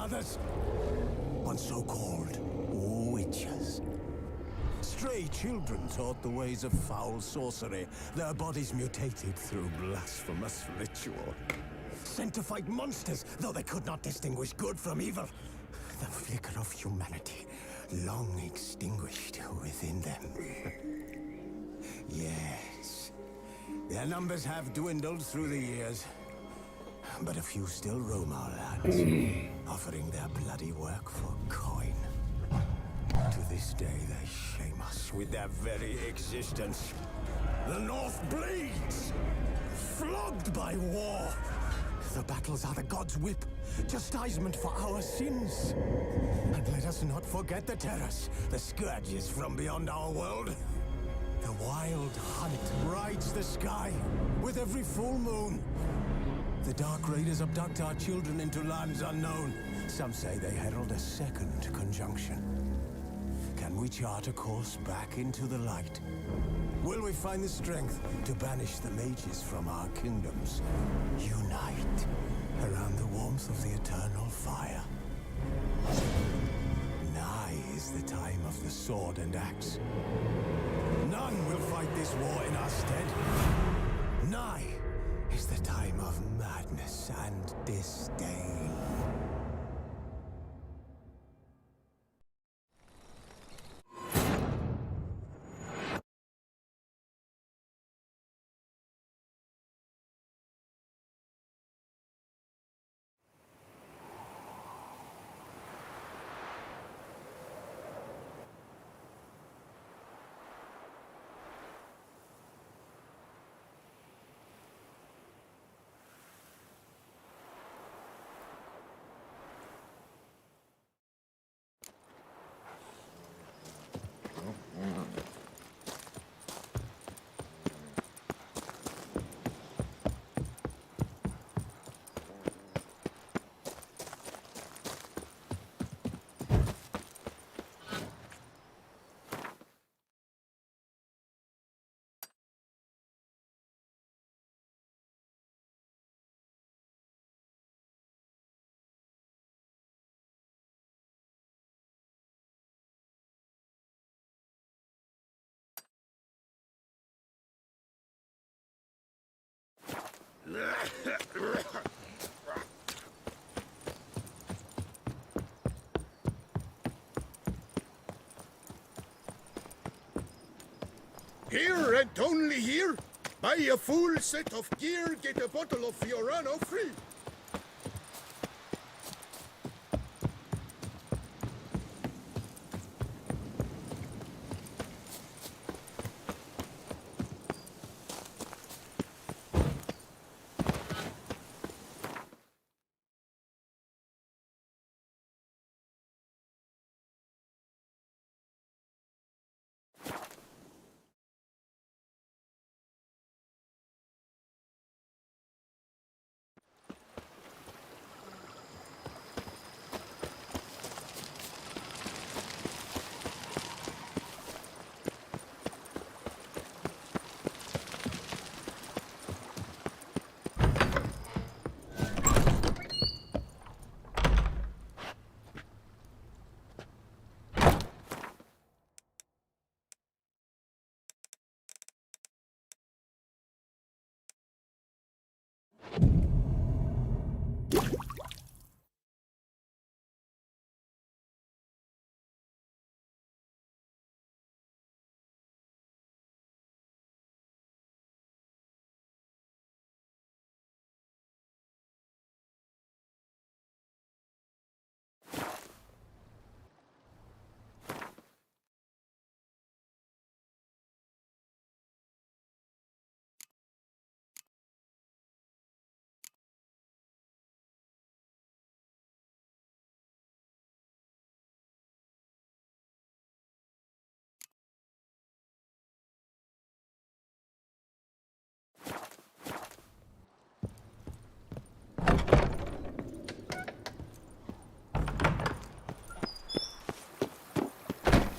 others on so-called witches. Stray children taught the ways of foul sorcery, their bodies mutated through blasphemous ritual. Sent to fight monsters, though they could not distinguish good from evil. The flicker of humanity, long extinguished within them. Yes, their numbers have dwindled through the years, but a few still roam our lands, offering their bloody work for coin. To this day, they shame us with their very existence. The North bleeds, flogged by war. The battles are the gods' whip, chastisement for our sins. And let us not forget the terrors, the scourges from beyond our world. The wild hunt rides the sky with every full moon. The Dark Raiders abduct our children into lands unknown. Some say they herald a second conjunction. Can we chart a course back into the light? Will we find the strength to banish the mages from our kingdoms? Unite around the warmth of the eternal fire. Nigh is the time of the sword and axe. None will fight this war in our stead. Nigh is the time of madness and disdain. Here and only here? Buy a full set of gear, get a bottle of Fiorano free.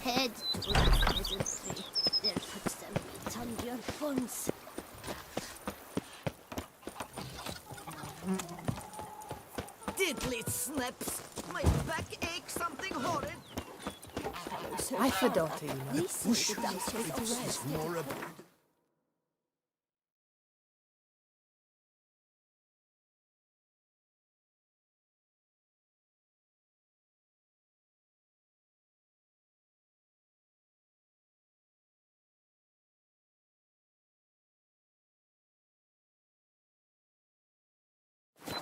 Head to the peasantry. There put some meat on your bones. Diddly snips! my back ache something horrid? I for daughter, you know. They say the dancers are rested. More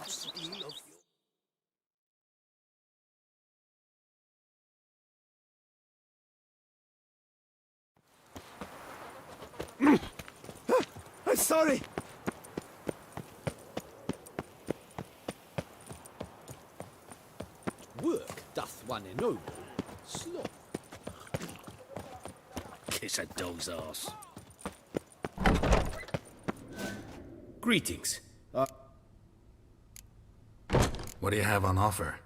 steel of I'm sorry. Work doth one ennoble, sloth. Kiss a dog's ass. Greetings. What do you have on offer?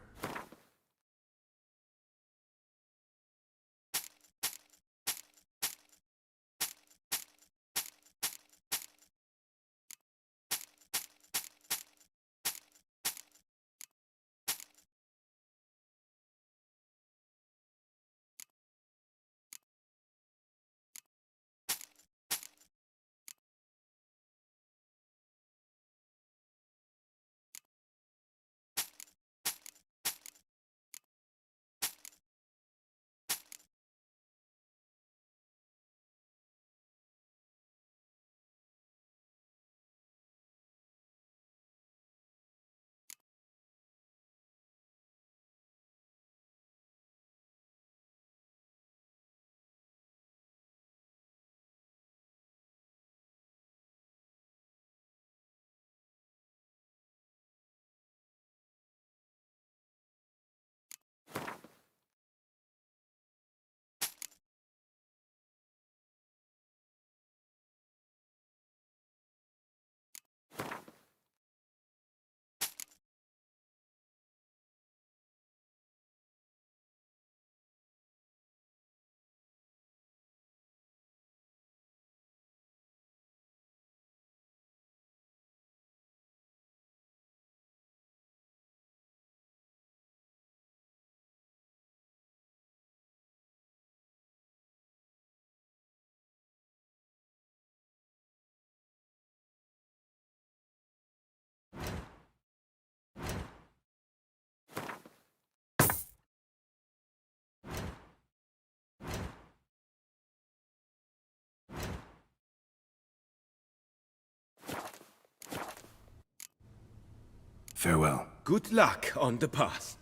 Farewell. Good luck on the path.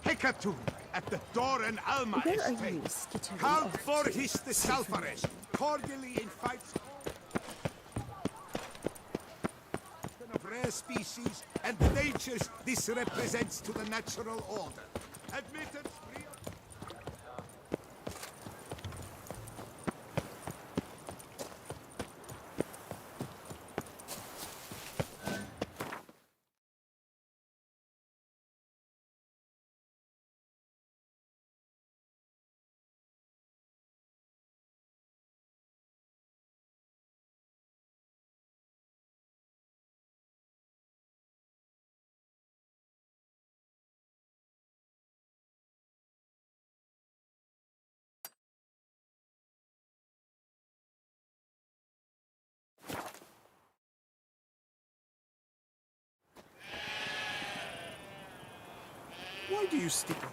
Hecatomb at the Doran Alma Where are estate. you skittering Count off to? Borgis the Sulphurous, cordially invites of rare species and the dangers this represents to the natural order. Admitted free of... Why do you stick on?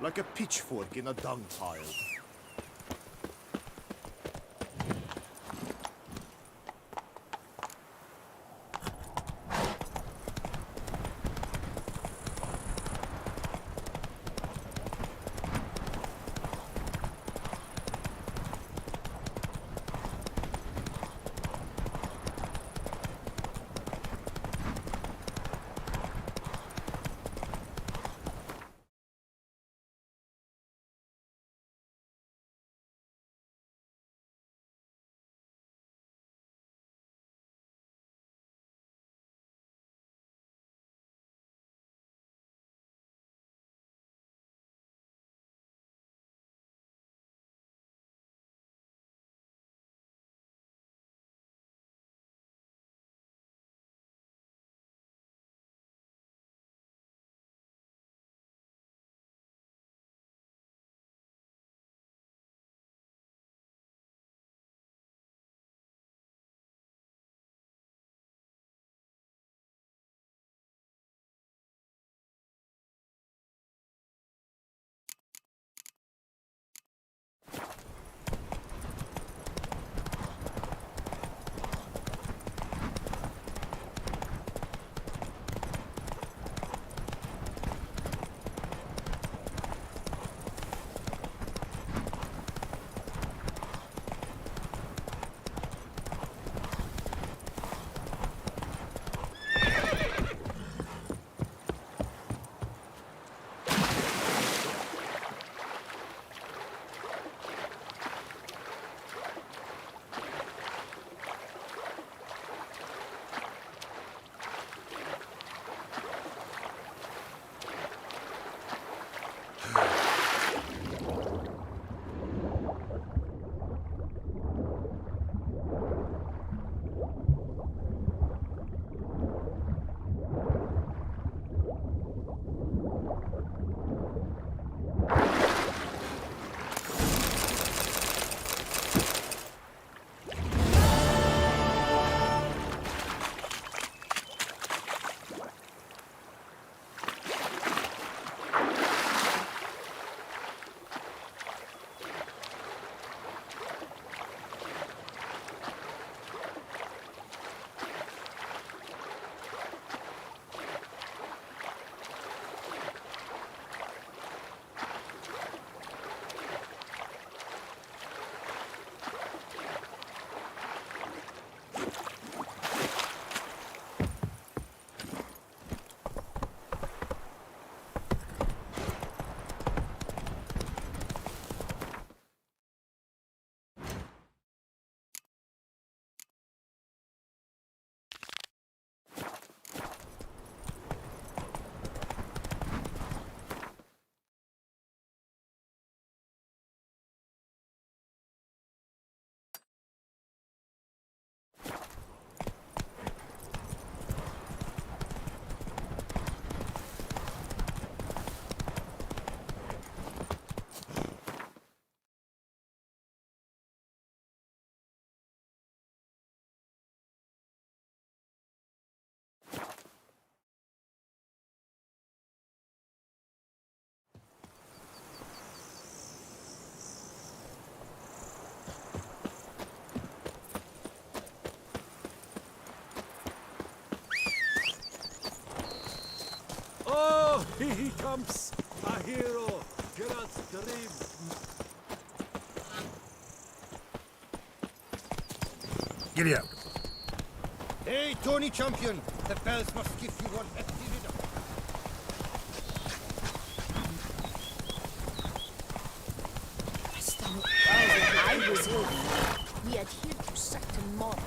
like a pitchfork in a dung pile. Here he comes, a hero, Geralt's dream. Giddy up. Hey, Tony Champion, the bells must give you one hefty rhythm. I was ill. We adhere to certain morals.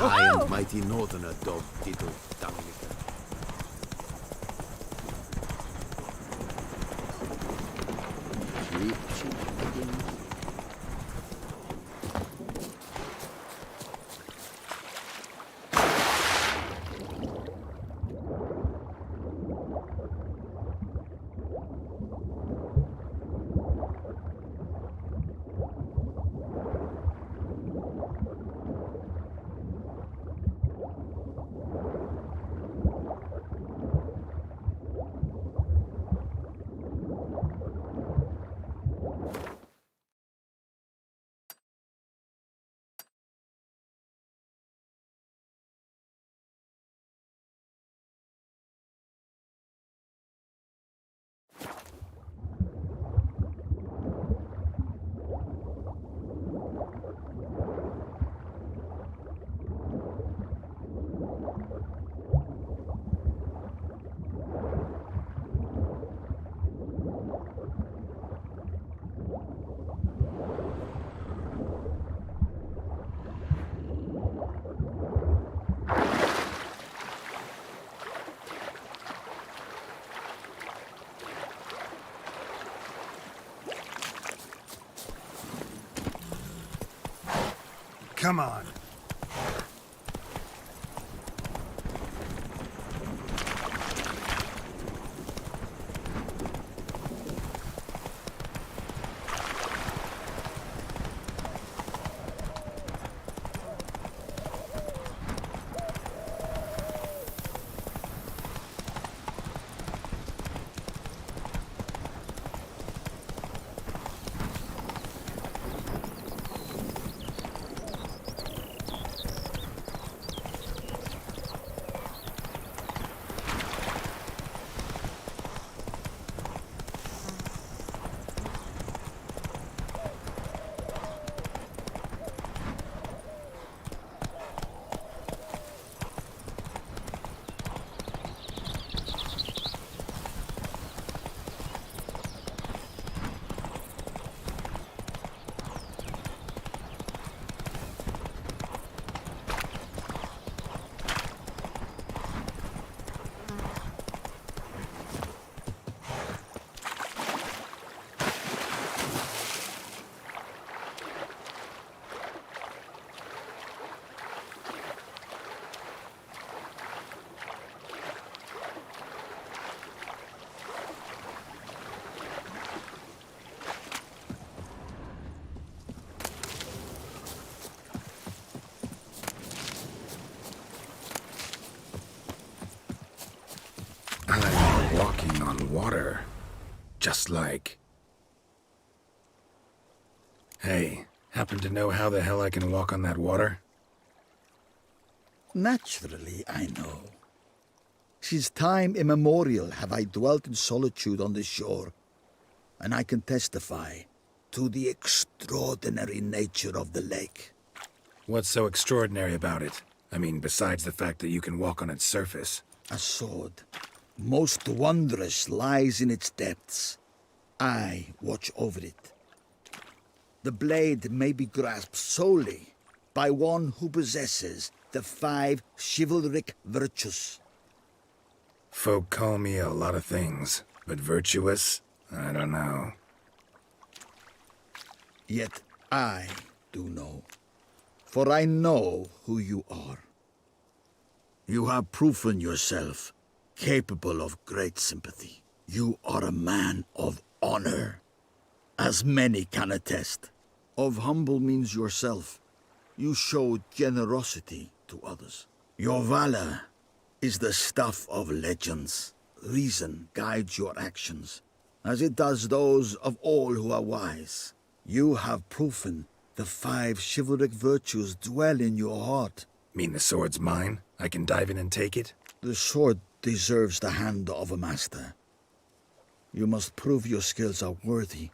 High and mighty northerner dog diddle dunglicker. Cheep, cheep, digging. come on. I'm walking on water. Just like... Hey, happen to know how the hell I can walk on that water? Naturally, I know. Since time immemorial have I dwelt in solitude on the shore, and I can testify to the extraordinary nature of the lake. What's so extraordinary about it? I mean, besides the fact that you can walk on its surface. A sword, most wondrous, lies in its depths. I watch over it. The blade may be grasped solely by one who possesses the 5 chivalric virtues. Folk call me a lot of things, but virtuous? I don't know. Yet I do know, for I know who you are. You have proven yourself capable of great sympathy. You are a man of honor, as many can attest. Of humble means yourself. You show generosity to others. Your valor is the stuff of legends. Reason guides your actions, as it does those of all who are wise. You have proven the 5 chivalric virtues dwell in your heart. Mean the sword's mine? I can dive in and take it? The sword deserves the hand of a master. You must prove your skills are worthy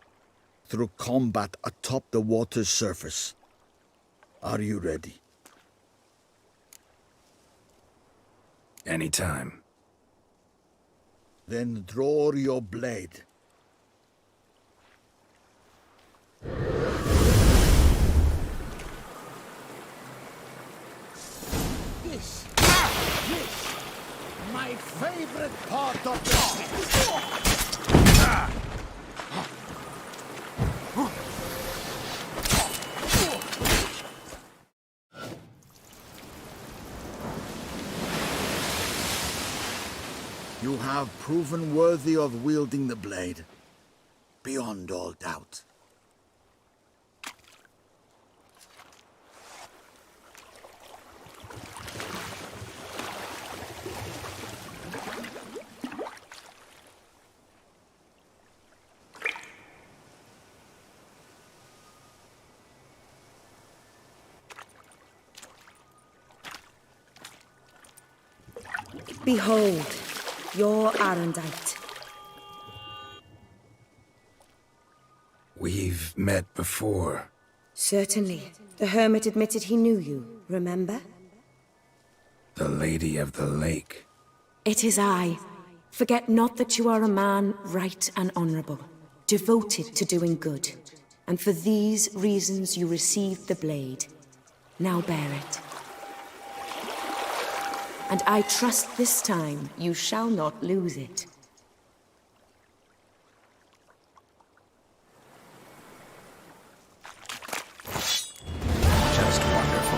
through combat atop the water's surface. Are you ready? Anytime. Then draw your blade. This, my favorite part of the You have proven worthy of wielding the blade, beyond all doubt. Behold, your Arendite. We've met before. Certainly. The hermit admitted he knew you, remember? The Lady of the Lake. It is I. Forget not that you are a man right and honorable, devoted to doing good. And for these reasons you received the blade. Now bear it. And I trust this time you shall not lose it. Just wonderful.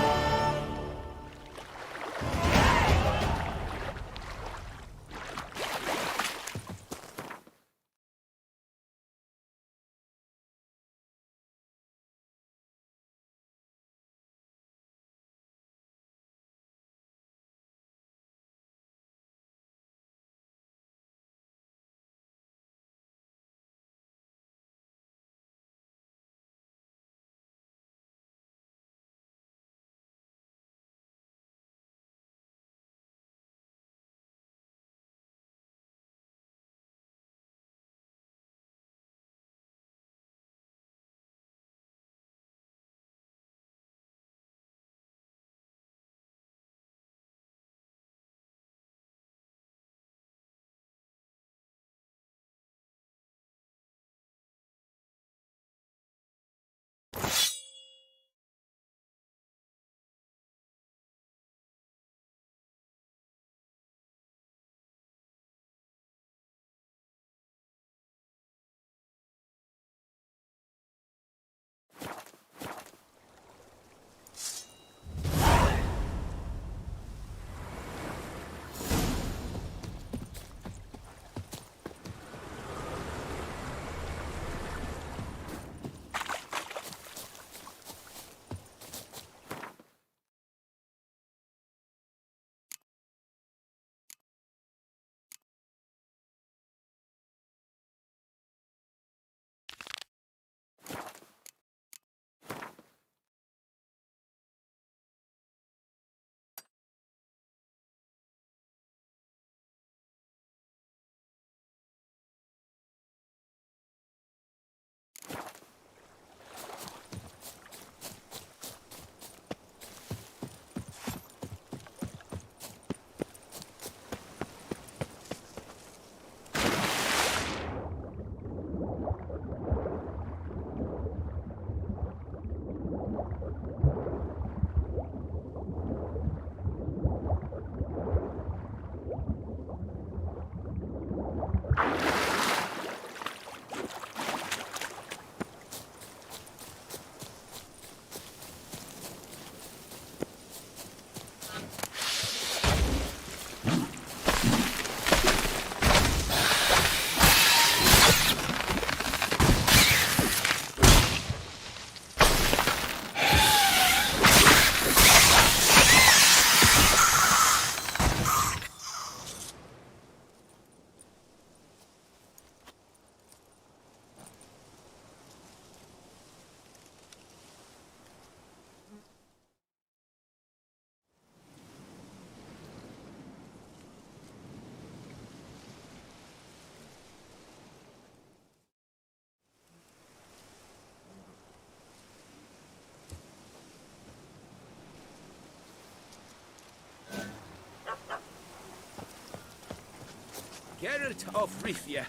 Geralt of Rivia,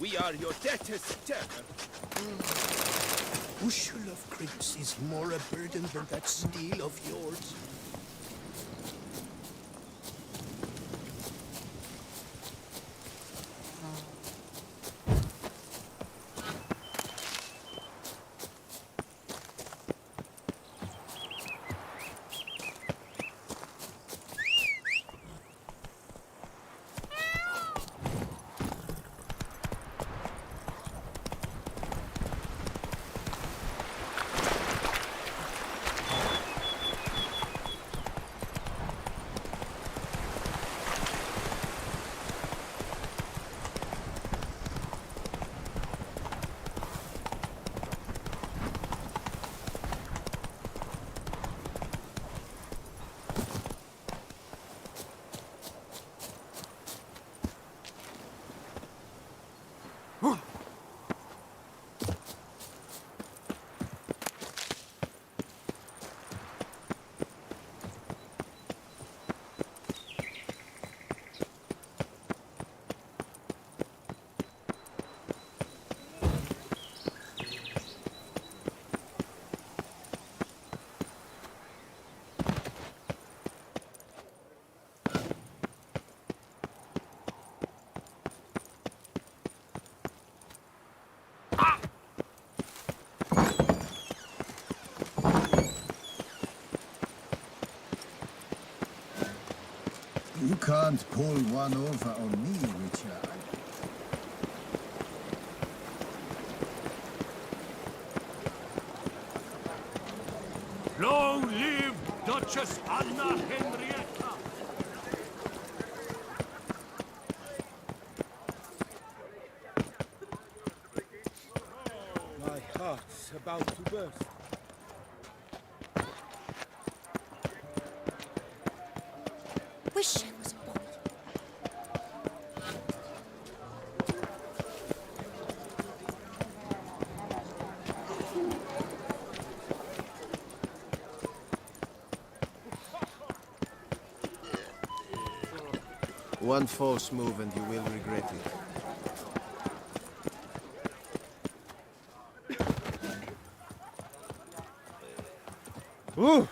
we are your debtors eternal. Bushel of grapes is more a burden than that steel of yours. You can't pull one over on me, Richard. Long live Duchess Anna Henrietta! My heart's about to burst. Wish I was a boy. One false move and you will regret it. Ooh!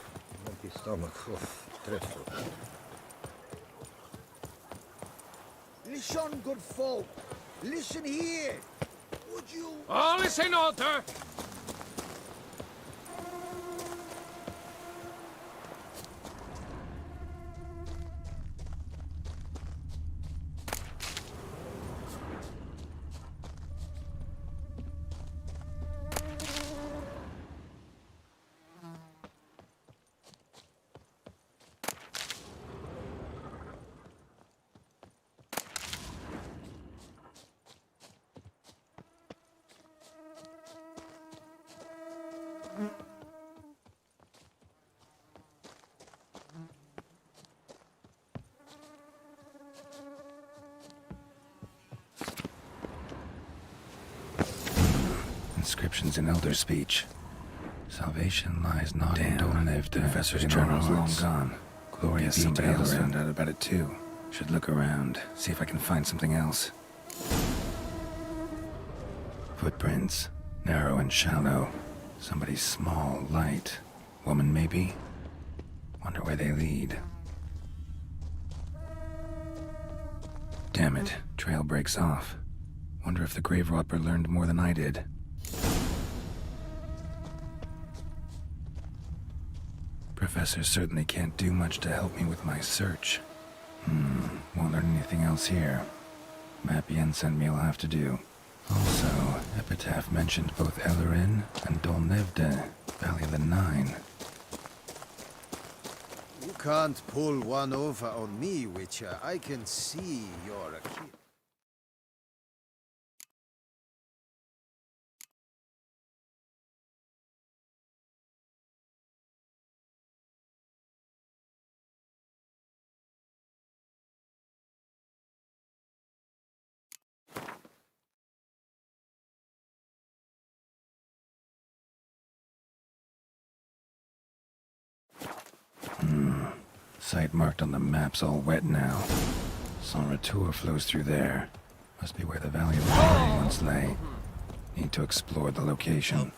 Empty stomach. Oof, dreadful. Listen, good folk. Listen here. Would you... All is in order! Inscriptions in Elder speech. Salvation lies not in Dolnev. The professor's journal's long gone. Glory be somebody else found out about it too. Should look around, see if I can find something else. Footprints, narrow and shallow. Somebody small, light. Woman maybe? Wonder where they lead. Damn it, trail breaks off. Wonder if the grave robber learned more than I did. Professor certainly can't do much to help me with my search. Won't learn anything else here. Map Yen sent me will have to do. Also, Epitaph mentioned both Ellerin and Dolnevde, Valley of the Nine. You can't pull one over on me, Witcher. I can see you're a kid. Site marked on the map's all wet now. Sans Retour flows through there. Must be where the Valley of Glory once lay. Need to explore the location.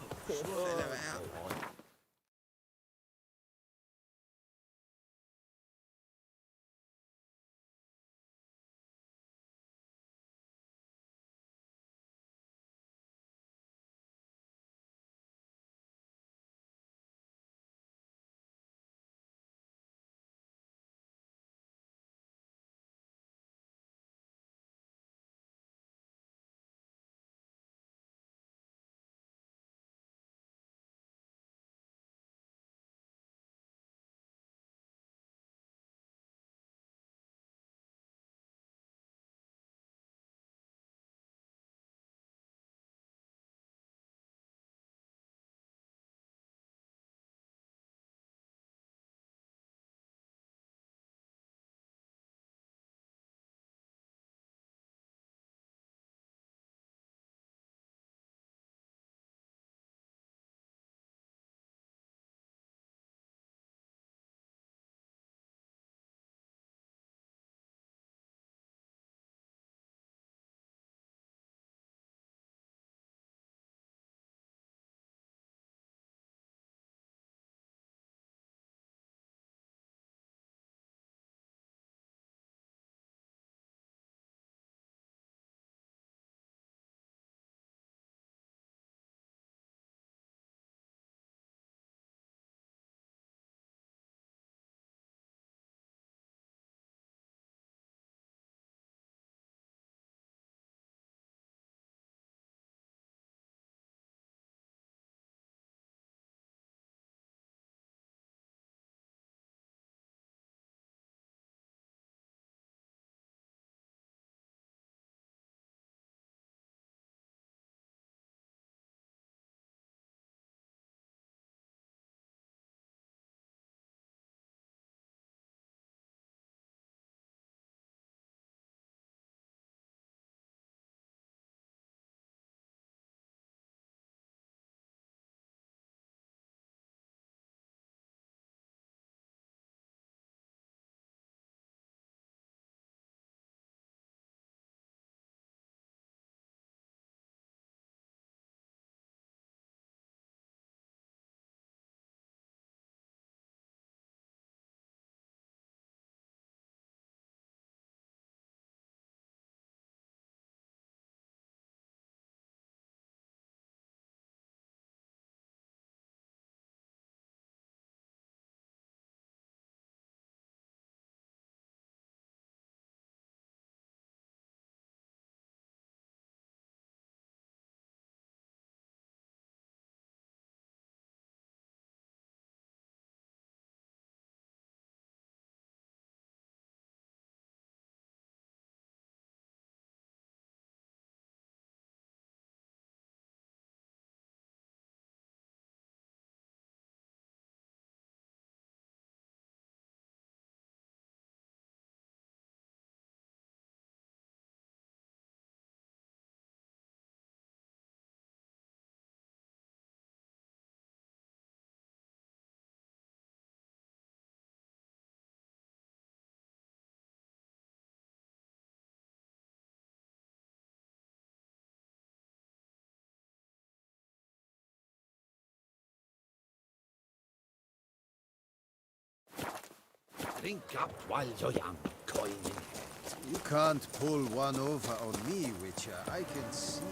Drink up while you're young, coin in hand. You can't pull one over on me, Witcher. I can see.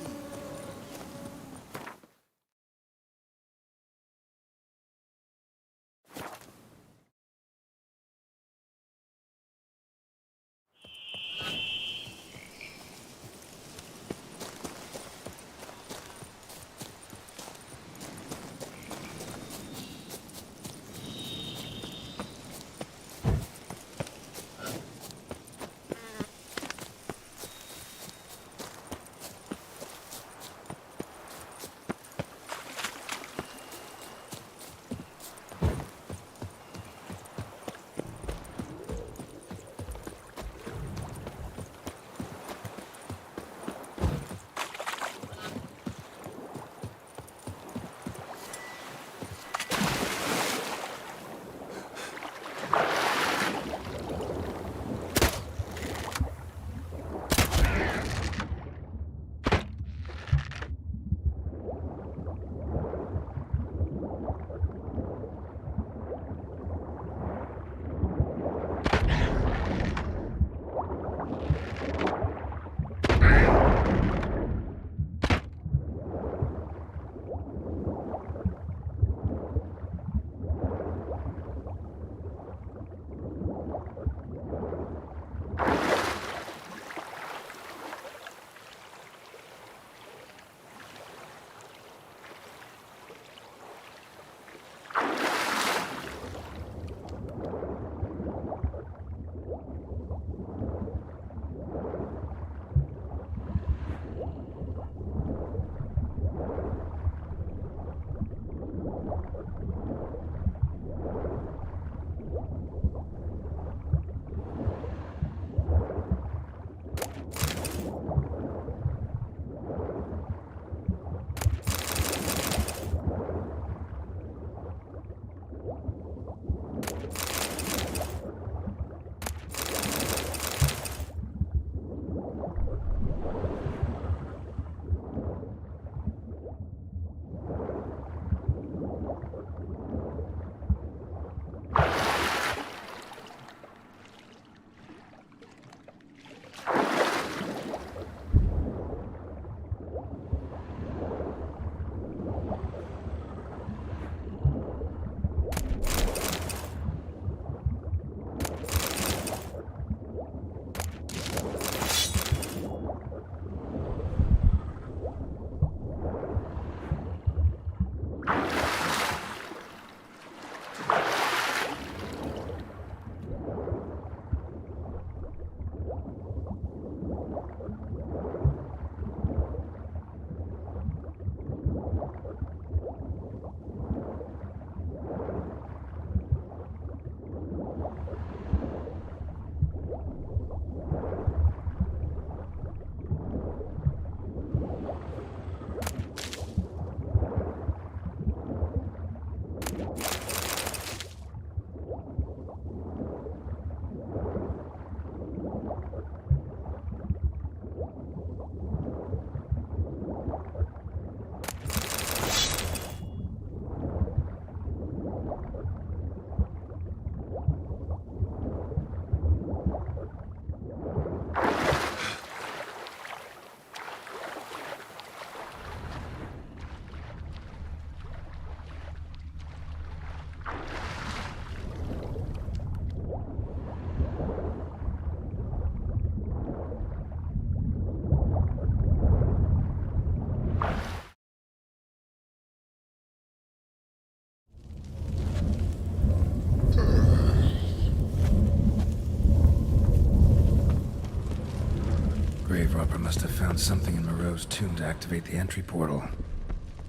grave robber must have found something in Moreau's tomb to activate the entry portal.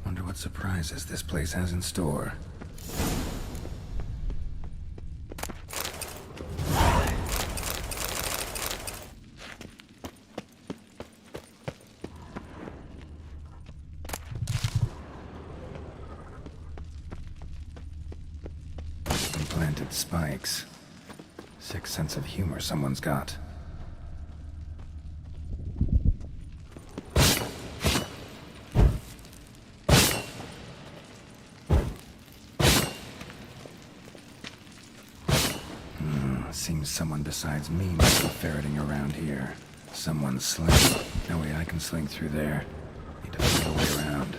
Wonder what surprises this place has in store. Implanted spikes. Sick sense of humor someone's got. Seems someone besides me must be ferreting around here. Someone sling. No way I can sling through there. Need to find a way around.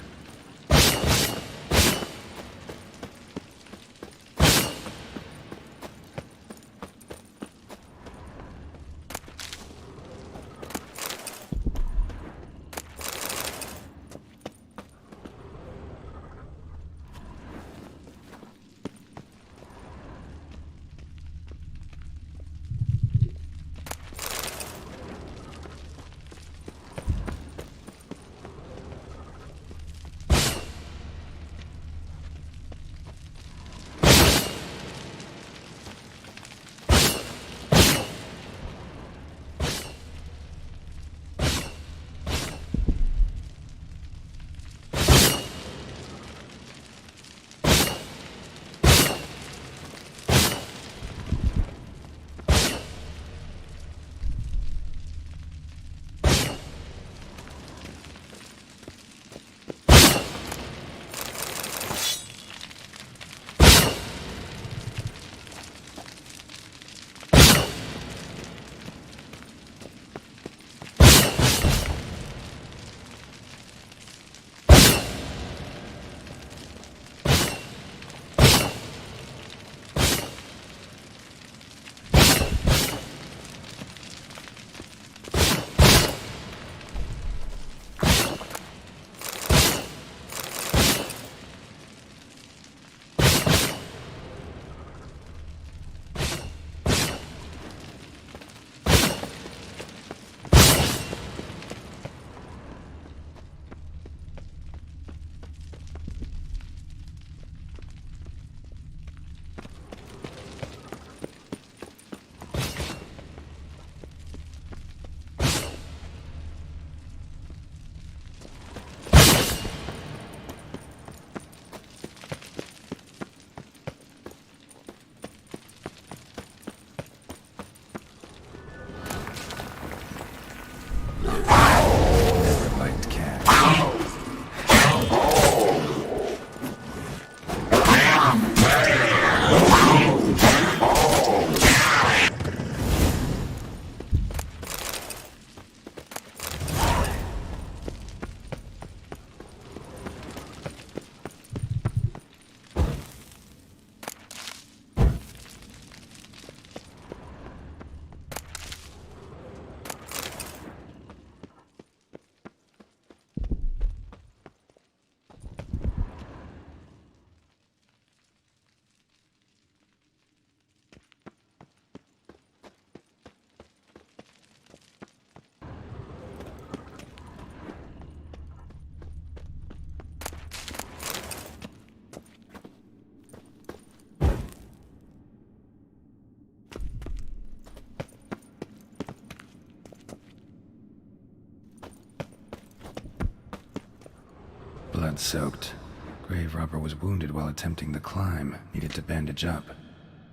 Blood-soaked. Grave robber was wounded while attempting the climb. Needed to bandage up.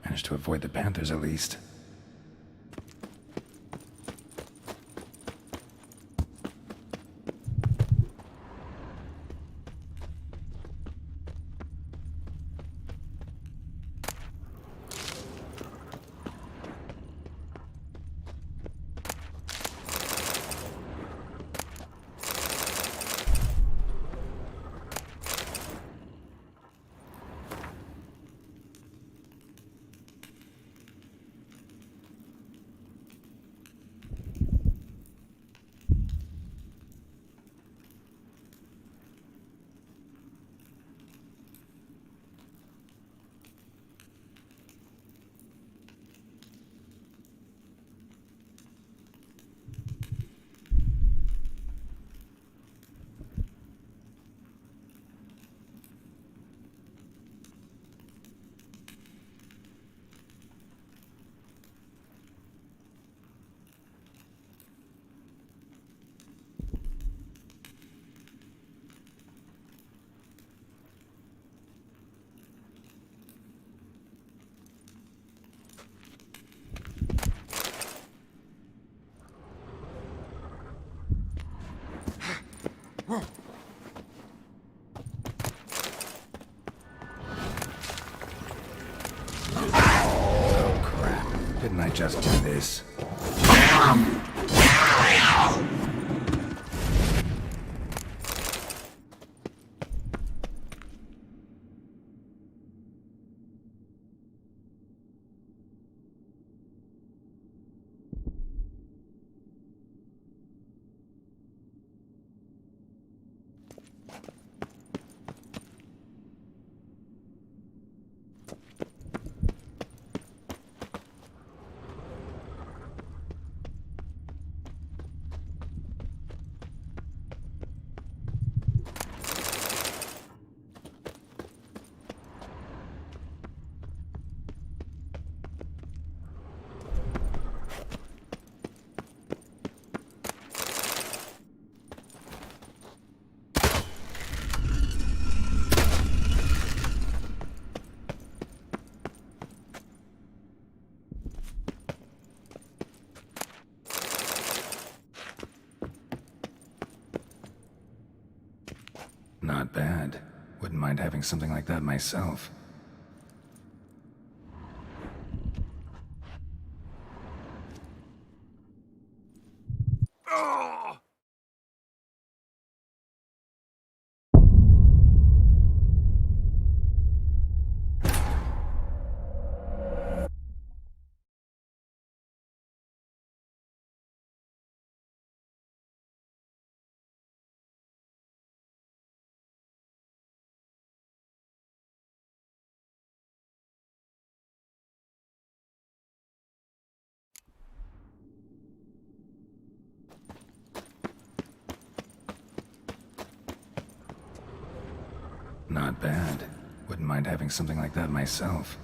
Managed to avoid the panthers at least. Oh crap. Didn't I just do this? Not bad. Wouldn't mind having something like that myself. Not bad. Wouldn't mind having something like that myself.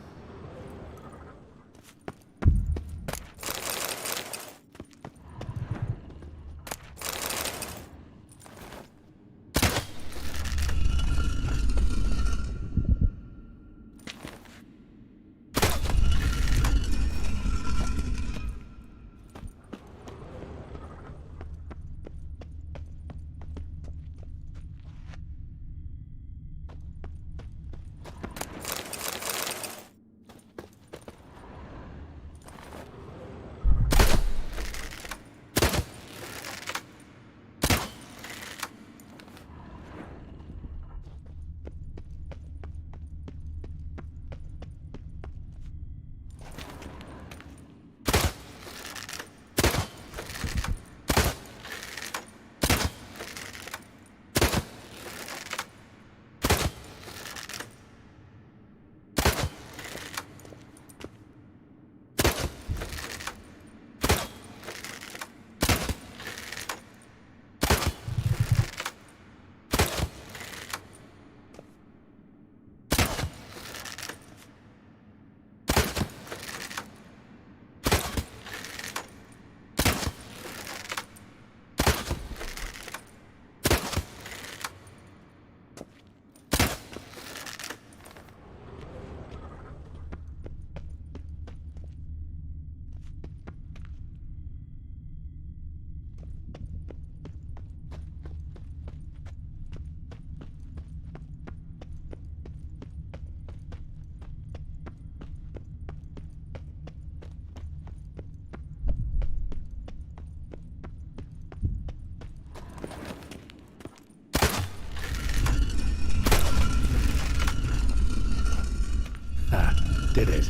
Did it.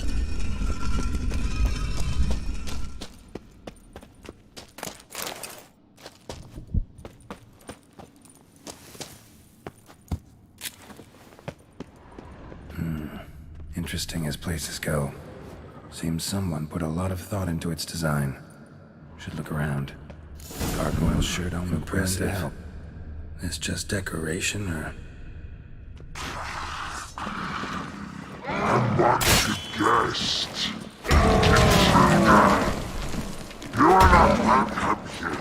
Interesting as places go. Seems someone put a lot of thought into its design. Should look around. Gargoyles sure don't look willing to help. It's just decoration, or... Guest. You're not welcome here.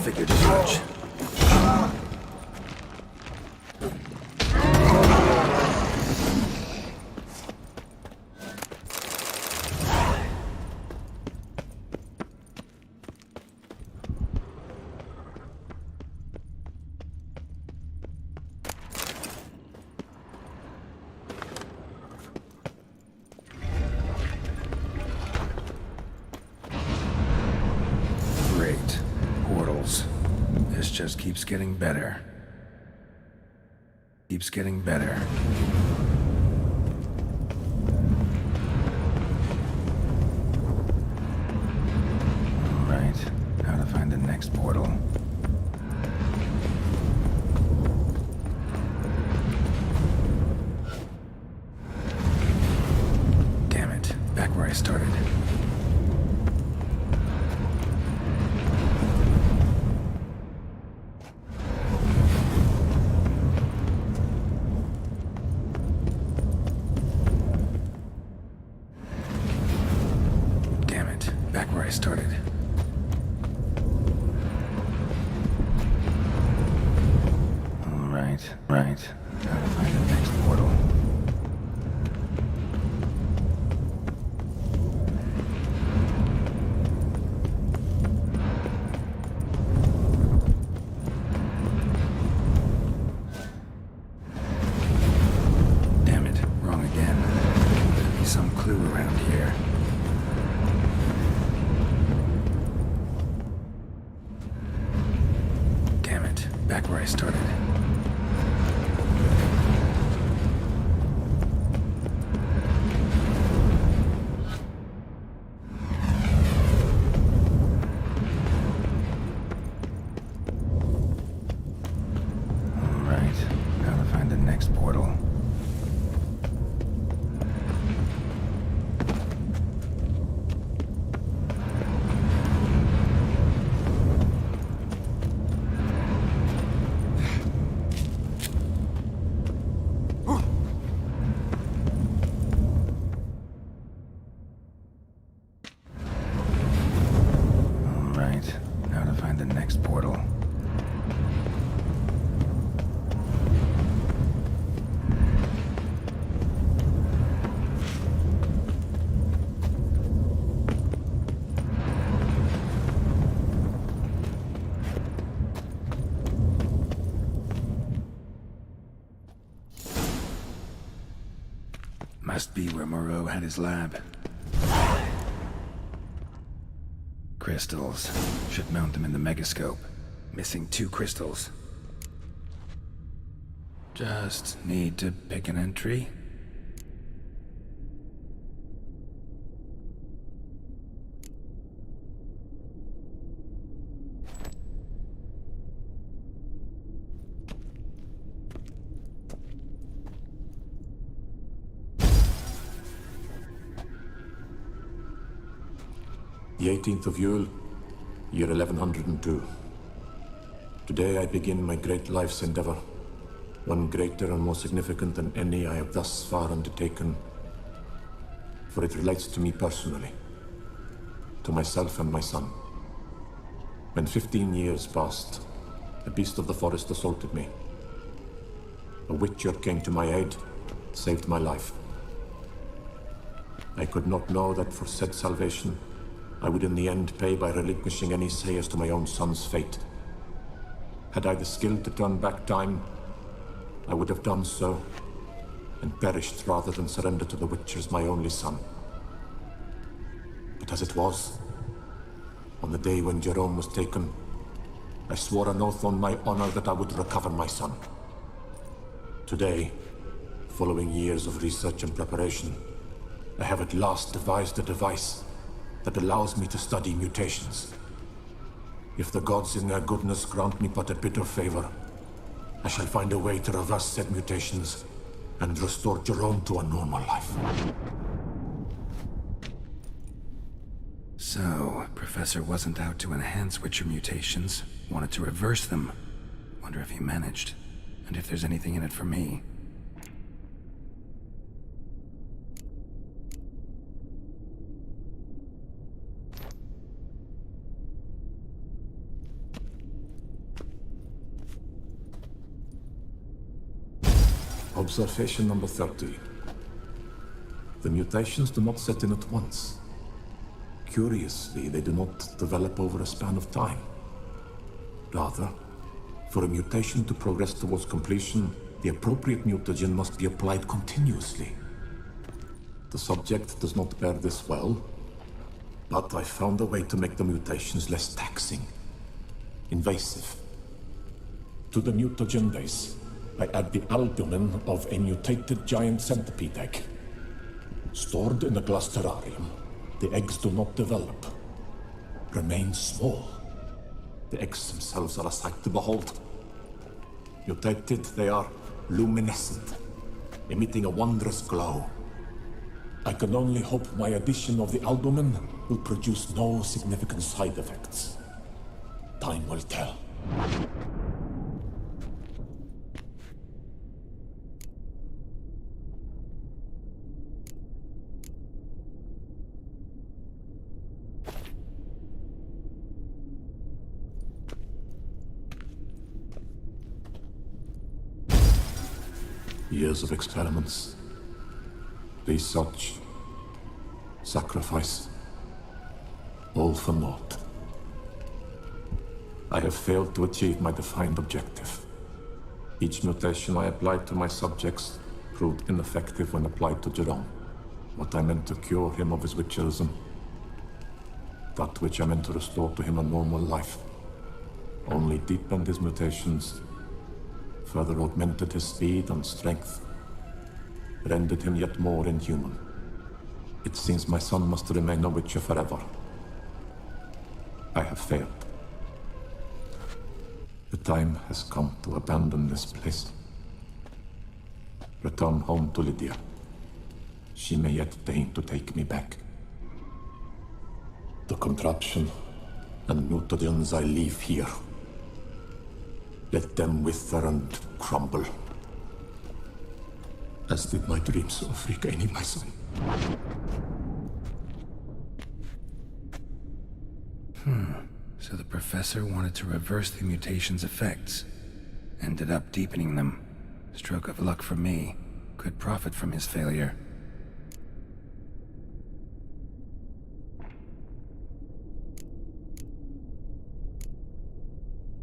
Figured as much. just keeps getting better. Keeps getting better. Alright, how to find the next portal. Damn it, back where I started. Back where I started. Alright, right. Gotta find the next portal. Damn it, wrong again. There'll be some clue around here. Back where I started. Alright, now to find the next portal. Now to find the next portal. Must be where Moreau had his lab. Crystals. Should mount them in the megascope. Missing 2 crystals. Just need to pick an entry. The 18th of Yule, year 1102. Today I begin my great life's endeavor, one greater and more significant than any I have thus far undertaken, for it relates to me personally, to myself and my son. When 15 years passed, a beast of the forest assaulted me. A witcher came to my aid, saved my life. I could not know that for said salvation, I would in the end pay by relinquishing any say as to my own son's fate. Had I the skill to turn back time, I would have done so, and perished rather than surrender to the Witchers my only son. But as it was, on the day when Jerome was taken, I swore an oath on my honor that I would recover my son. Today, following years of research and preparation, I have at last devised a device that allows me to study mutations. If the gods in their goodness grant me but a bit of favor, I shall find a way to reverse said mutations and restore Jerome to a normal life. So, Professor wasn't out to enhance Witcher mutations, wanted to reverse them. Wonder if he managed, and if there's anything in it for me. Observation number 30. The mutations do not set in at once. Curiously, they do not develop over a span of time. Rather, for a mutation to progress towards completion, the appropriate mutagen must be applied continuously. The subject does not bear this well, but I found a way to make the mutations less taxing, invasive, To the mutagen base, I add the albumin of a mutated giant centipede egg. Stored in a glass terrarium, the eggs do not develop, remain small. The eggs themselves are a sight to behold. Mutated, they are luminescent, emitting a wondrous glow. I can only hope my addition of the albumin will produce no significant side effects. Time will tell. Years of experiments, research, sacrifice, all for naught. I have failed to achieve my defined objective. Each mutation I applied to my subjects proved ineffective when applied to Jerome. What I meant to cure him of his witcherism, that which I meant to restore to him a normal life, only deepened his mutations, further augmented his speed and strength, rendered him yet more inhuman. It seems my son must remain a witcher forever. I have failed. The time has come to abandon this place. Return home to Lydia. She may yet deign to take me back. The contraption and mutagens I leave here, let them wither and crumble, as did my dreams of regaining my son. So the professor wanted to reverse the mutation's effects. Ended up deepening them. Stroke of luck for me. Could profit from his failure.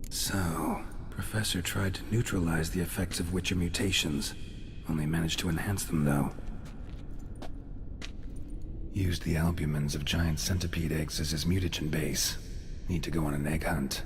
So, Professor tried to neutralize the effects of Witcher mutations. Only managed to enhance them, though. Used the albumins of giant centipede eggs as his mutagen base. Need to go on an egg hunt.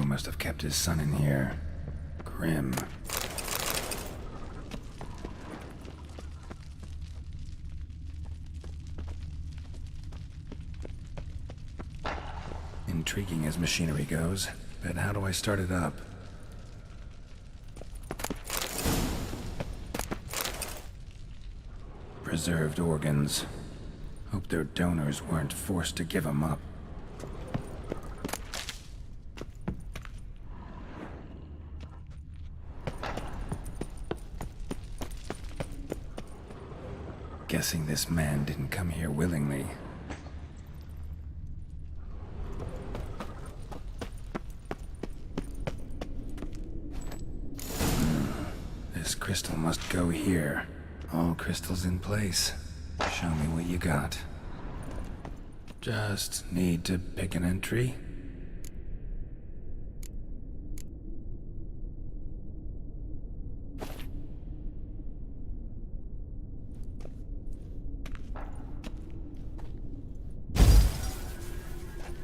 Must have kept his son in here. Grim. Intriguing as machinery goes, but how do I start it up? Preserved organs. Hope their donors weren't forced to give them up. Guessing this man didn't come here willingly. This crystal must go here. All crystals in place. Show me what you got. Just need to pick an entry.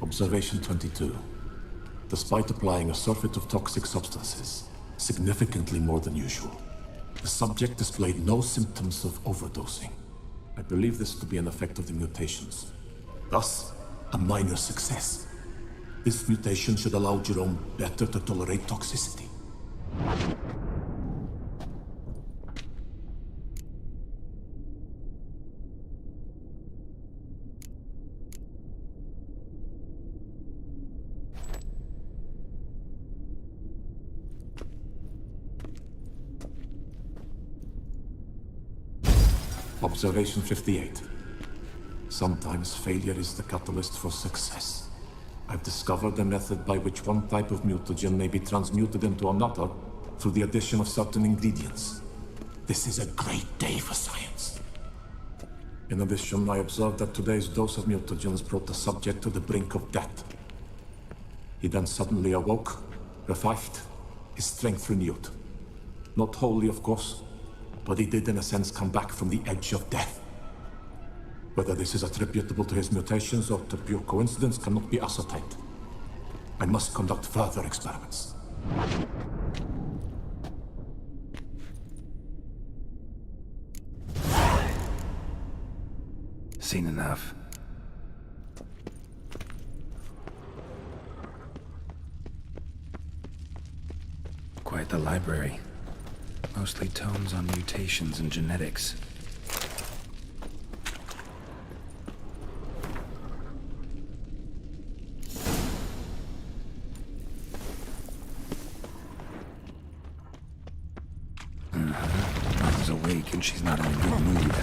Observation 22. Despite applying a surfeit of toxic substances, significantly more than usual. The subject displayed no symptoms of overdosing. I believe this to be an effect of the mutations. Thus, a minor success. This mutation should allow Jerome better to tolerate toxicity. Observation 58. Sometimes failure is the catalyst for success. I've discovered a method by which one type of mutagen may be transmuted into another through the addition of certain ingredients. This is a great day for science. In addition, I observed that today's dose of mutagens brought the subject to the brink of death. He then suddenly awoke, revived, his strength renewed. Not wholly, of course, but he did in a sense come back from the edge of death. Whether this is attributable to his mutations or to pure coincidence cannot be ascertained. I must conduct further experiments. Seen enough. Quite the library. Mostly tomes on mutations and genetics. Mama's awake and she's not in a good mood.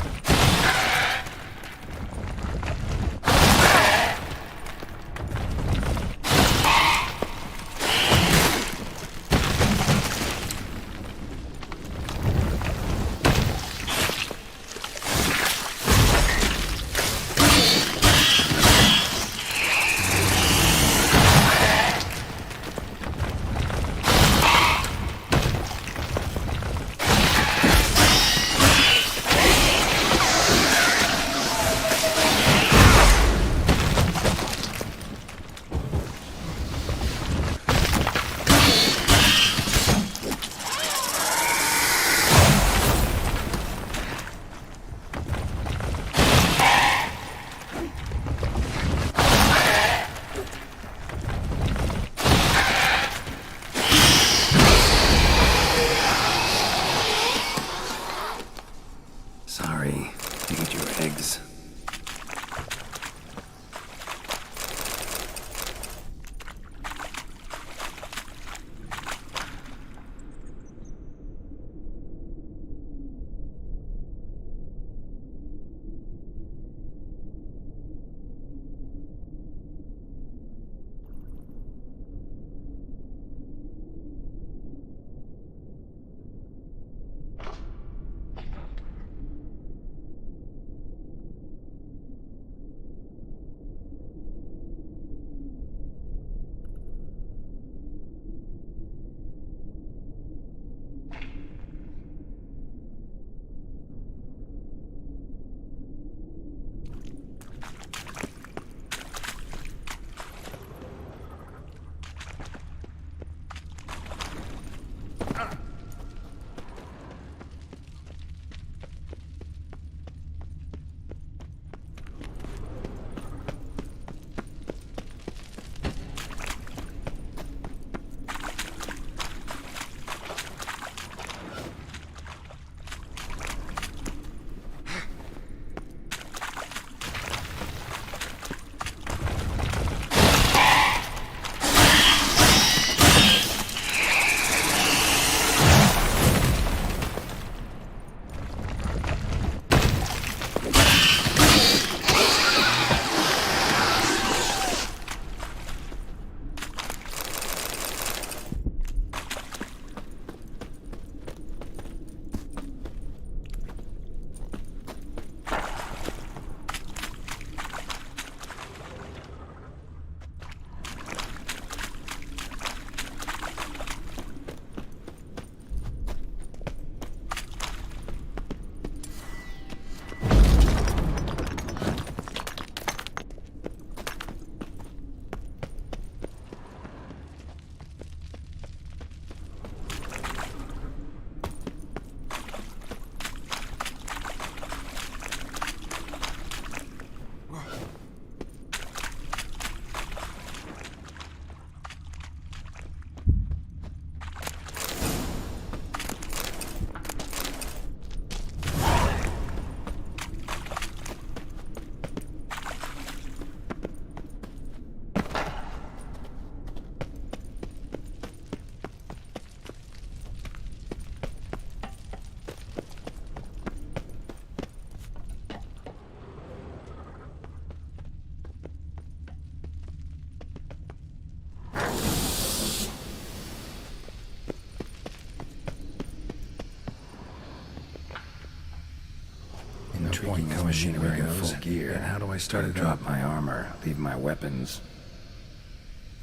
point going in wearing full gear. And how do I start to drop my armor, leave my weapons?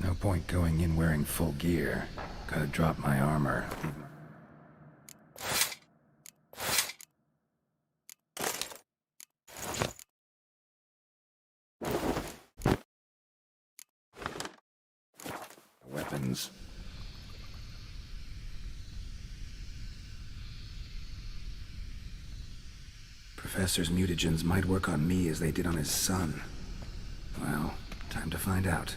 No point going in wearing full gear. Gotta drop my armor, leave my... weapons. Professor's mutagens might work on me as they did on his son. Well, time to find out.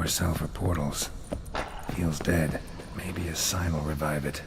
power cell for portals. Feels dead. Maybe a sign will revive it.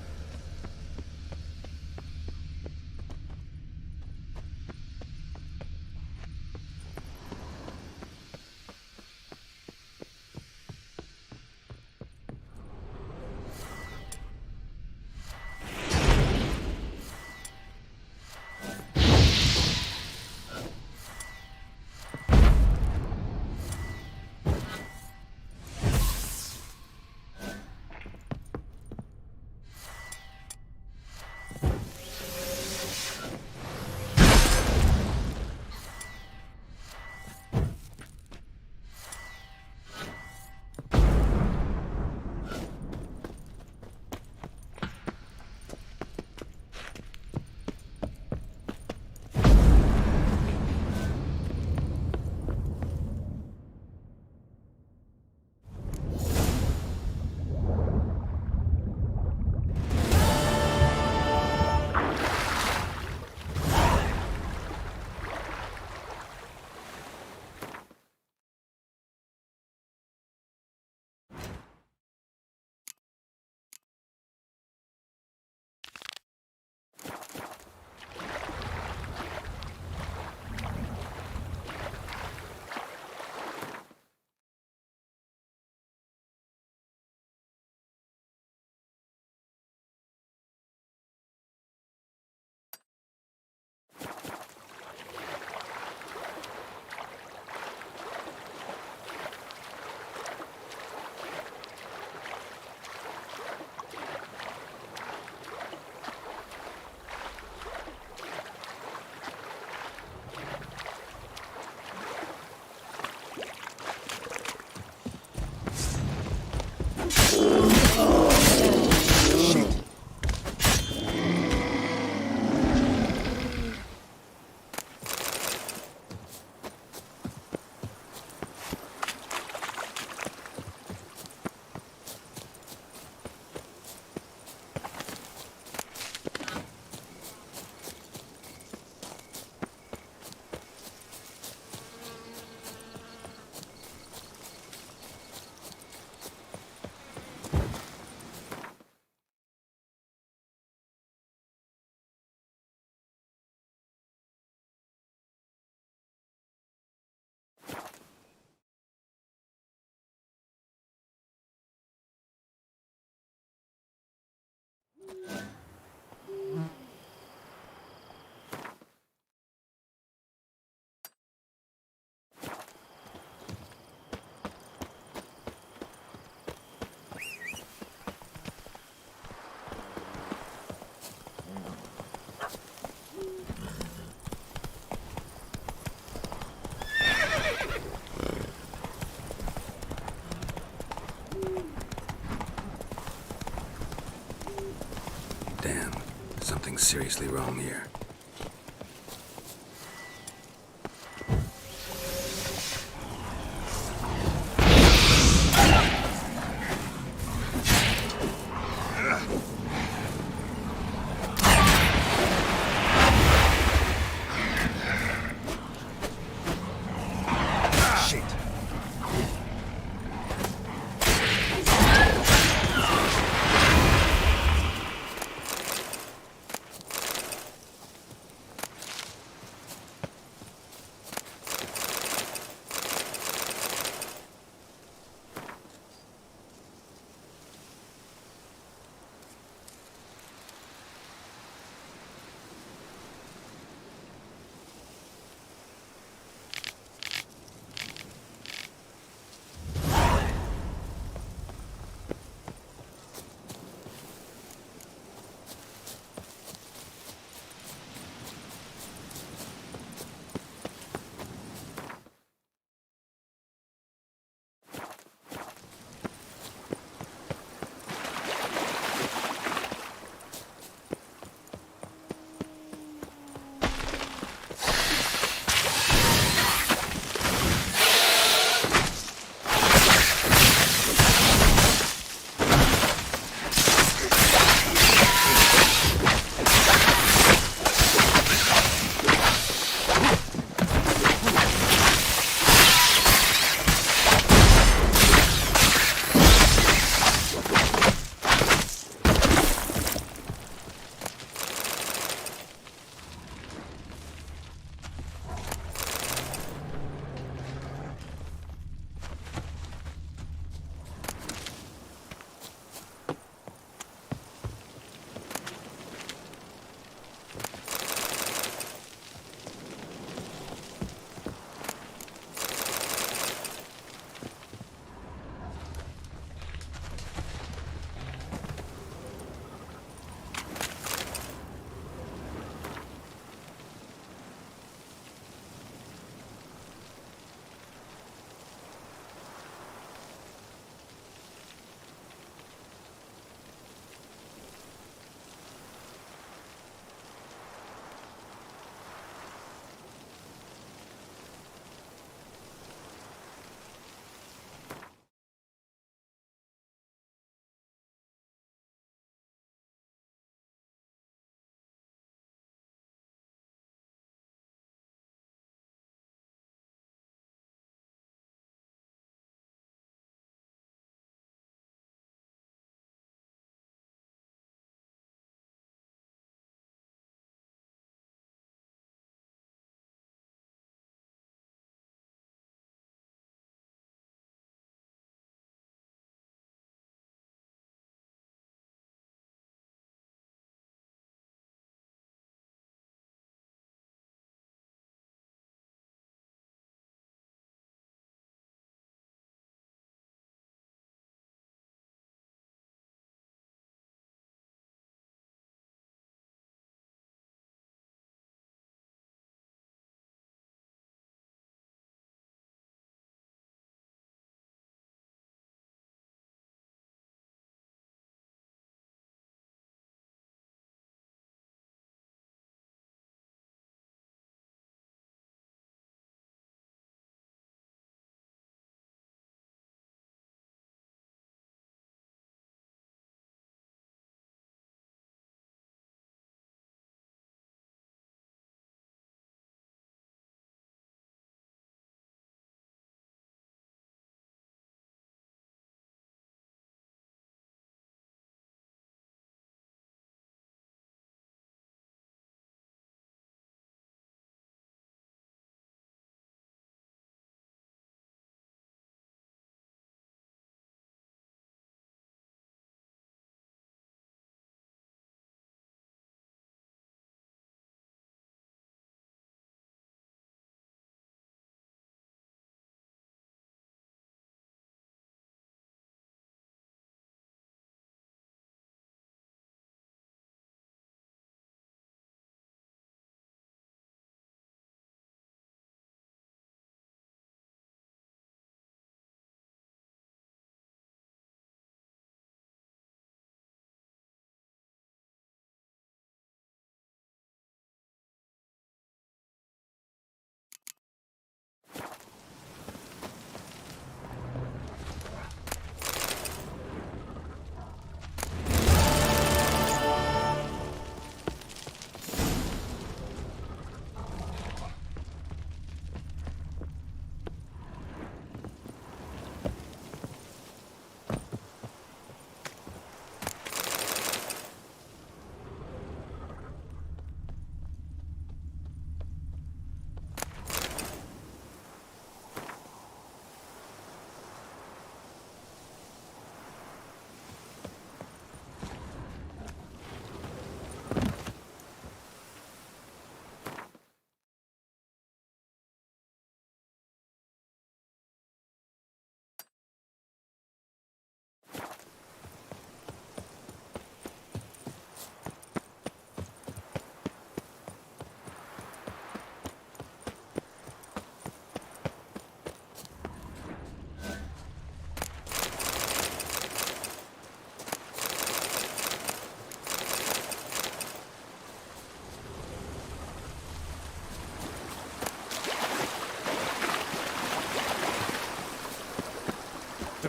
Something's seriously wrong here.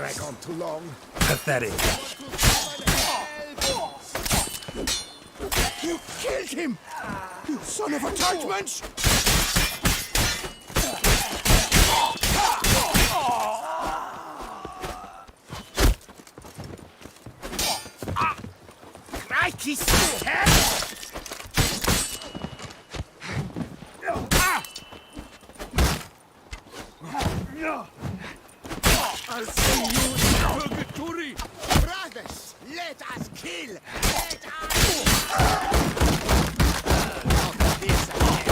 drag on too long. Pathetic. You killed him! You son of a judgment! Crikey, head! I'll see you in purgatory! Brothers, let us kill! Let us... Not this again.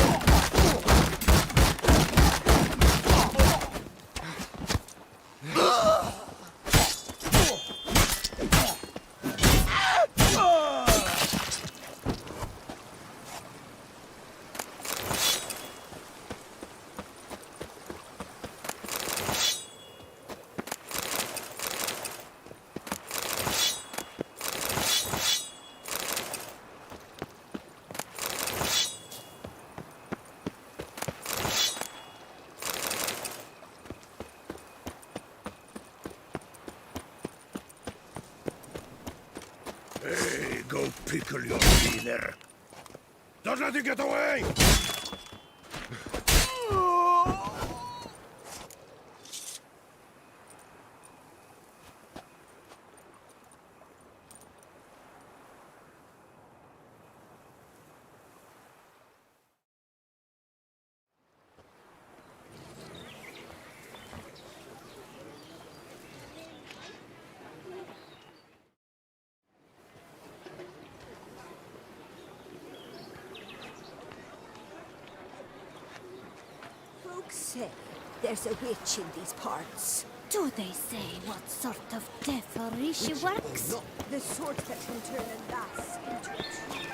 Hey, go pickle your dealer. Don't let him get away! Folks say there's a witch in these parts. Do they say what sort of devilry she works? The sort that can turn a lass into a tree.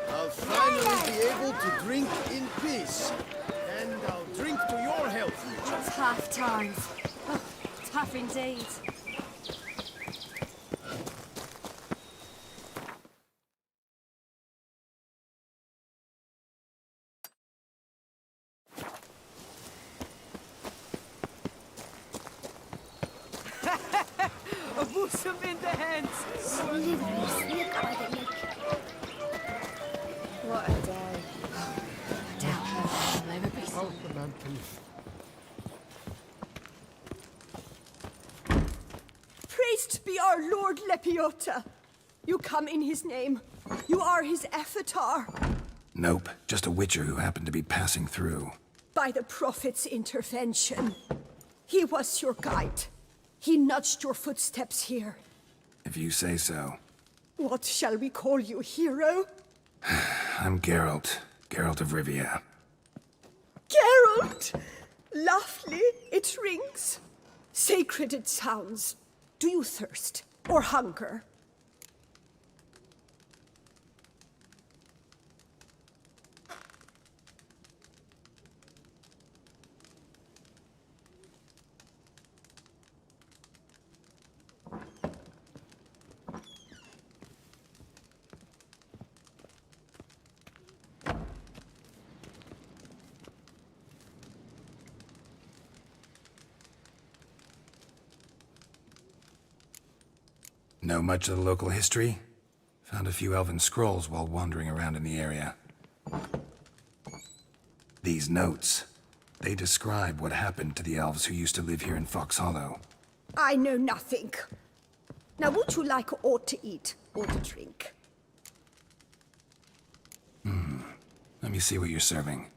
I'll finally be able to drink in peace. And I'll drink to your health. It's half time. Oh, tough indeed. A bosom in the hands. Slithery snake by the neck. What a day. Doubt I'll ever be so. Praised be our Lord Lepiota. You come in his name. You are his avatar. Nope, just a witcher who happened to be passing through. By the prophet's intervention. He was your guide. He nudged your footsteps here. If you say so. What shall we call you, hero? I'm Geralt. Geralt of Rivia. Geralt! Lovely, it rings. Sacred it sounds. Do you thirst or hunger? Know much of the local history? Found a few elven scrolls while wandering around in the area. These notes, they describe what happened to the elves who used to live here in Fox Hollow. I know nothing. Now, would you like aught to eat or to drink? Let me see what you're serving.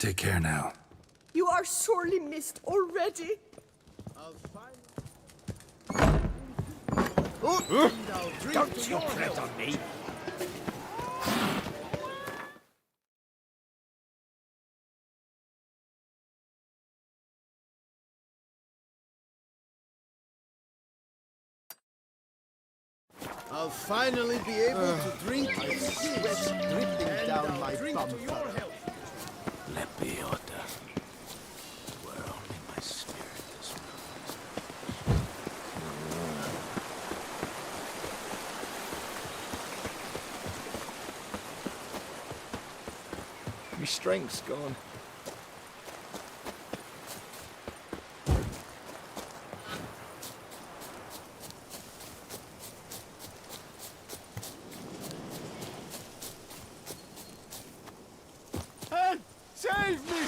Take care now. You are sorely missed already. Don't you tread on me! I'll finally be able to drink my sweat dripping down my bum. Let me order. Were only my spirit this My strength's gone. Save me!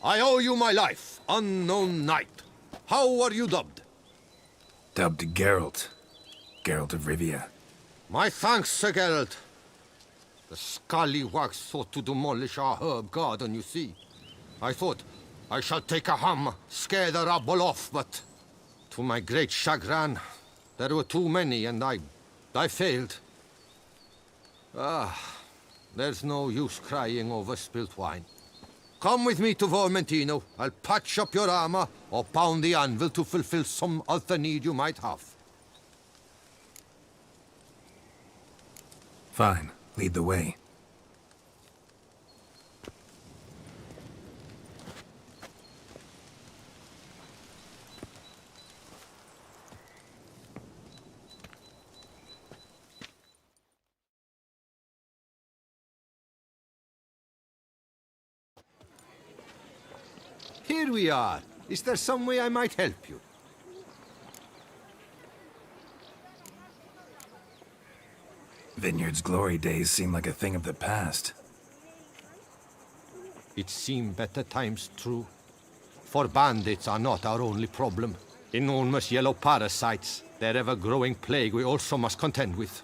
I owe you my life, unknown knight. How are you dubbed? Dubbed Geralt. Geralt of Rivia. My thanks, Sir Geralt. The scallywags sought to demolish our herb garden, you see. I thought, I shall take a hammer, scare the rabble off, but to my great chagrin, there were too many and I failed. There's no use crying over spilt wine. Come with me to Vermentino. I'll patch up your armor or pound the anvil to fulfill some other need you might have. Fine. Lead the way. Here we are. Is there some way I might help you? Vineyard's glory days seem like a thing of the past. It seemed better times, true. For bandits are not our only problem. Enormous yellow parasites, their ever-growing plague we also must contend with.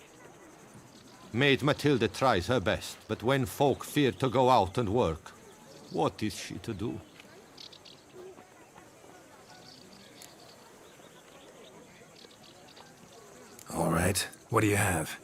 Maid Matilda tries her best, but when folk fear to go out and work, what is she to do? All right. What do you have?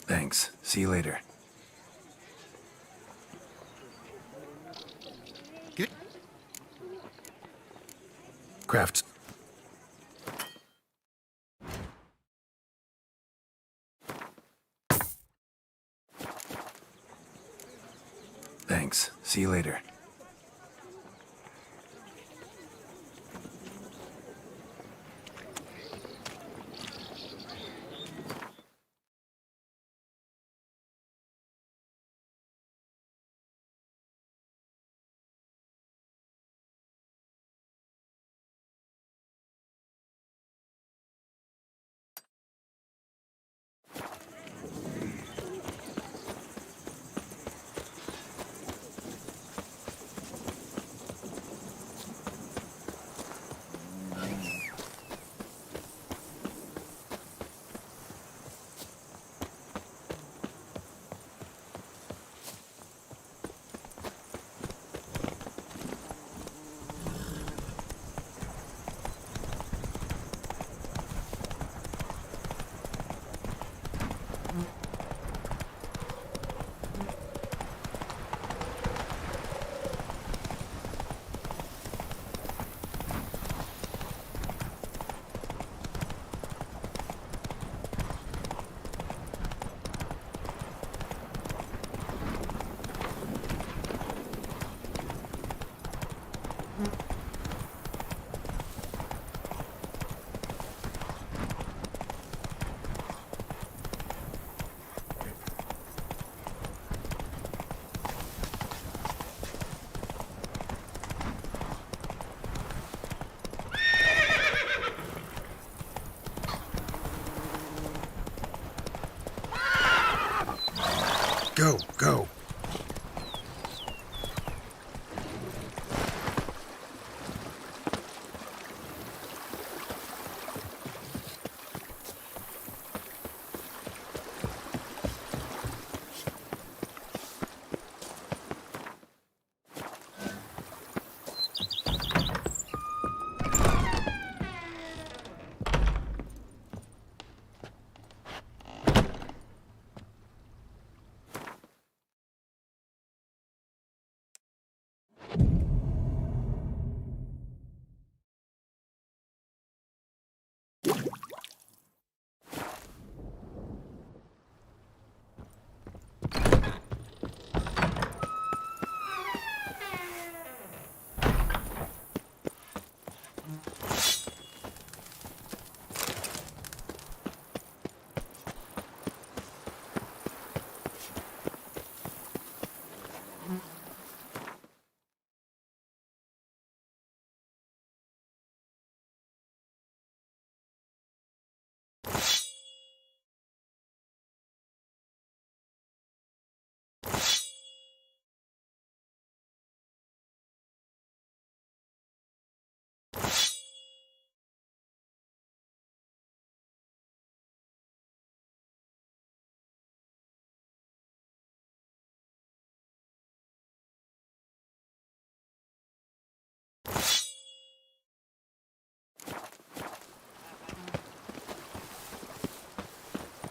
Thanks. See you later. Crafts. Thanks. See you later. Go, go.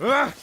Ah!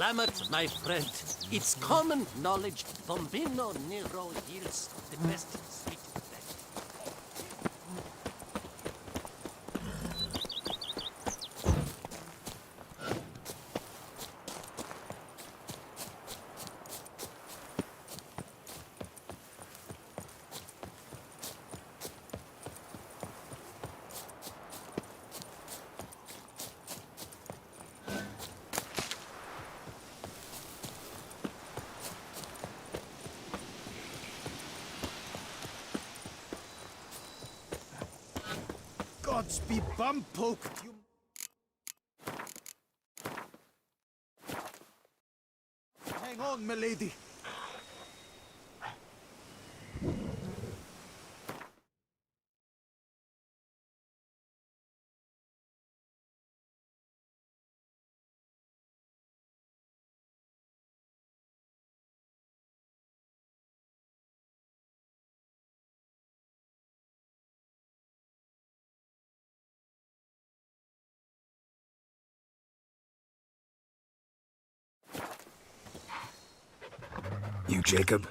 Lamet, my friend, it's common knowledge Bombino Nero yields the best sweet bread. Gods be bum-poked, you... Hang on, milady. You, Jacob?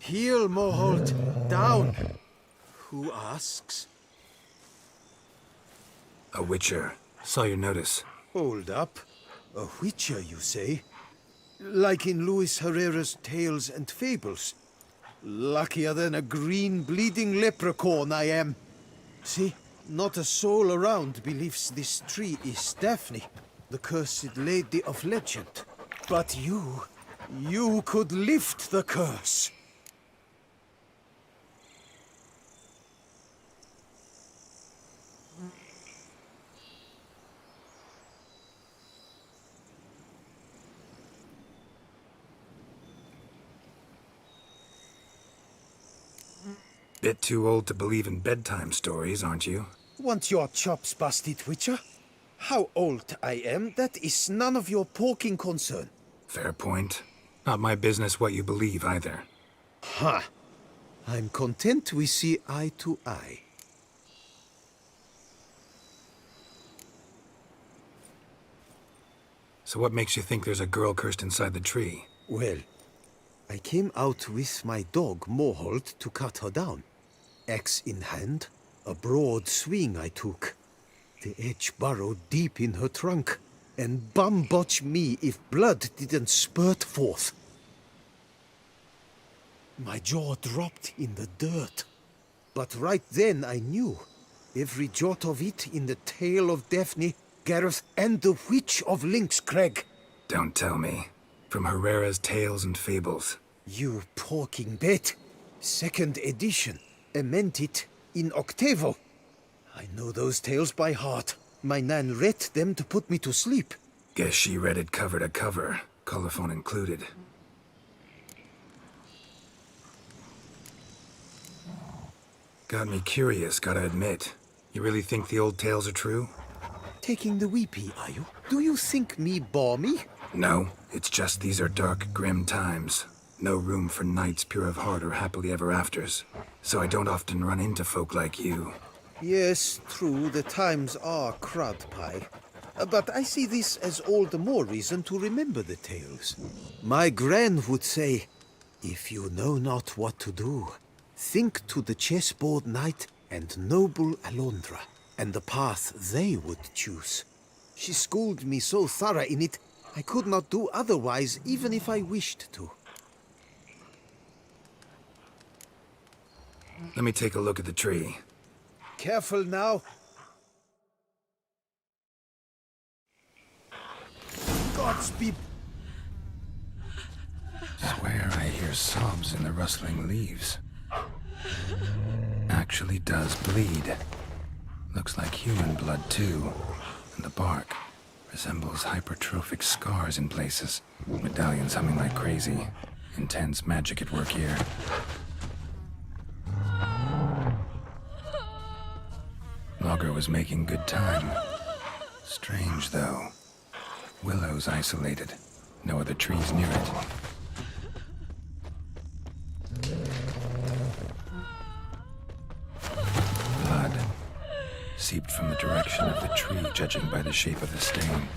Heel, Moholt. Down. Who asks? A witcher. Saw your notice. Hold up. A witcher, you say? Like in Luis Herrera's Tales and Fables. Luckier than a green bleeding leprechaun I am. See, not a soul around believes this tree is Daphne, the cursed lady of legend. But you could lift the curse. Bit too old to believe in bedtime stories, aren't you? Want your chops busted, Witcher? How old I am, that is none of your poking concern. Fair point. Not my business what you believe, either. Ha! I'm content we see eye to eye. So what makes you think there's a girl cursed inside the tree? Well, I came out with my dog, Moholt, to cut her down. Axe in hand, a broad swing I took. The edge burrowed deep in her trunk, and bum-botch me if blood didn't spurt forth. My jaw dropped in the dirt. But right then I knew. Every jot of it in the tale of Daphne, Gareth, and the Witch of Lynx Crag. Don't tell me. From Herrera's Tales and Fables. You porking bet. Second edition. Amended in octavo. I know those tales by heart. My nan read them to put me to sleep. Guess she read it cover to cover, colophon included. Got me curious, gotta admit. You really think the old tales are true? Taking the weepy, are you? Do you think me balmy? No, it's just these are dark, grim times. No room for knights pure of heart or happily ever afters. So I don't often run into folk like you. Yes, true, the times are crud pie. But I see this as all the more reason to remember the tales. My gran would say, if you know not what to do, think to the chessboard knight and noble Alondra, and the path they would choose. She schooled me so thorough in it, I could not do otherwise even if I wished to. Let me take a look at the tree. Careful now. Godspeed. Swear I hear sobs in the rustling leaves. Actually does bleed. Looks like human blood too. And the bark resembles hypertrophic scars in places. Medallions humming like crazy. Intense magic at work here. Logger was making good time. Strange, though. Willow's isolated. No other trees near it. Blood. Seeped from the direction of the tree, judging by the shape of the stain.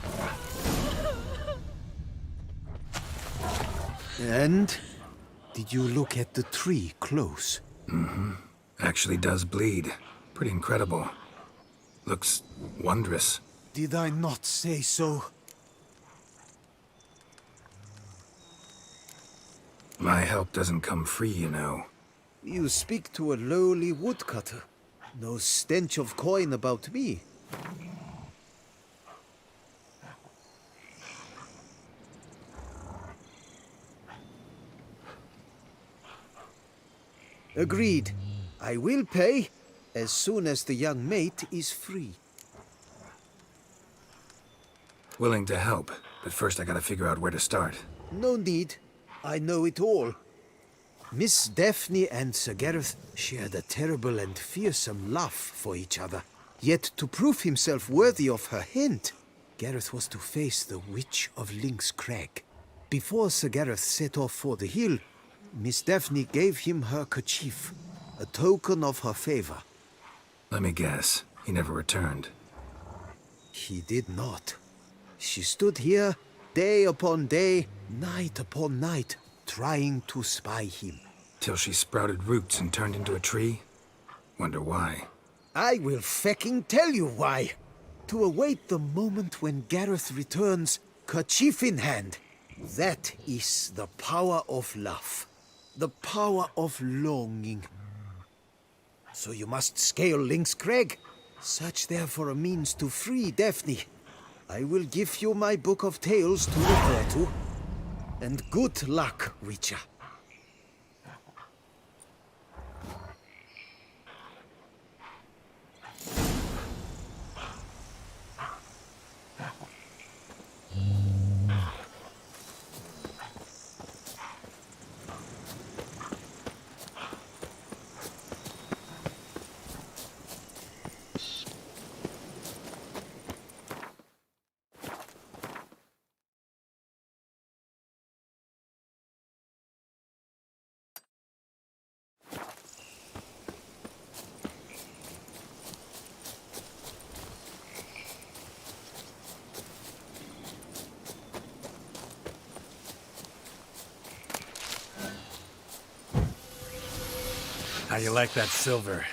And? Did you look at the tree close? Mm-hmm. Actually does bleed. Pretty incredible. Looks wondrous. Did I not say so? My help doesn't come free, you know. You speak to a lowly woodcutter. No stench of coin about me. Agreed. I will pay as soon as the young mate is free. Willing to help, but first I gotta figure out where to start. No need. I know it all. Miss Daphne and Sir Gareth shared a terrible and fearsome love for each other. Yet to prove himself worthy of her hint, Gareth was to face the Witch of Lynx Crag. Before Sir Gareth set off for the hill, Miss Daphne gave him her kerchief, a token of her favor. Let me guess, he never returned. He did not. She stood here, day upon day, night upon night, trying to spy him. Till she sprouted roots and turned into a tree? Wonder why. I will fecking tell you why. To await the moment when Gareth returns, kerchief in hand. That is the power of love. The power of longing. So you must scale Link's Crag. Search there for a means to free Daphne. I will give you my book of tales to refer to. And good luck, Witcher. How you like that silver?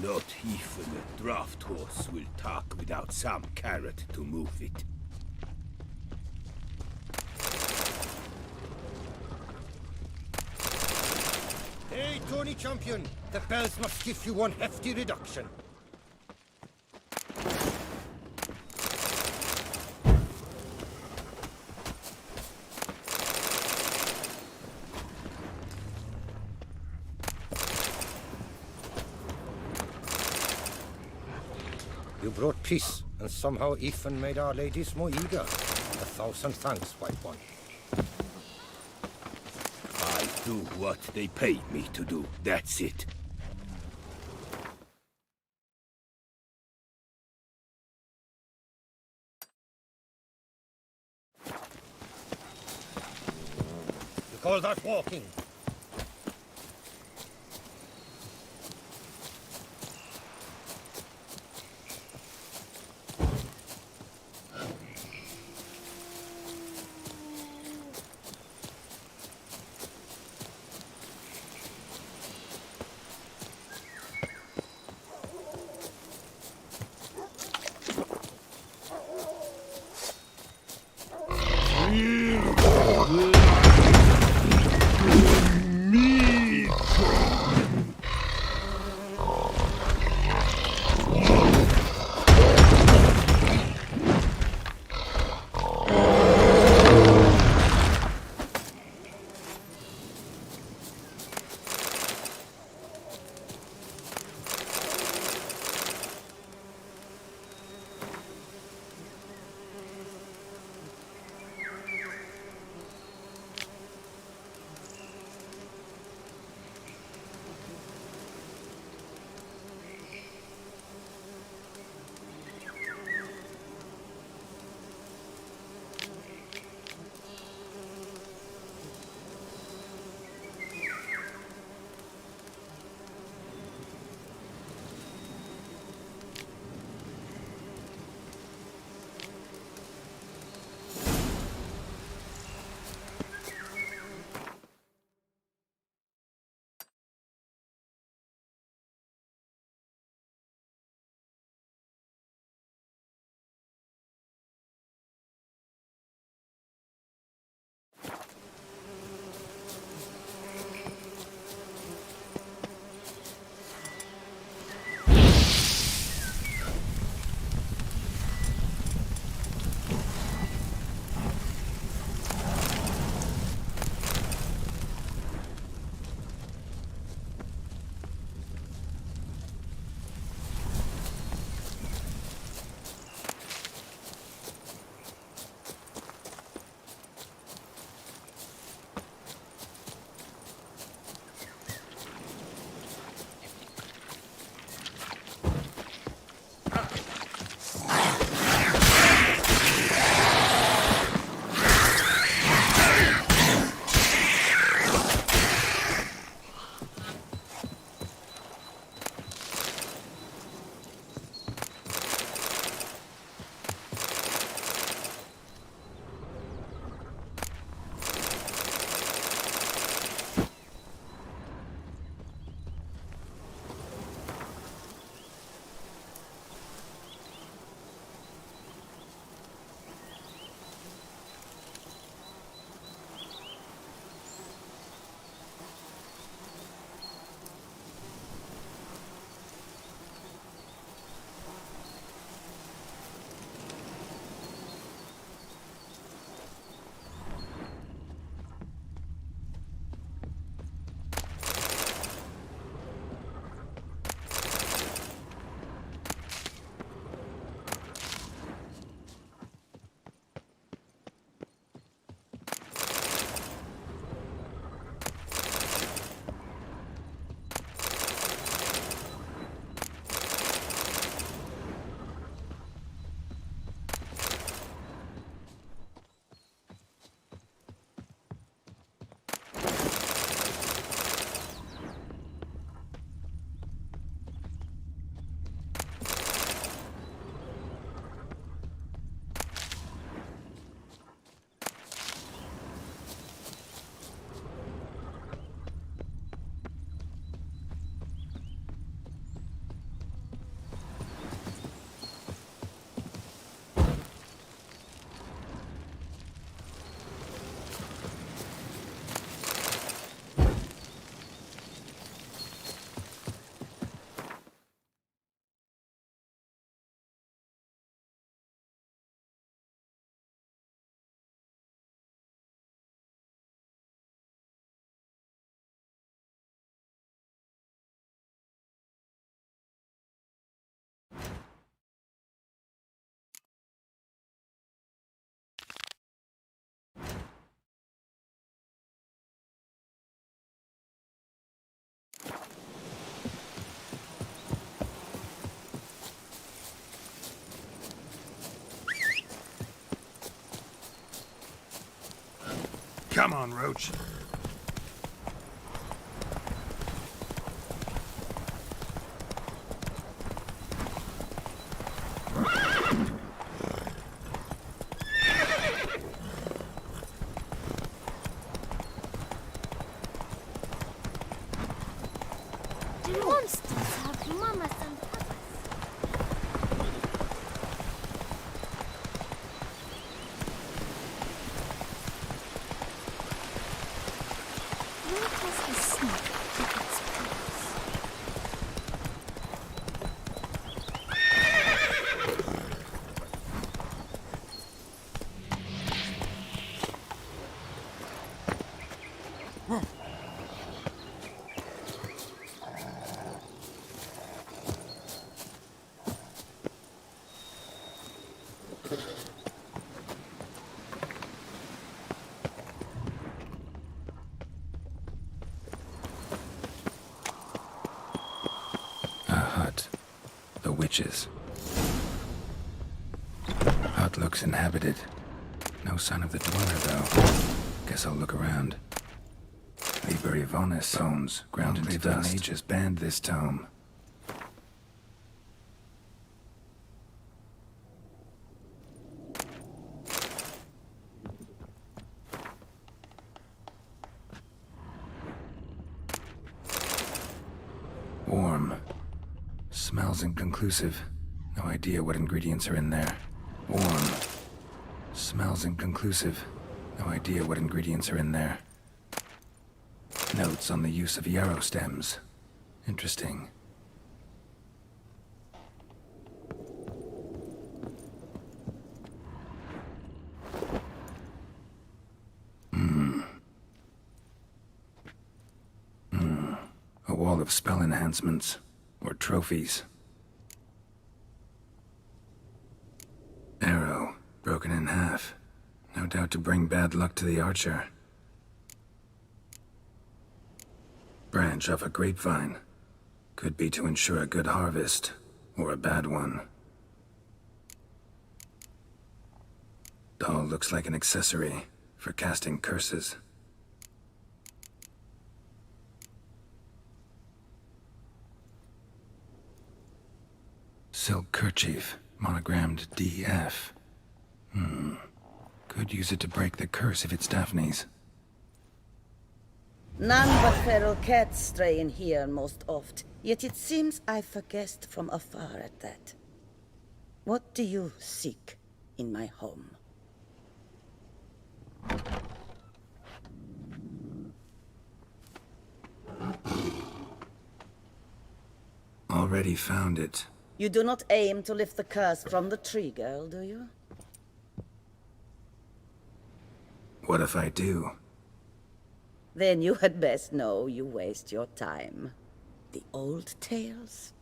Not even a draft horse will talk without some carrot to move it. Hey, Tony Champion! The bells must give you one hefty reduction. You brought peace, and somehow Ethan made our ladies more eager. 1,000 thanks, White One. I do what they paid me to do, that's it. You call that walking? Come on, Roach. The monsters have mamas and papas. Where has the snake took its place? A hut. The witches. Hut looks inhabited. No sign of the dweller, though. Guess I'll look around. Liber Ivonis bones ground into dust. The mages banned this tome. Warm. Smells inconclusive. No idea what ingredients are in there. Warm. Smells inconclusive. No idea what ingredients are in there. Notes on the use of yarrow stems. Interesting. A wall of spell enhancements. Or trophies. Arrow, broken in half. No doubt to bring bad luck to the archer. Branch off a grapevine. Could be to ensure a good harvest, or a bad one. Doll looks like an accessory for casting curses. Silk kerchief, monogrammed DF. Could use it to break the curse if it's Daphne's. None but feral cats stray in here most oft, yet it seems I've guessed from afar at that. What do you seek in my home? Already found it. You do not aim to lift the curse from the tree girl, do you? What if I do? Then you had best know you waste your time. The old tales?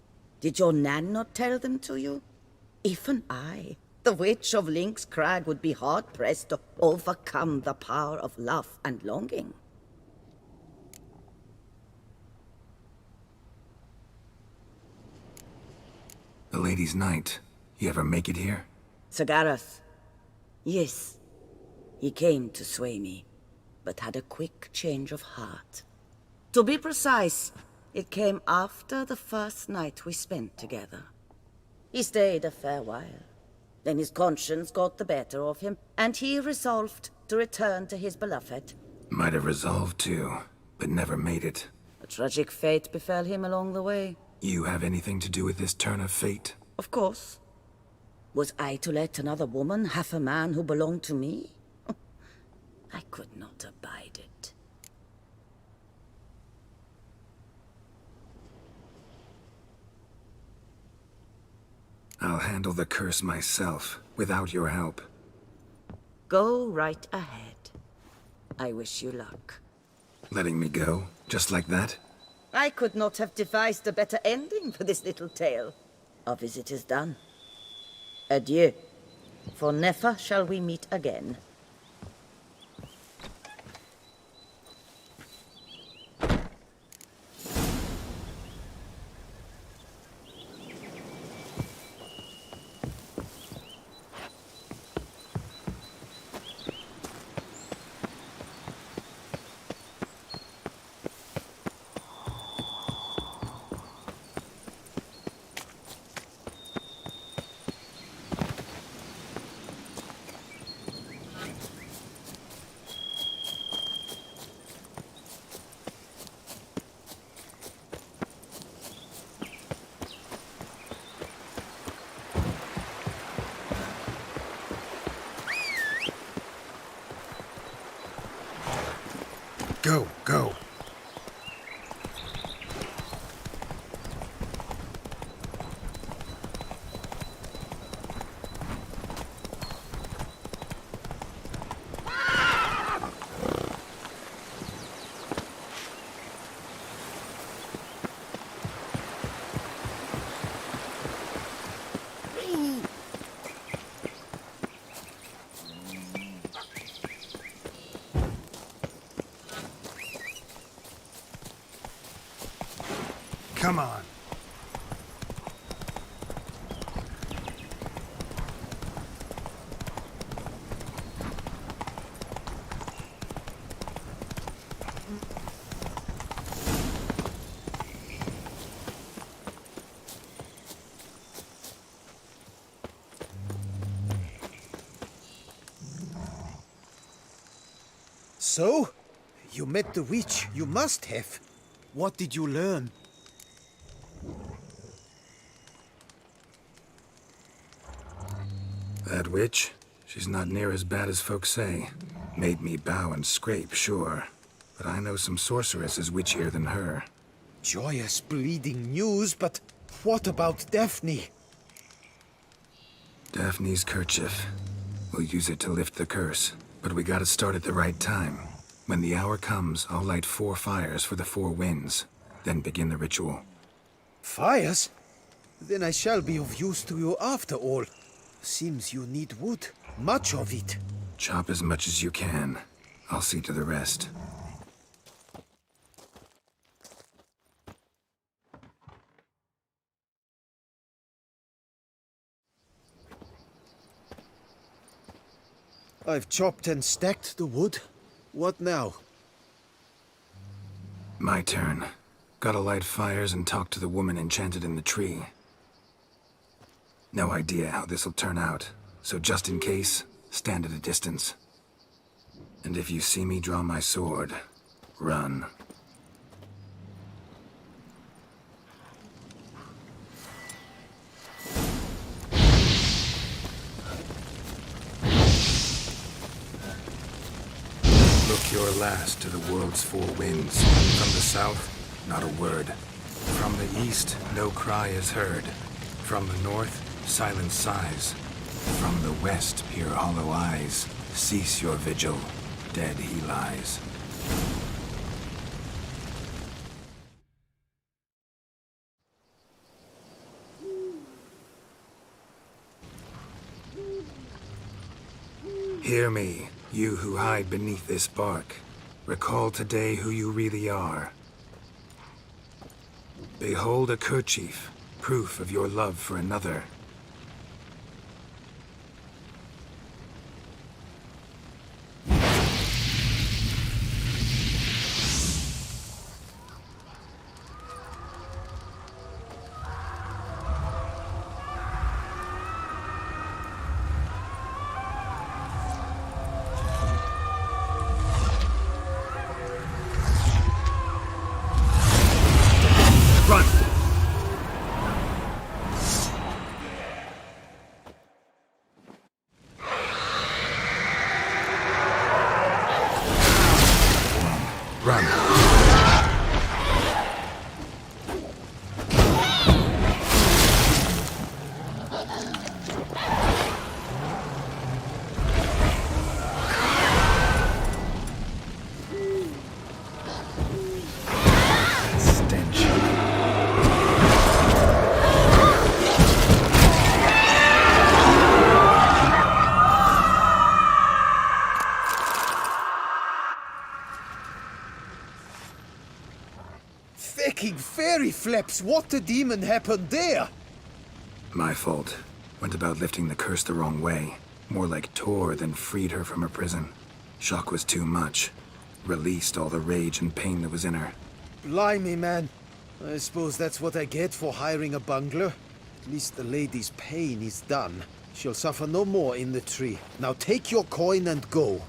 Did your nan not tell them to you? Even I, the witch of Link's Crag, would be hard-pressed to overcome the power of love and longing. The Lady's Knight. You ever make it here? Sagarath. Yes. He came to sway me, but had a quick change of heart. To be precise, it came after the first night we spent together. He stayed a fair while. Then his conscience got the better of him, and he resolved to return to his beloved. Might have resolved to, but never made it. A tragic fate befell him along the way. You have anything to do with this turn of fate? Of course. Was I to let another woman have a man who belonged to me? I could not abide it. I'll handle the curse myself, without your help. Go right ahead. I wish you luck. Letting me go, just like that? I could not have devised a better ending for this little tale. Our visit is done. Adieu. For never shall we meet again. Go, go. Come on. So? You met the witch. You must have. What did you learn? That witch? She's not near as bad as folks say. Made me bow and scrape, sure. But I know some sorceresses witchier than her. Joyous bleeding news, but what about Daphne? Daphne's kerchief. We'll use it to lift the curse. But we gotta start at the right time. When the hour comes, I'll light 4 fires for the 4 winds. Then begin the ritual. Fires? Then I shall be of use to you after all. Seems you need wood. Much of it. Chop as much as you can. I'll see to the rest. I've chopped and stacked the wood. What now? My turn. Gotta light fires and talk to the woman enchanted in the tree. No idea how this'll turn out, so just in case, stand at a distance. And if you see me draw my sword, run. Look your last to the world's 4 winds. From the south, not a word. From the east, no cry is heard. From the north, silent sighs. From the west, peer hollow eyes. Cease your vigil. Dead he lies. Hear me, you who hide beneath this bark. Recall today who you really are. Behold a kerchief, proof of your love for another. Fecking fairy flaps! What the demon happened there? My fault. Went about lifting the curse the wrong way. More like tore than freed her from her prison. Shock was too much. Released all the rage and pain that was in her. Blimey, man. I suppose that's what I get for hiring a bungler. At least the lady's pain is done. She'll suffer no more in the tree. Now take your coin and go.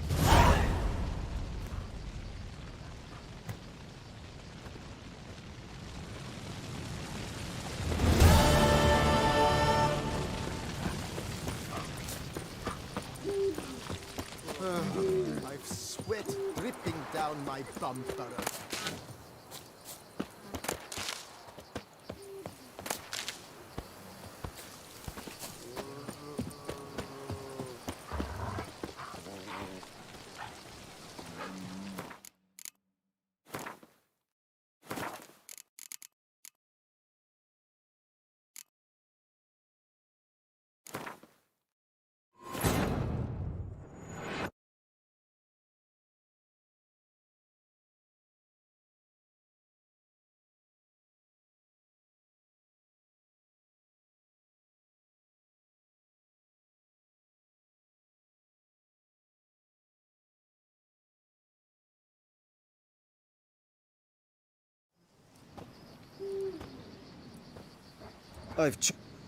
I've sweat dripping down down my bumper.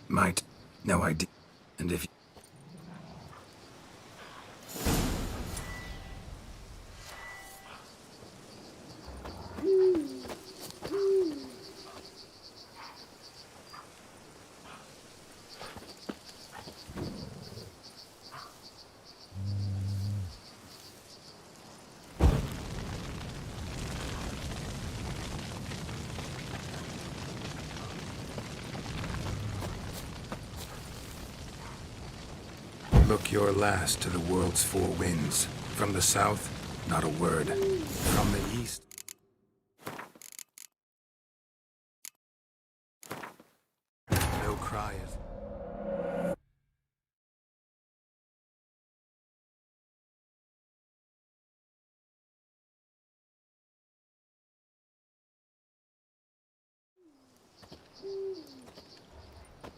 Might. No idea. And if... Look your last to the world's four winds. From the south, not a word. From the east... No cry of...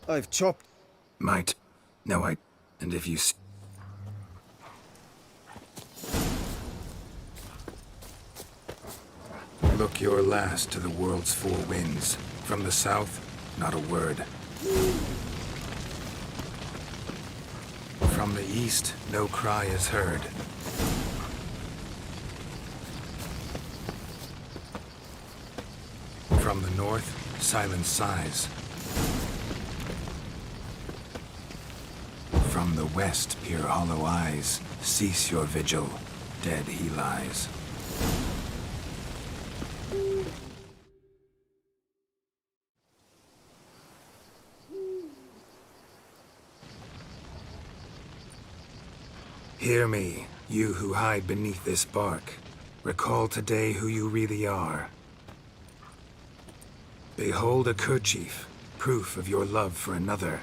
I've chopped... Might. No, I... And if you... Look your last to the world's four winds. From the south, not a word. From the east, no cry is heard. From the north, silence sighs. From the west peer hollow eyes. Cease your vigil, dead he lies. Hear me, you who hide beneath this bark. Recall today who you really are. Behold a kerchief, proof of your love for another.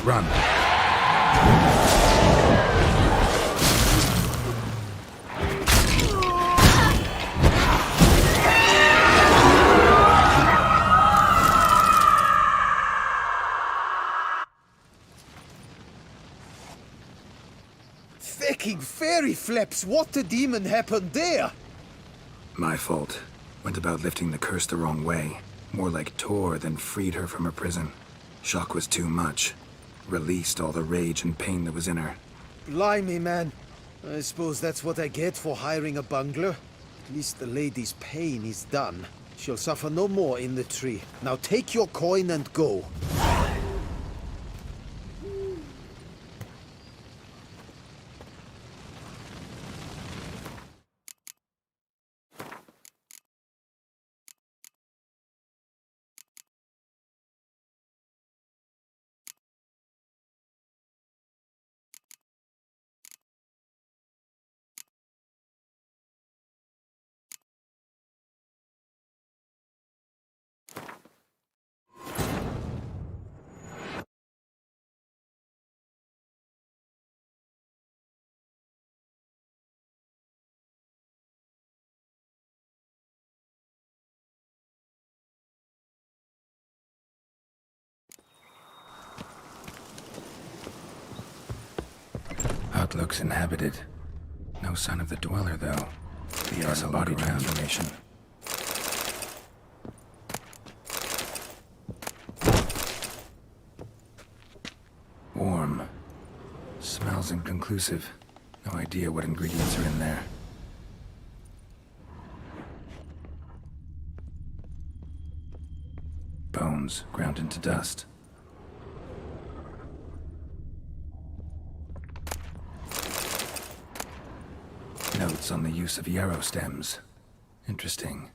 Run. Fucking fairy flaps! What the demon happened there? My fault. Went about lifting the curse the wrong way. More like tore than freed her from her prison. Shock was too much. Released all the rage and pain that was in her. Blimey, man. I suppose that's what I get for hiring a bungler. At least the lady's pain is done. She'll suffer no more in the tree. Now take your coin and go. It looks inhabited. No sign of the dweller, though. The body transformation. Warm. Smells inconclusive. No idea what ingredients are in there. Bones ground into dust. Notes on the use of yarrow stems. Interesting.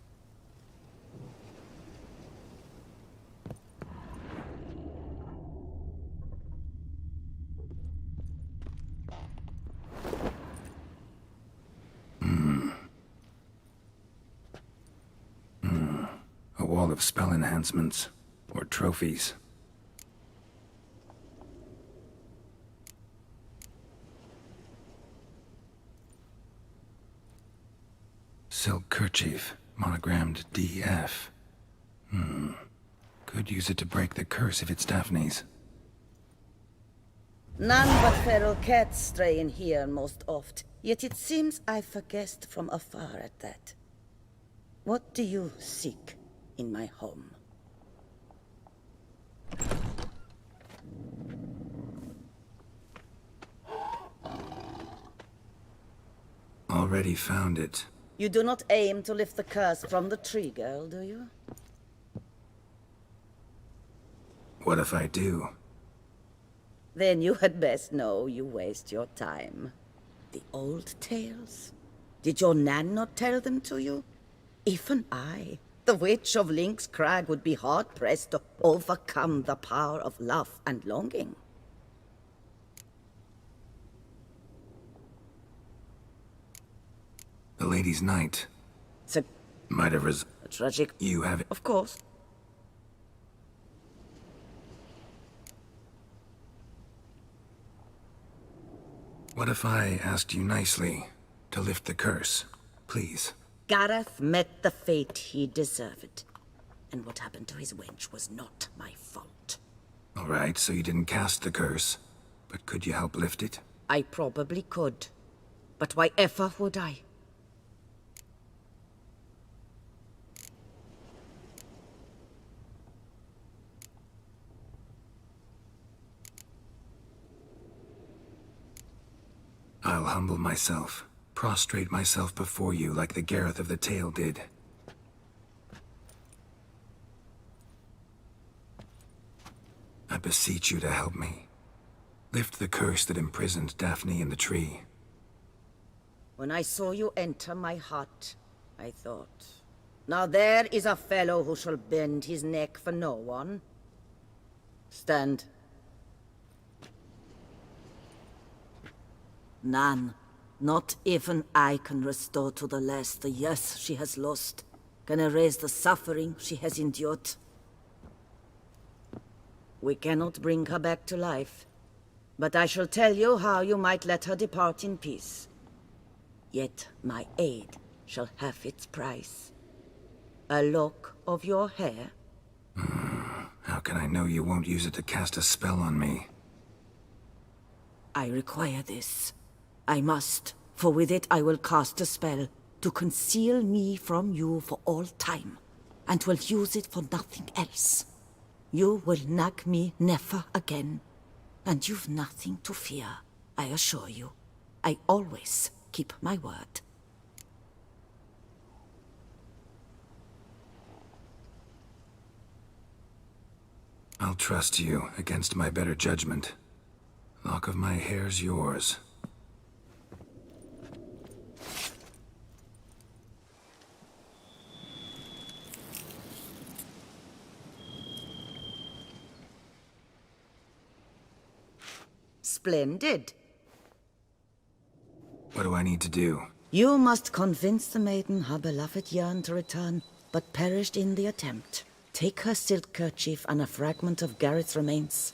A wall of spell enhancements, or trophies. Silk kerchief, monogrammed DF. Could use it to break the curse if it's Daphne's. None but feral cats stray in here most oft, yet it seems I've a guest from afar at that. What do you seek in my home? Already found it. You do not aim to lift the curse from the tree girl, do you? What if I do? Then you had best know you waste your time. The old tales? Did your Nan not tell them to you? Even I, the witch of Link's Crag, would be hard-pressed to overcome the power of love and longing. The Lady's Night. It's a... Might have a tragic... You have it. Of course. What if I asked you nicely to lift the curse, please? Gareth met the fate he deserved. And what happened to his wench was not my fault. All right, so you didn't cast the curse, but could you help lift it? I probably could. But why ever would I? I'll humble myself, prostrate myself before you like the Gareth of the Tale did. I beseech you to help me. Lift the curse that imprisoned Daphne in the tree. When I saw you enter my hut, I thought, now there is a fellow who shall bend his neck for no one. Stand. None. Not even I can restore to the lass the years she has lost, can erase the suffering she has endured. We cannot bring her back to life, but I shall tell you how you might let her depart in peace. Yet my aid shall have its price. A lock of your hair. How can I know you won't use it to cast a spell on me? I require this. I must, for with it I will cast a spell to conceal me from you for all time, and will use it for nothing else. You will nag me never again, and you've nothing to fear, I assure you. I always keep my word. I'll trust you against my better judgment. Lock of my hair's yours. Splendid. What do I need to do? You must convince the maiden her beloved yearned to return, but perished in the attempt. Take her silk kerchief and a fragment of Gareth's remains.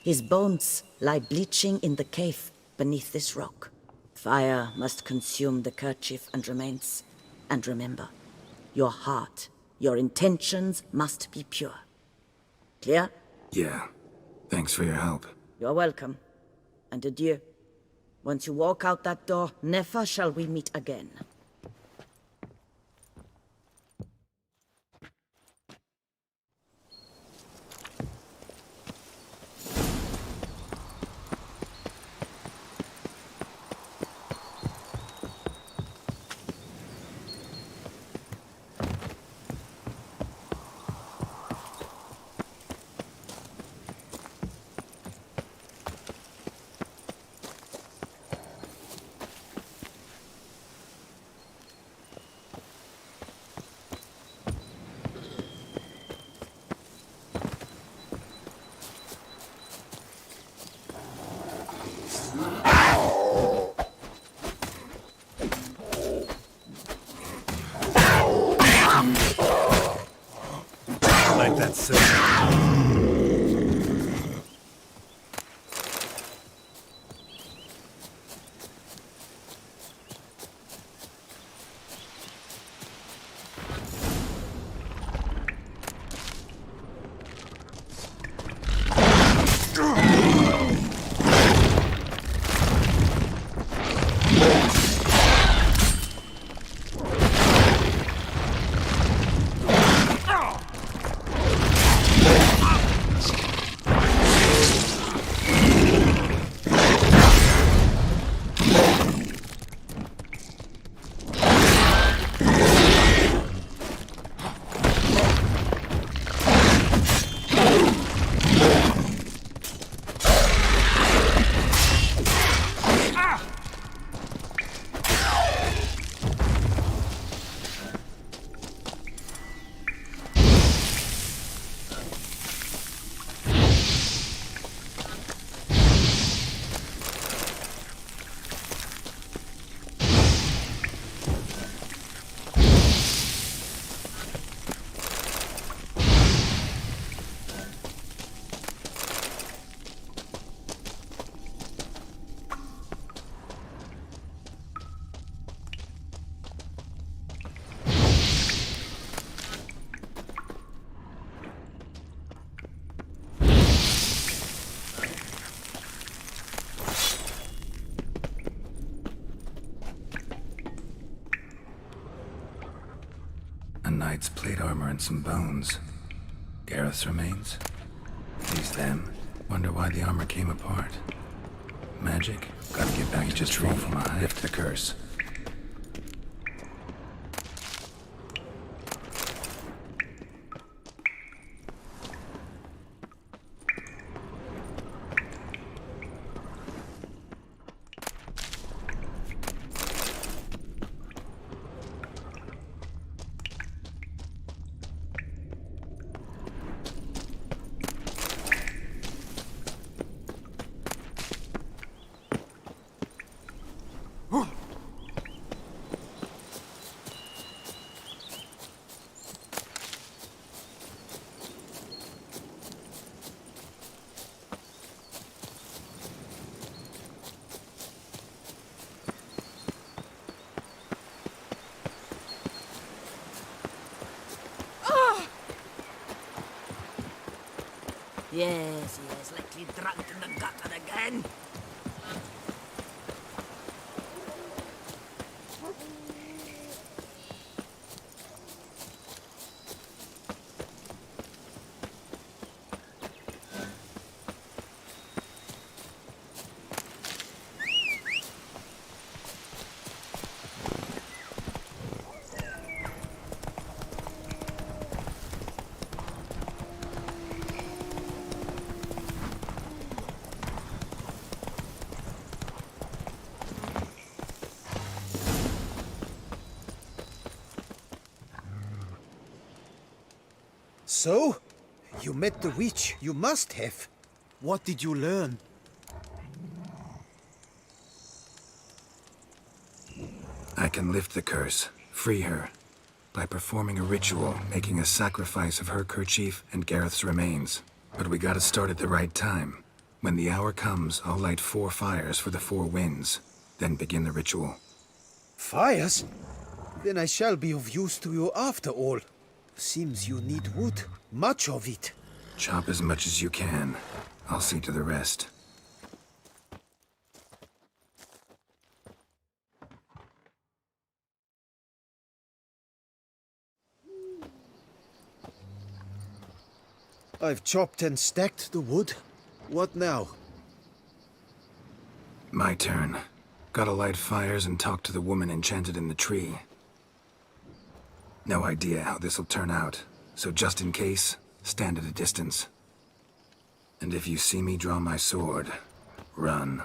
His bones lie bleaching in the cave beneath this rock. Fire must consume the kerchief and remains. And remember, your heart, your intentions must be pure. Clear? Yeah. Thanks for your help. You're welcome. And adieu. Once you walk out that door, never shall we meet again. Like that soon. A knight's plate armor and some bones. Gareth's remains? These them? Wonder why the armor came apart. Magic? Gotta get back to the tree from a lift the curse. Yes, likely drunk in the gutter again. So? You met the witch. You must have. What did you learn? I can lift the curse, free her, by performing a ritual, making a sacrifice of her kerchief and Gareth's remains. But we gotta start at the right time. When the hour comes, I'll light 4 fires for the 4 winds, then begin the ritual. Fires? Then I shall be of use to you after all. Seems you need wood. Much of it. Chop as much as you can. I'll see to the rest. I've chopped and stacked the wood. What now? My turn. Gotta light fires and talk to the woman enchanted in the tree. No idea how this'll turn out, so just in case, stand at a distance. And if you see me draw my sword, run.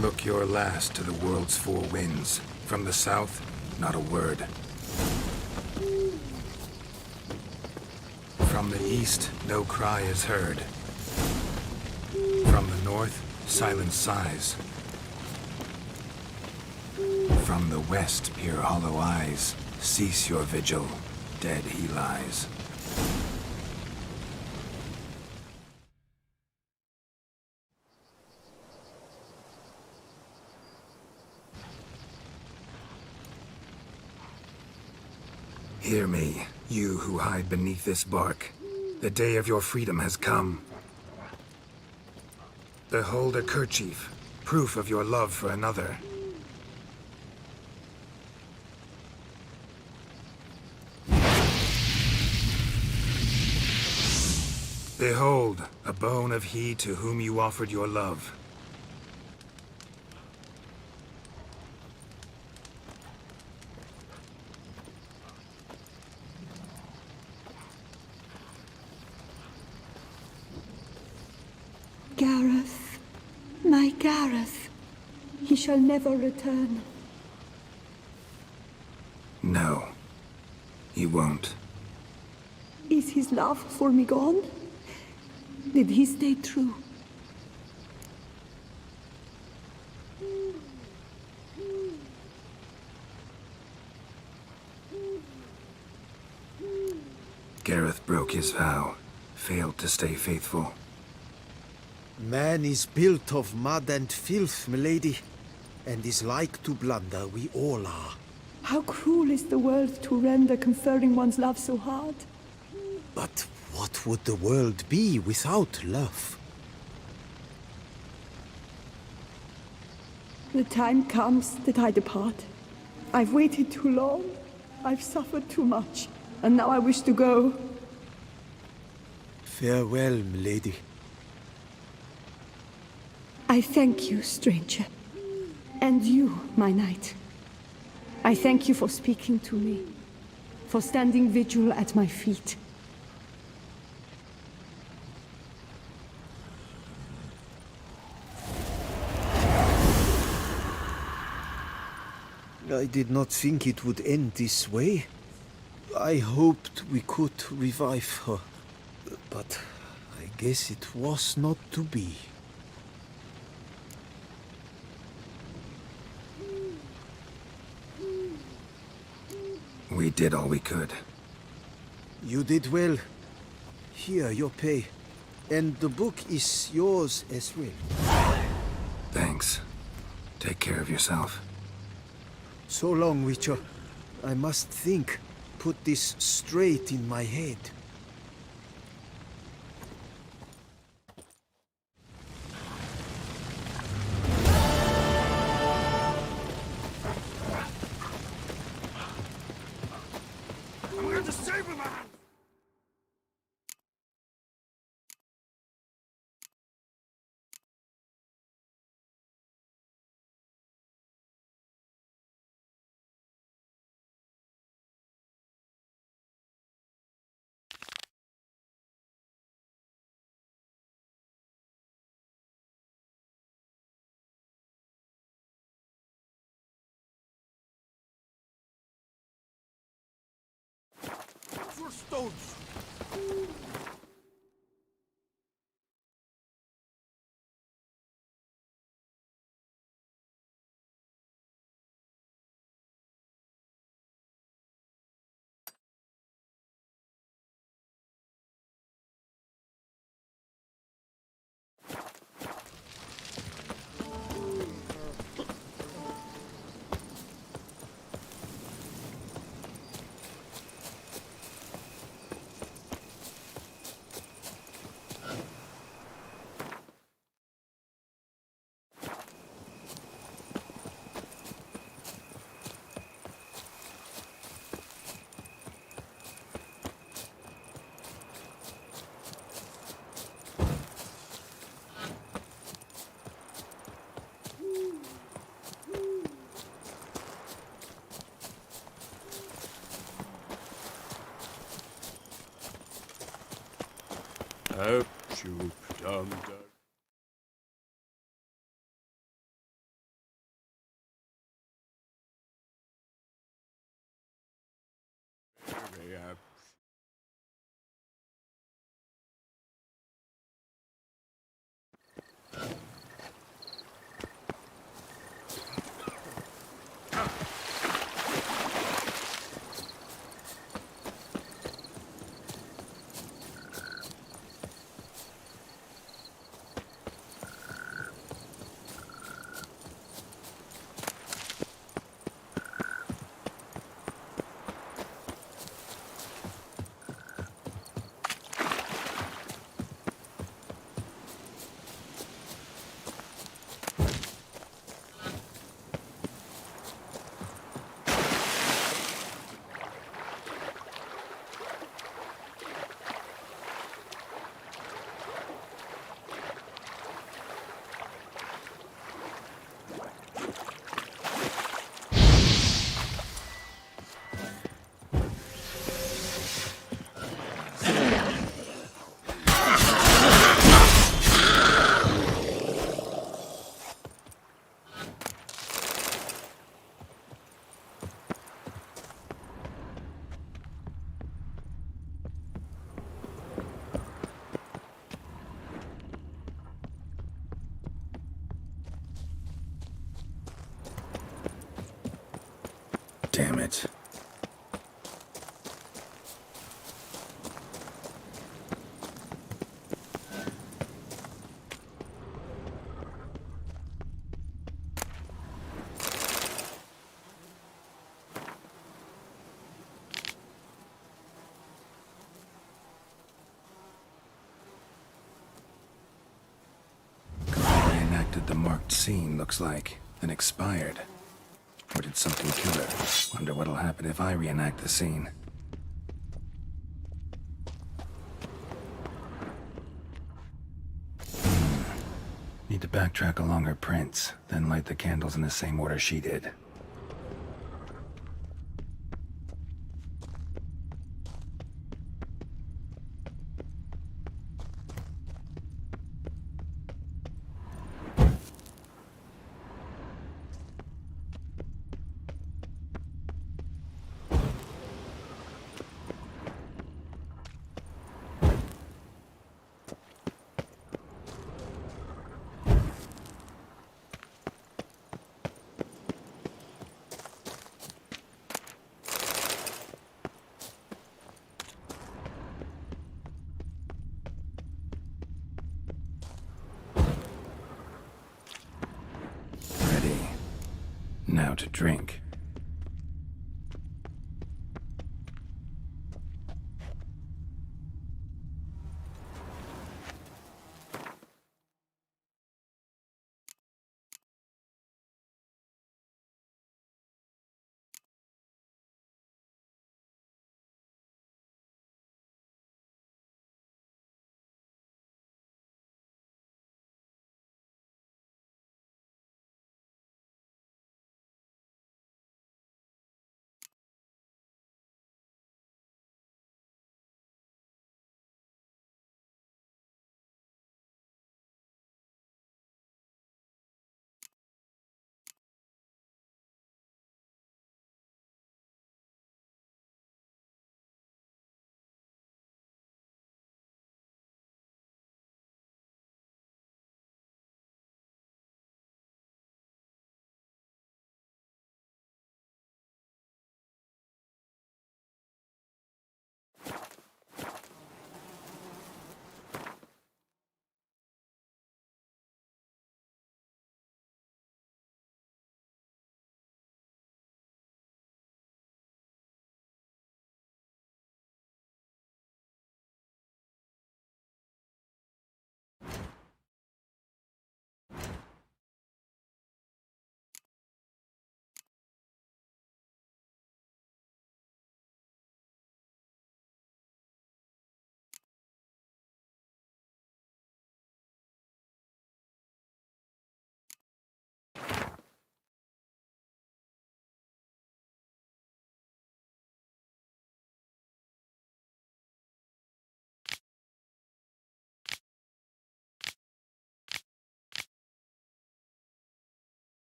Look your last to the world's four winds. From the south, not a word. From the east, no cry is heard. From the north, silent sighs. From the west, peer hollow eyes. Cease your vigil, dead he lies. Hear me, you who hide beneath this bark. The day of your freedom has come. Behold a kerchief, proof of your love for another. Behold, a bone of he to whom you offered your love. Gareth, my Gareth, he shall never return. No, he won't. Is his love for me gone? Did he stay true? Gareth broke his vow, failed to stay faithful. Man is built of mud and filth, milady, and is like to blunder, we all are. How cruel is the world to render conferring one's love so hard. But what would the world be without love? The time comes that I depart. I've waited too long. I've suffered too much. And now I wish to go. Farewell, milady. I thank you, stranger. And you, my knight. I thank you for speaking to me. For standing vigil at my feet. I did not think it would end this way. I hoped we could revive her. But I guess it was not to be. We did all we could. You did well. Here, your pay. And the book is yours as well. Thanks. Take care of yourself. So long, Witcher. I must think. Put this straight in my head. I'm going to save him, man! For stones! Up, shoop, dum, dum. Damn it. Reenacted the marked scene, looks like, and expired. Or did something kill her? Wonder what'll happen if I reenact the scene. Need to backtrack along her prints, then light the candles in the same order she did. Now to drink.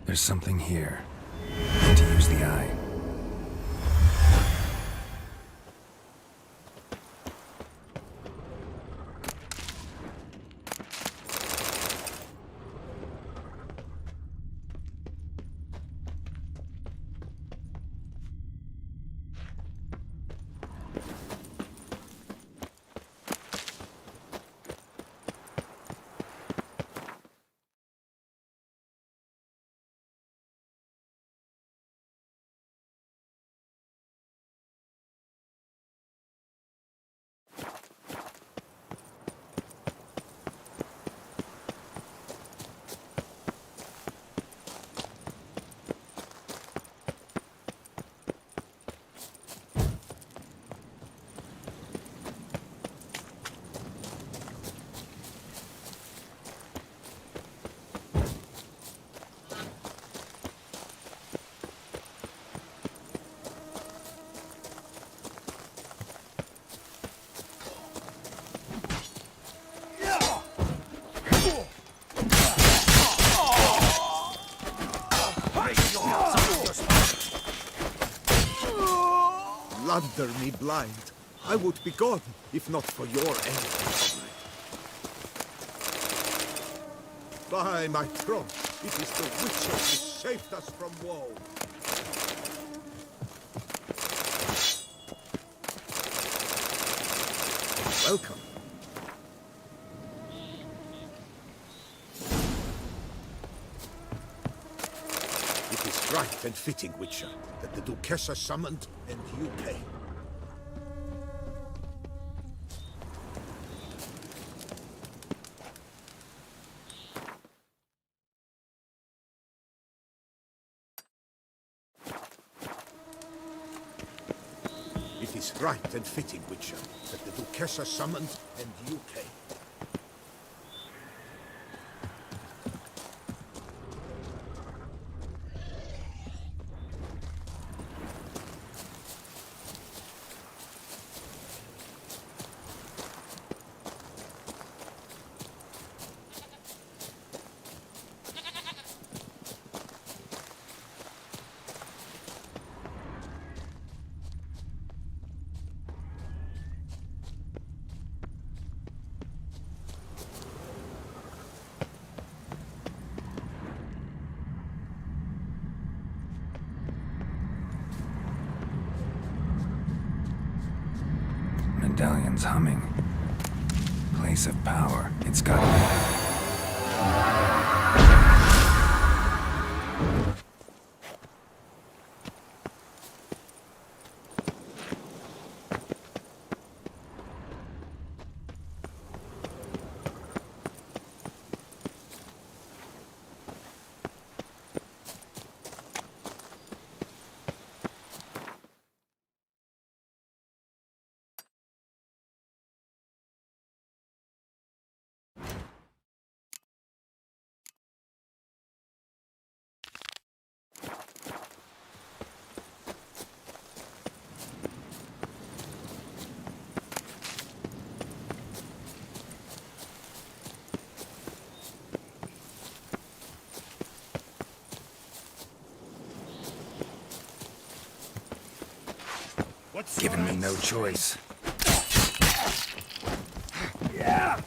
There's something here. Need to use the eye. Lander me blind. I would be gone, if not for your aid. By my throne, it is the Witcher who saved us from woe. Welcome. It is right and fitting, Witcher, that the Duchessa summoned and you pay. It is right and fitting, Witcher, that the Duchessa summoned and you pay. Medallion's humming. Place of power. It's got to given me no choice. Yeah!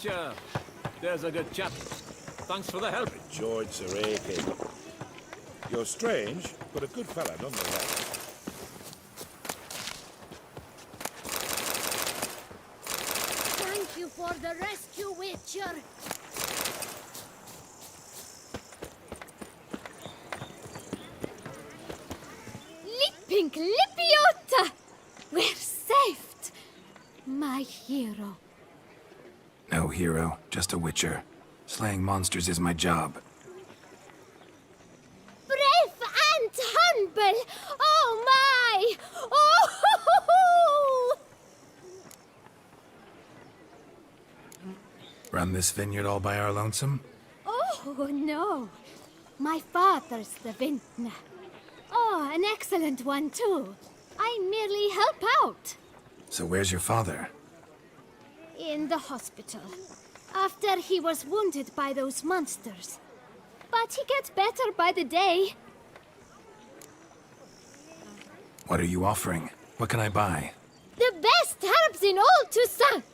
Witcher, there's a good chap. Thanks for the help. The joints are aching. You're strange, but a good fella nonetheless. Thank you for the rescue, Witcher. Lippink Lippiota! We're saved! My hero. No hero, just a witcher. Slaying monsters is my job. Brave and humble! Oh my! Oh! Run this vineyard all by our lonesome? Oh no! My father's the vintner. Oh, an excellent one too. I merely help out. So where's your father? In the hospital. After he was wounded by those monsters. But he gets better by the day. What are you offering? What can I buy? The best herbs in all Toussaint!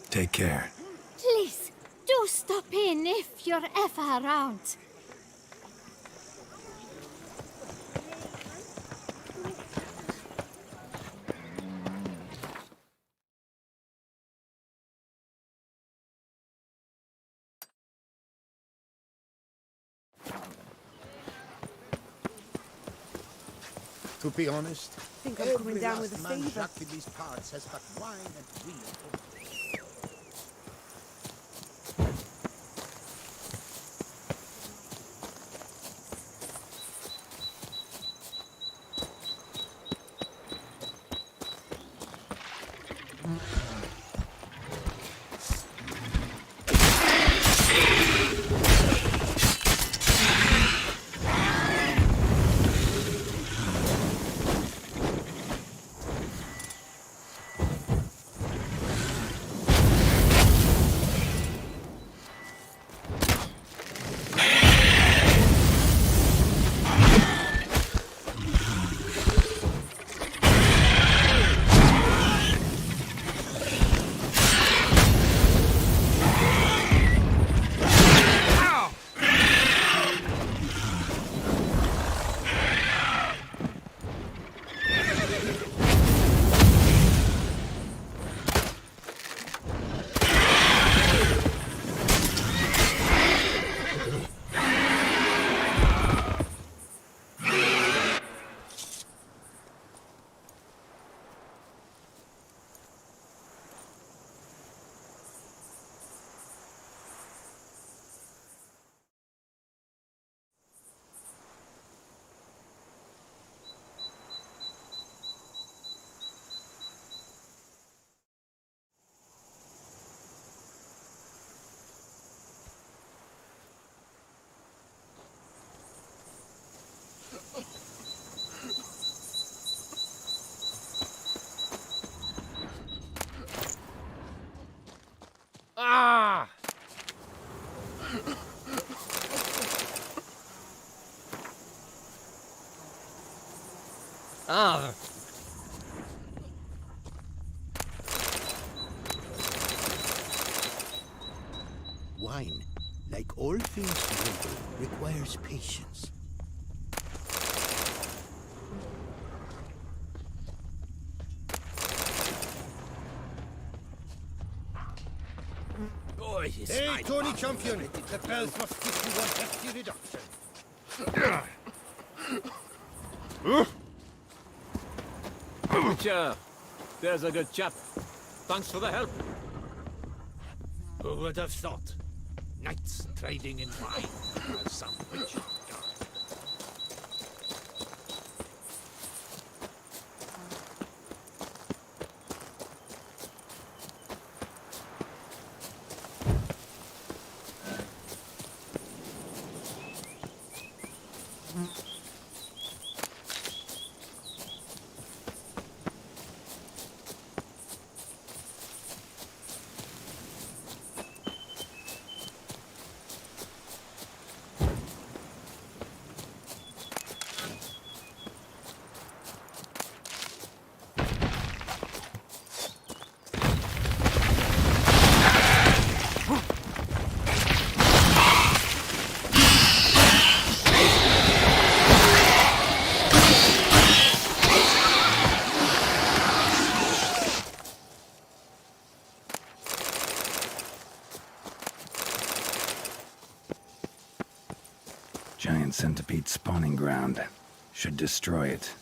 Take care. Please, do stop in if you're ever around. To be honest, I think I'm coming down with a man fever. Jacques in these parts has but wine and weed. Ah! Ah! Wine, like all things noble, requires patience. Hey, Tony Champion! The bells must give you one hefty reduction. Witcher, there's a good chap. Thanks for the help. Who would have thought? Knights trading in wine as some witch. Giant centipede spawning ground. Should destroy it.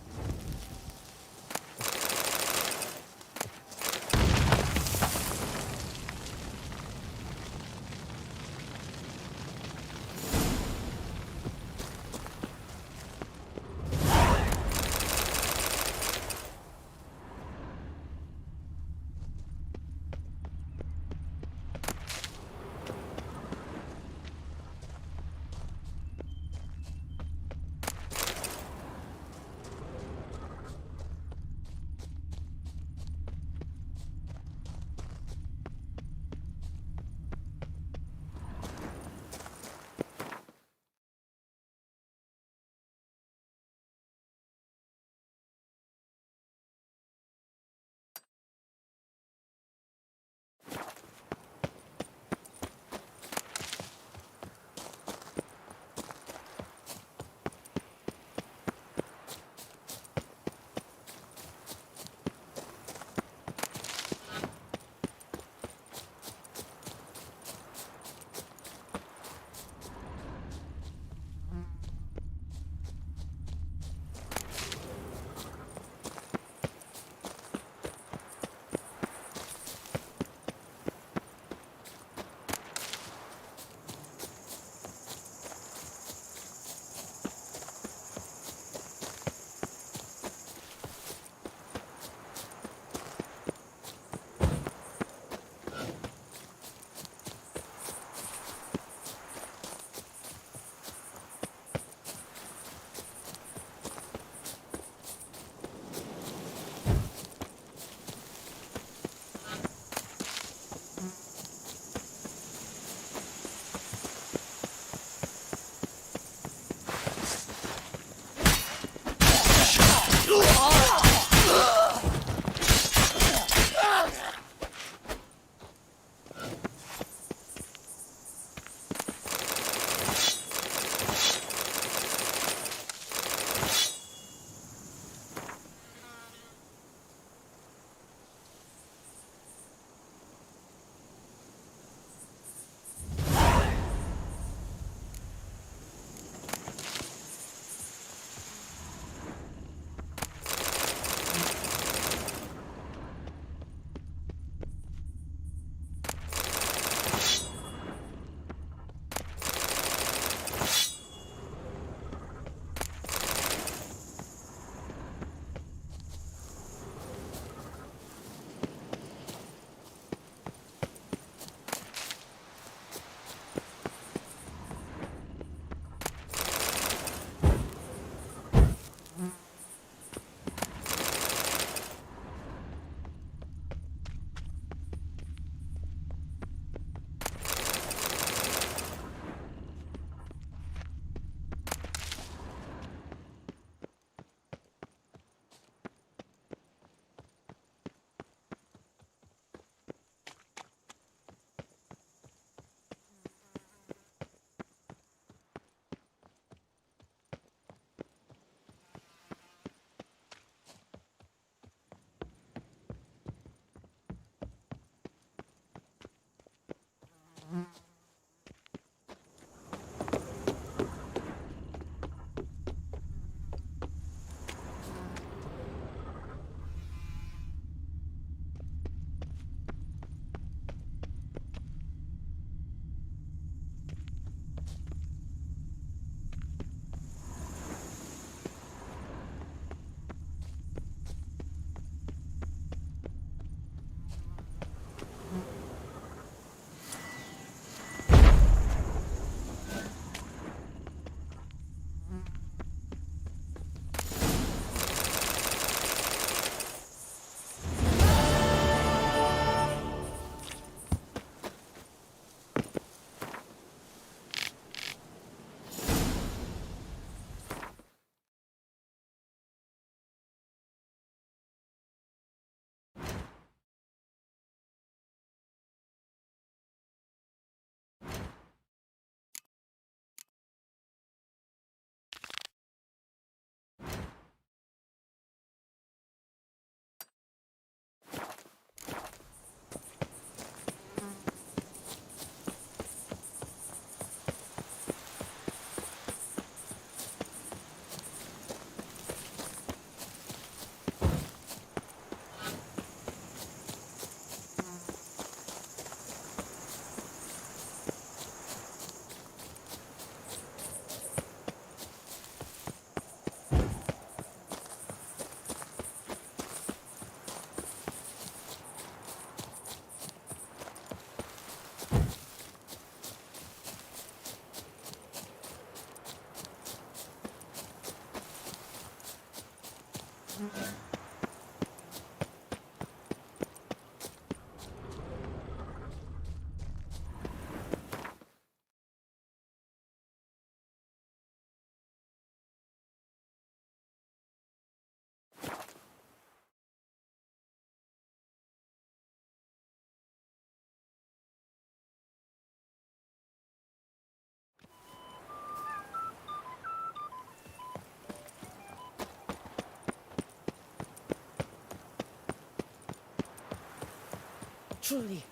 Truly,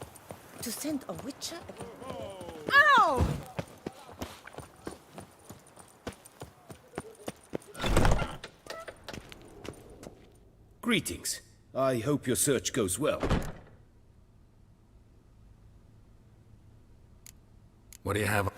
to send a witcher again. Ow! Greetings. I hope your search goes well. What do you have?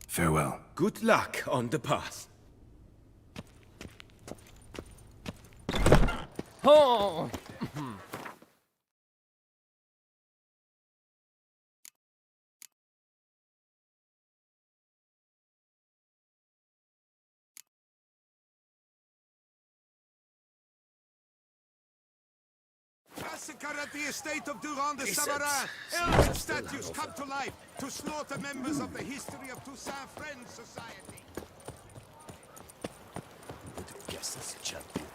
Farewell. Good luck on the path. Oh! Massacre at the estate of Durand de Savarin. Elven statues come to life to slaughter members of the History of Toussaint Friends Society. Would have guessed as a champion.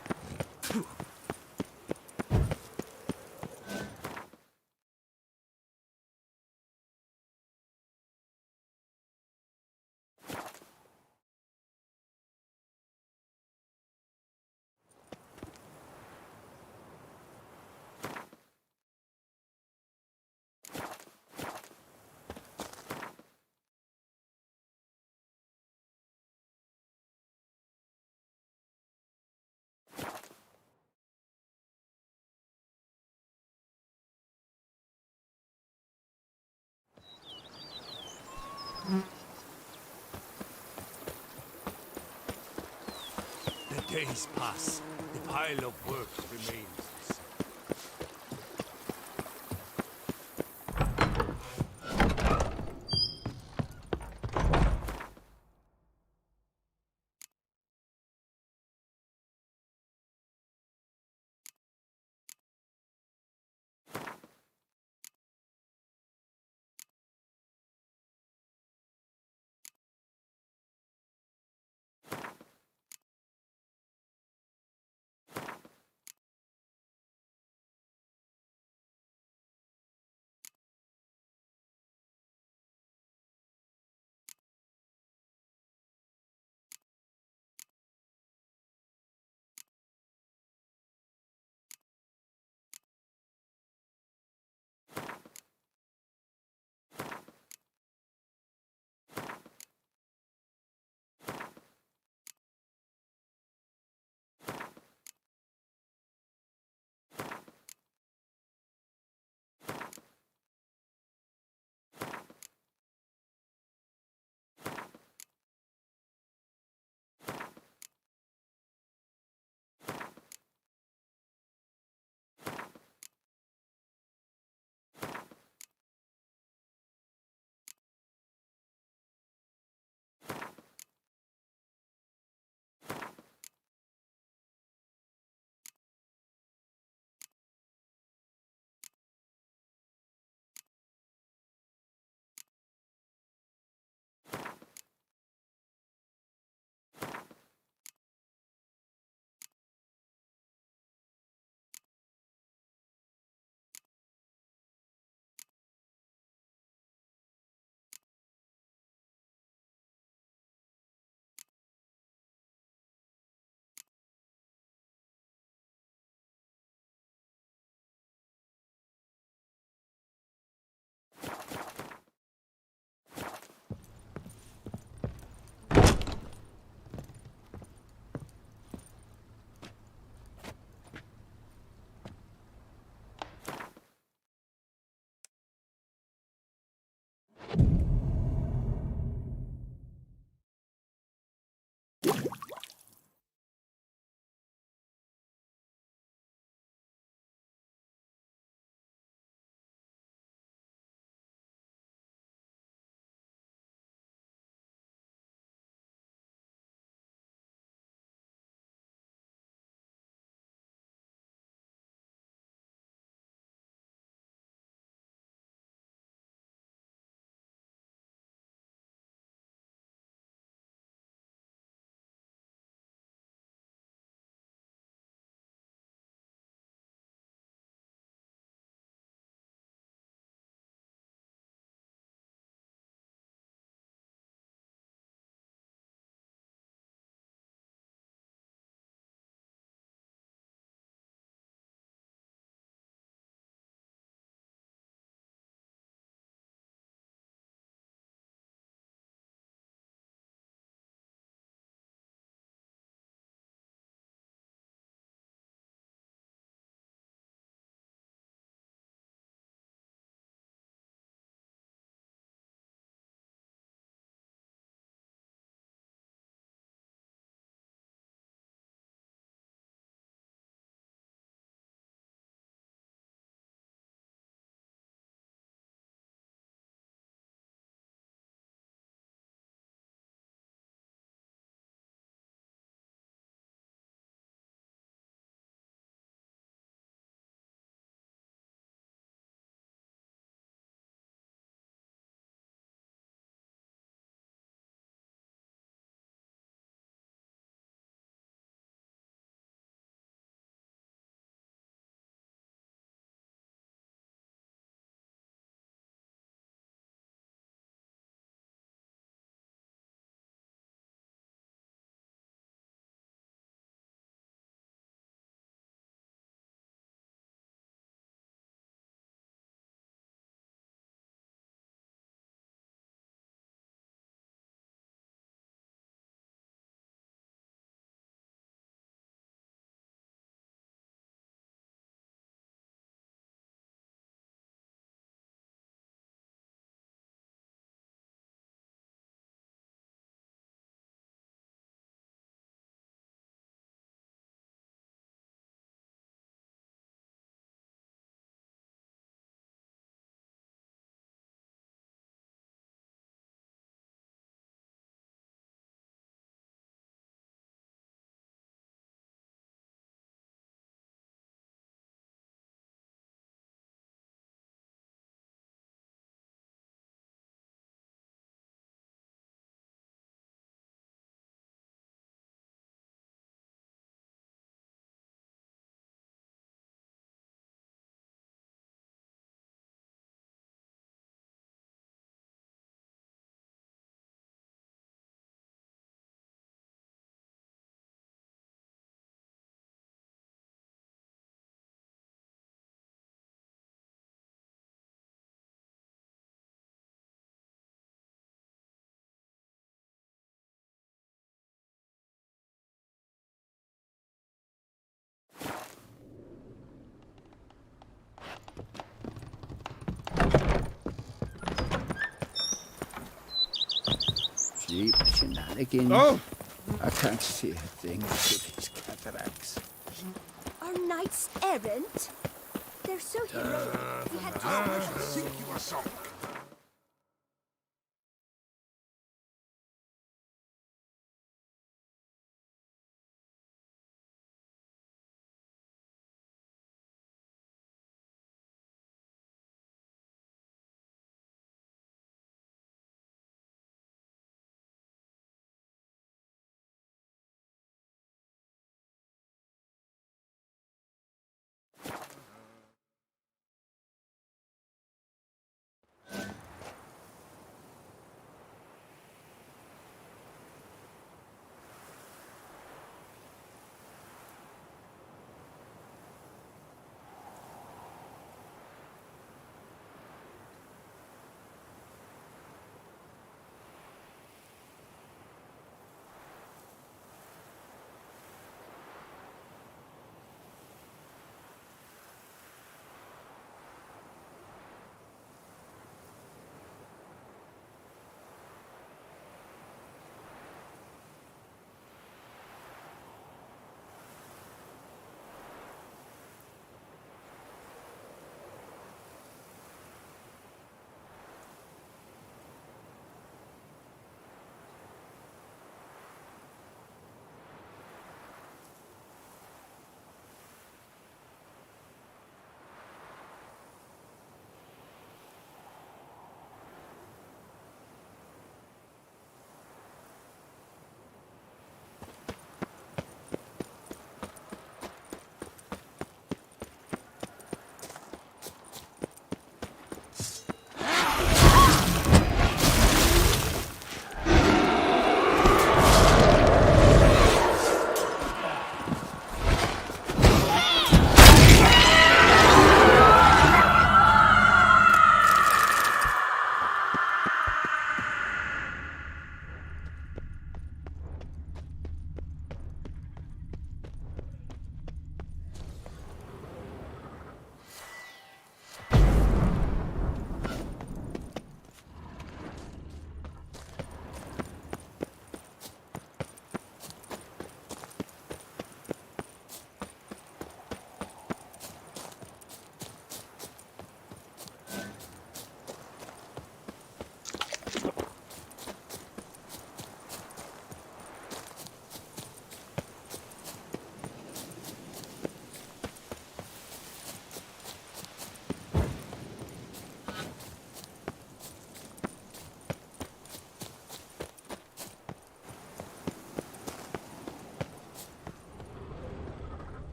The days pass. The pile of work remains. Sleep shenanigans. Oh! I can't see a thing with these cataracts. Are knights errant? They're so heroic. We had to Sink you a song.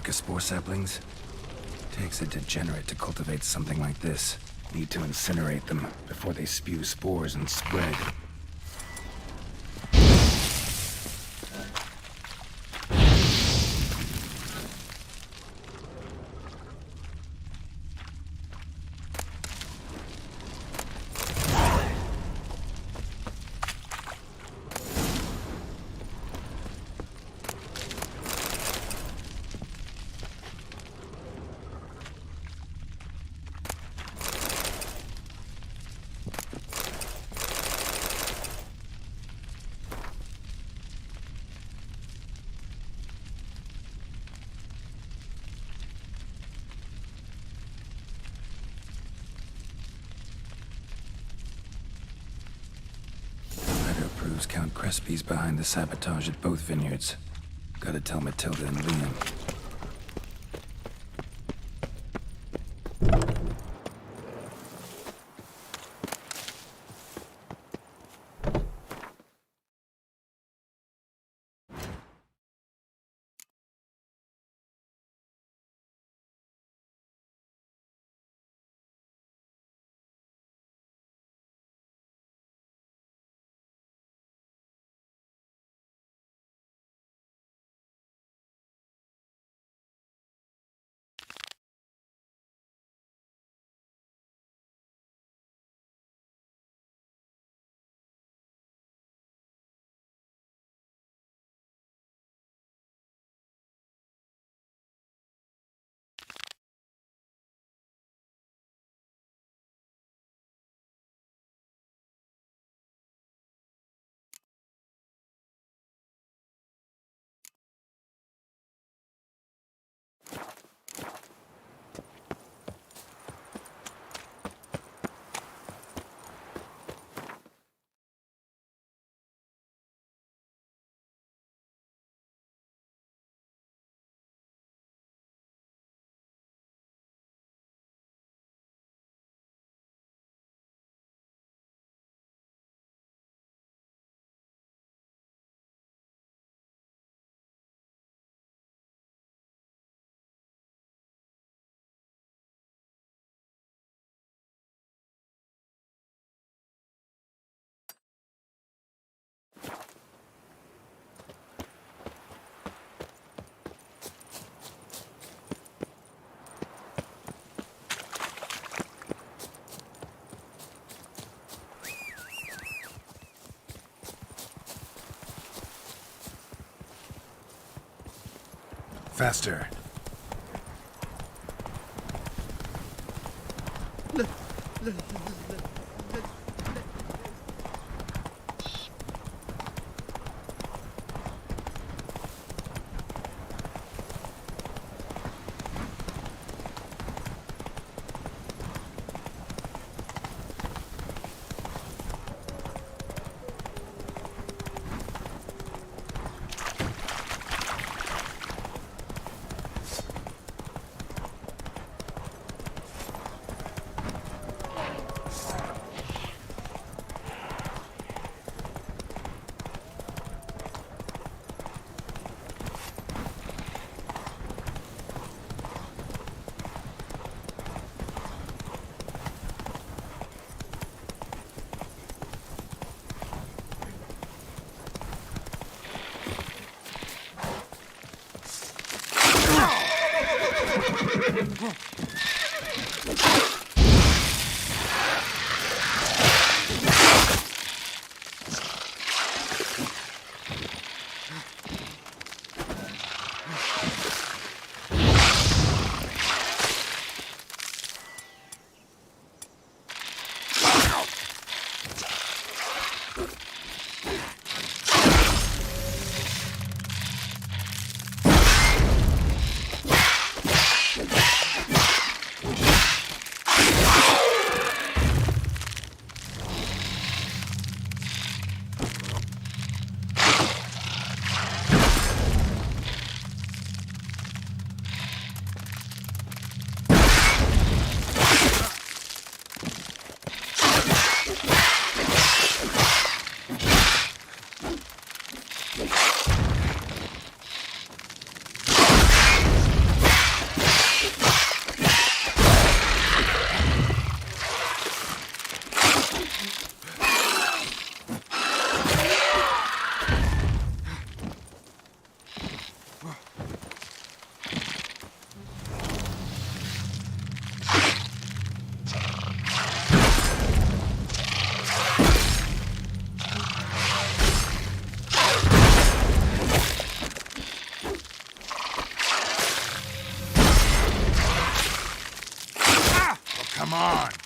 Spore saplings? Takes a degenerate to cultivate something like this. Need to incinerate them before they spew spores and spread. Count Crespi's behind the sabotage at both vineyards. Gotta tell Matilda and Liam. Faster. Come on.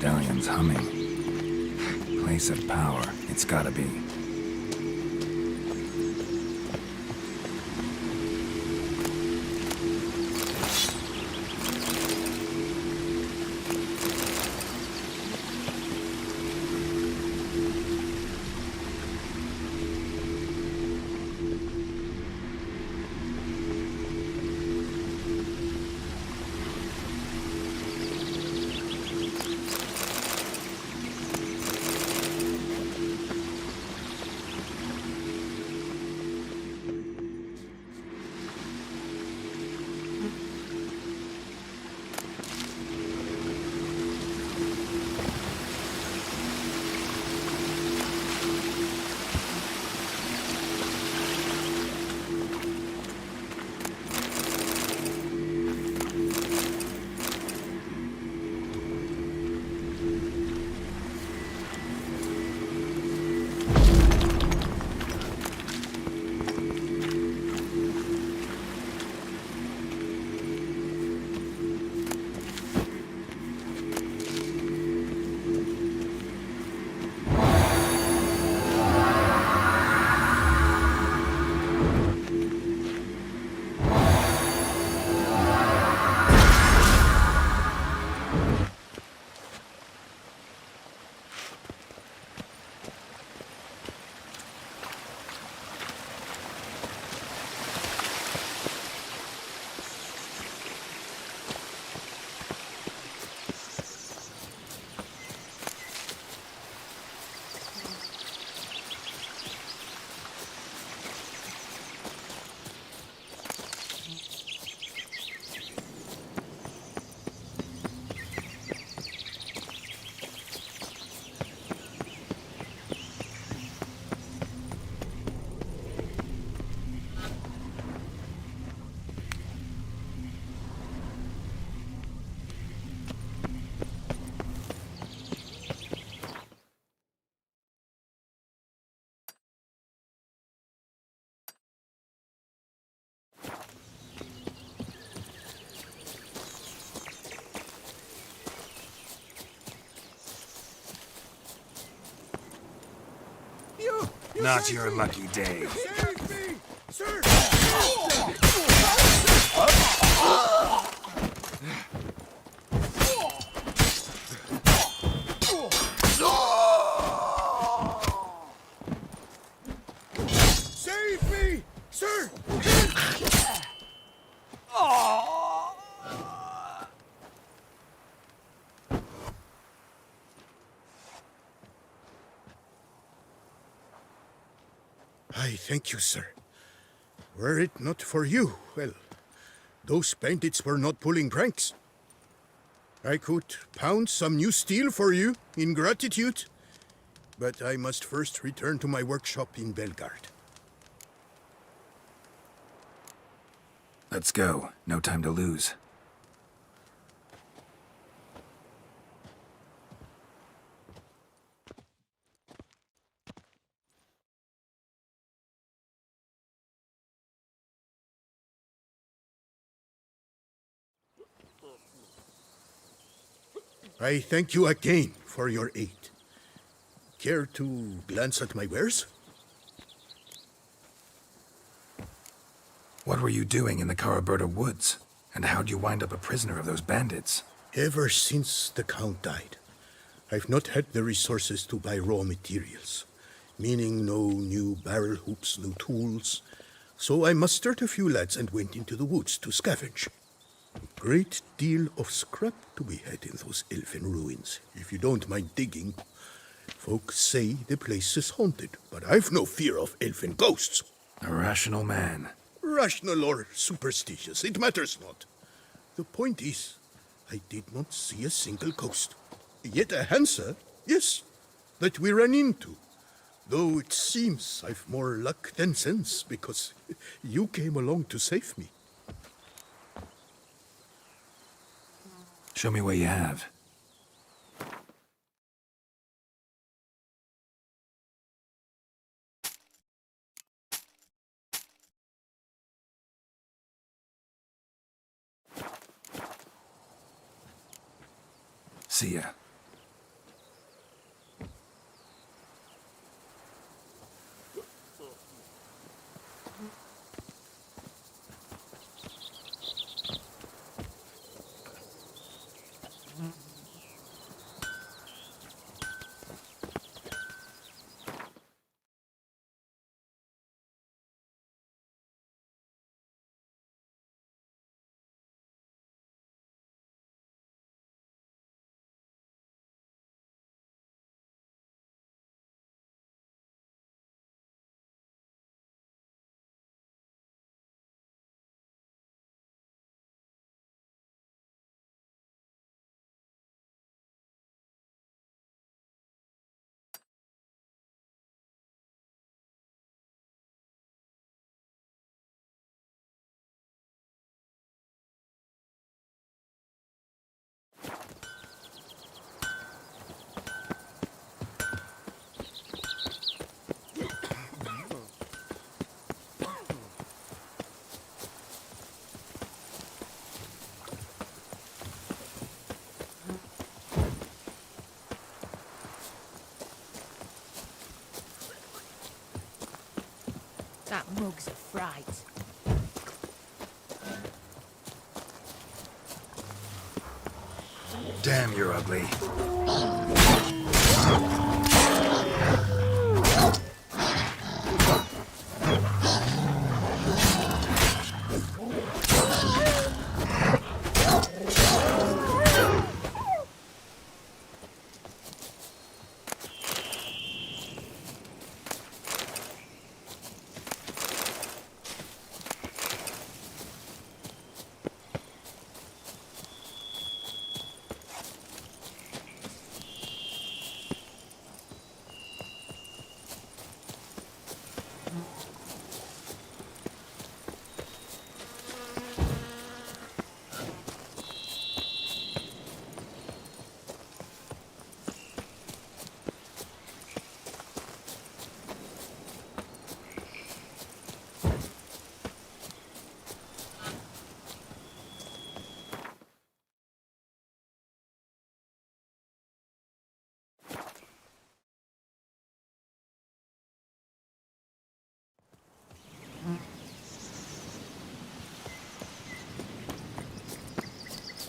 medallion's humming. Place of power, it's gotta be. Not your lucky day. Save me! Sir! Save me! Sir! I thank you, sir. Were it not for you, well, those bandits were not pulling pranks. I could pound some new steel for you in gratitude, but I must first return to my workshop in Belgard. Let's go. No time to lose. I thank you again for your aid. Care to glance at my wares? What were you doing in the Caraberta woods? And how'd you wind up a prisoner of those bandits? Ever since the Count died, I've not had the resources to buy raw materials, meaning no new barrel hoops, no tools. So I mustered a few lads and went into the woods to scavenge. Great deal of scrap to be had in those elfin ruins, if you don't mind digging. Folks say the place is haunted, but I've no fear of elfin ghosts. A rational man. Rational or superstitious, it matters not. The point is, I did not see a single ghost. Yet a Hansa, yes, that we ran into. Though it seems I've more luck than sense, because you came along to save me. Show me what you have. See ya. mugs of fright. Damn, you're ugly.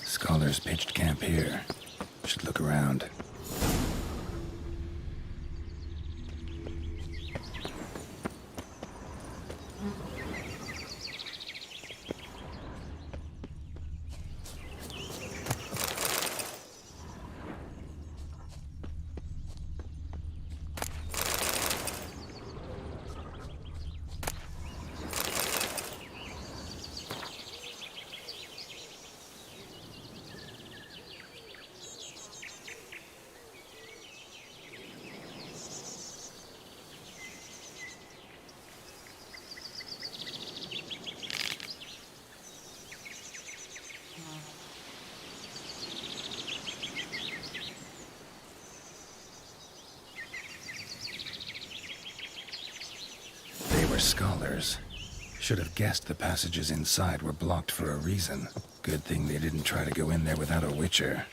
Scholars pitched camp here. Should look around. Scholars. Should have guessed the passages inside were blocked for a reason. Good thing they didn't try to go in there without a witcher.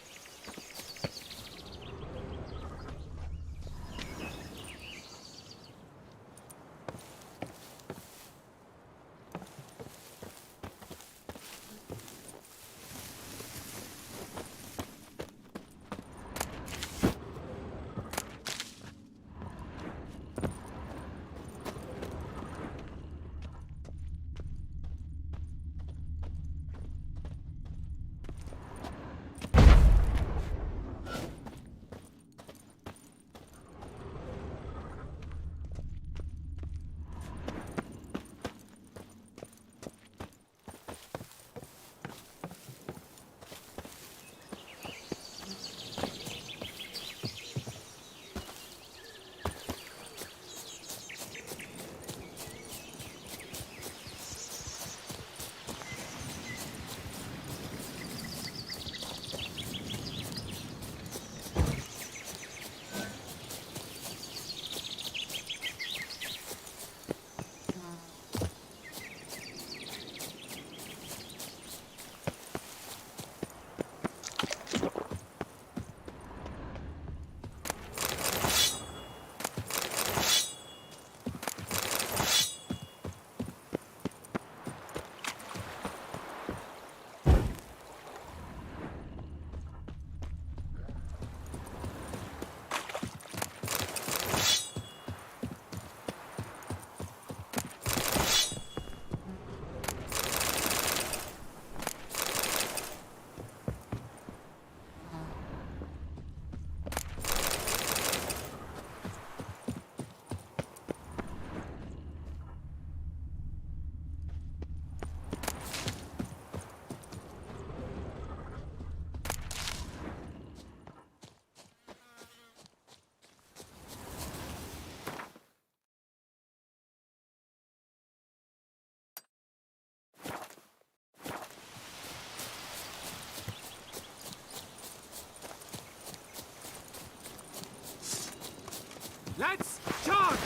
Lads, charge!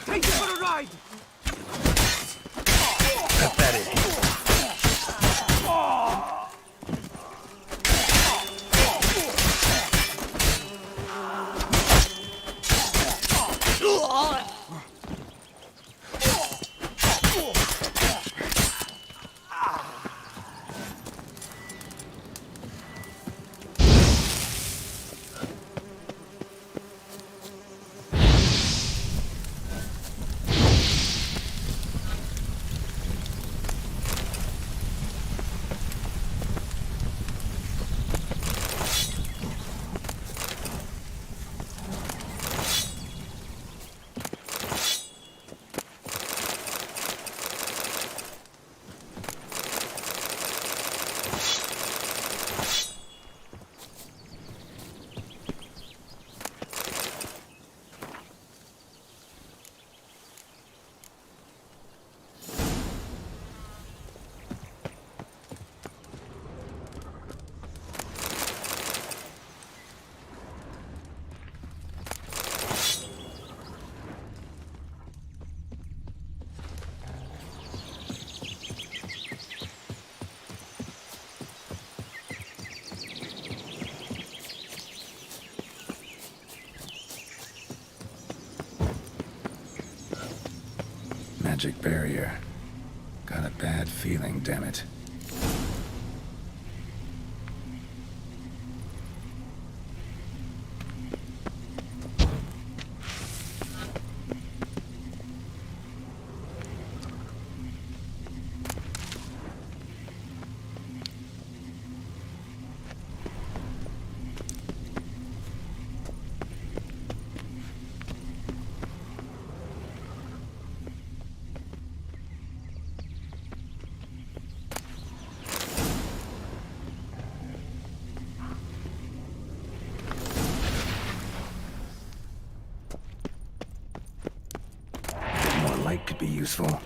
Take it for a ride! Pathetic. magic barrier. Got a bad feeling, damn it. More light could be useful.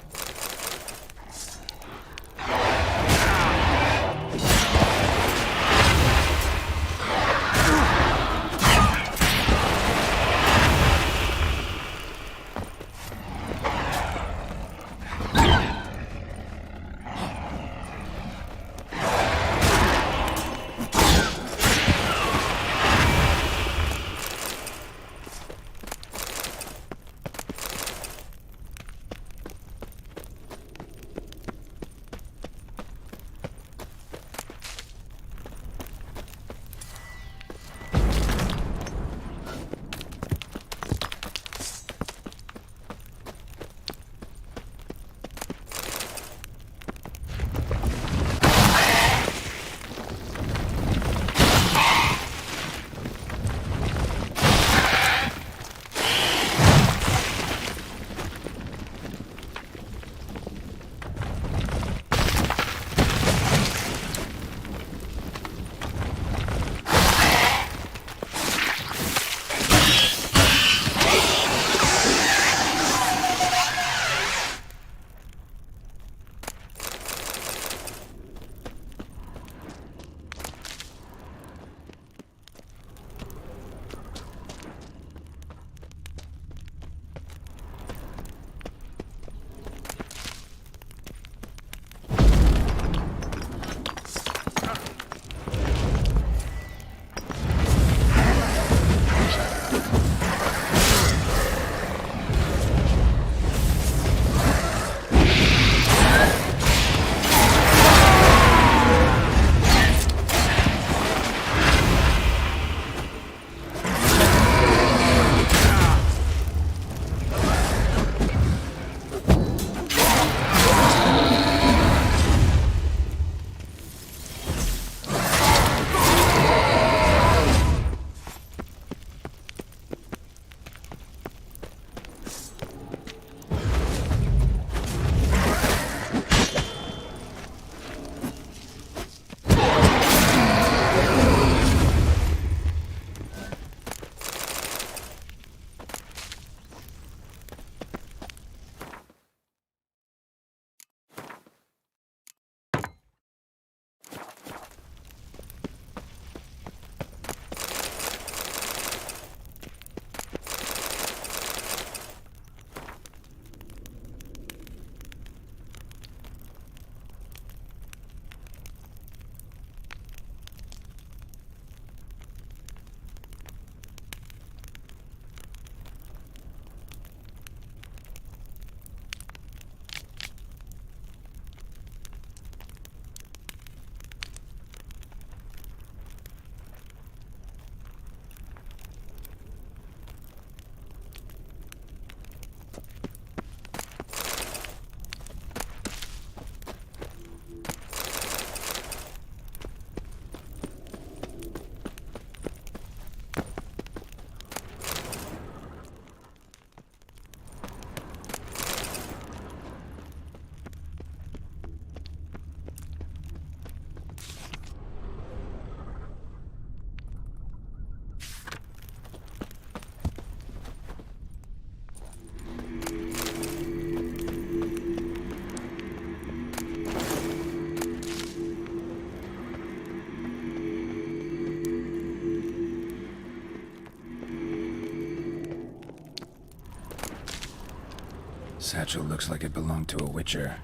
Satchel looks like it belonged to a witcher.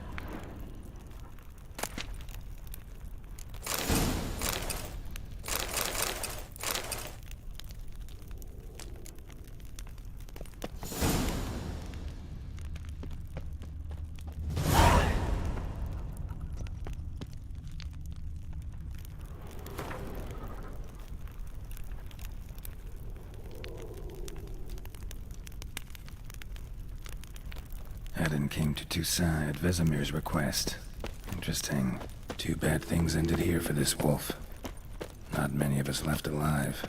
Kaladin came to Toussaint at Vesemir's request. Interesting. Two bad things ended here for this wolf. Not many of us left alive.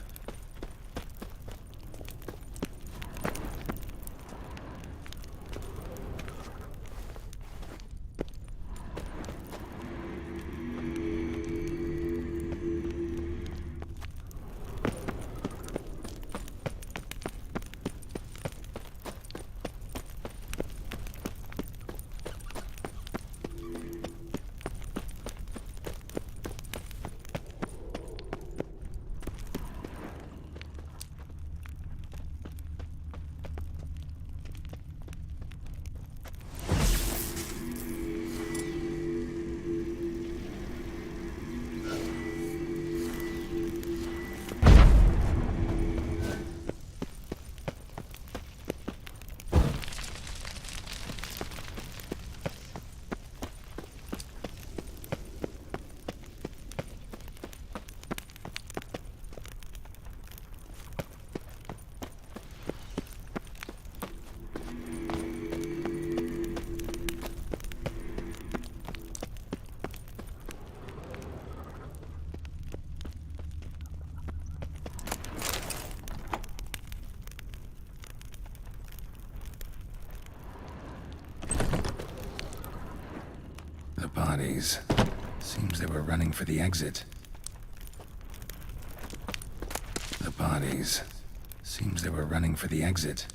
The bodies. Seems they were running for the exit. The bodies. Seems they were running for the exit.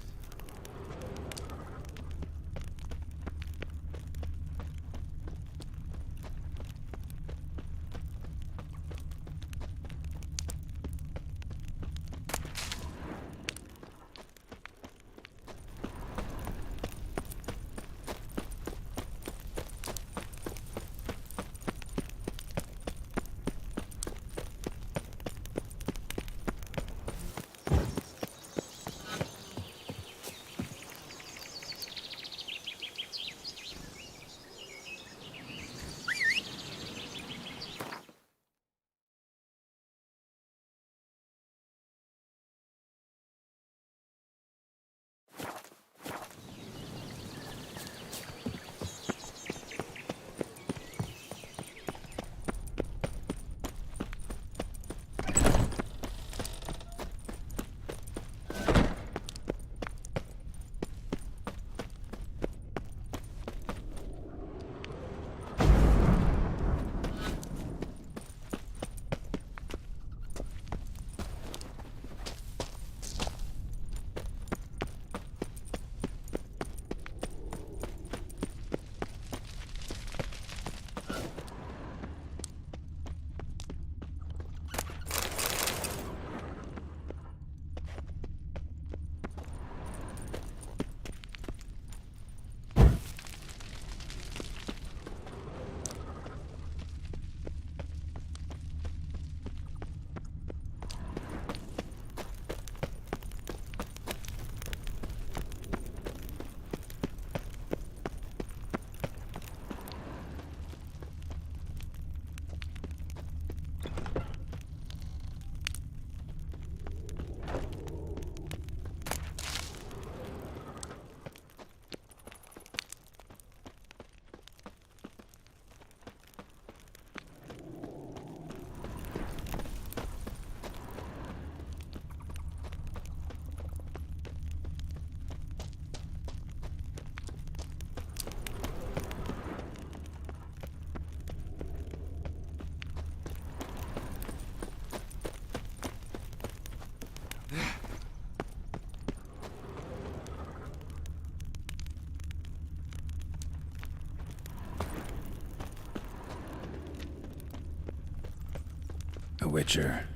A witcher.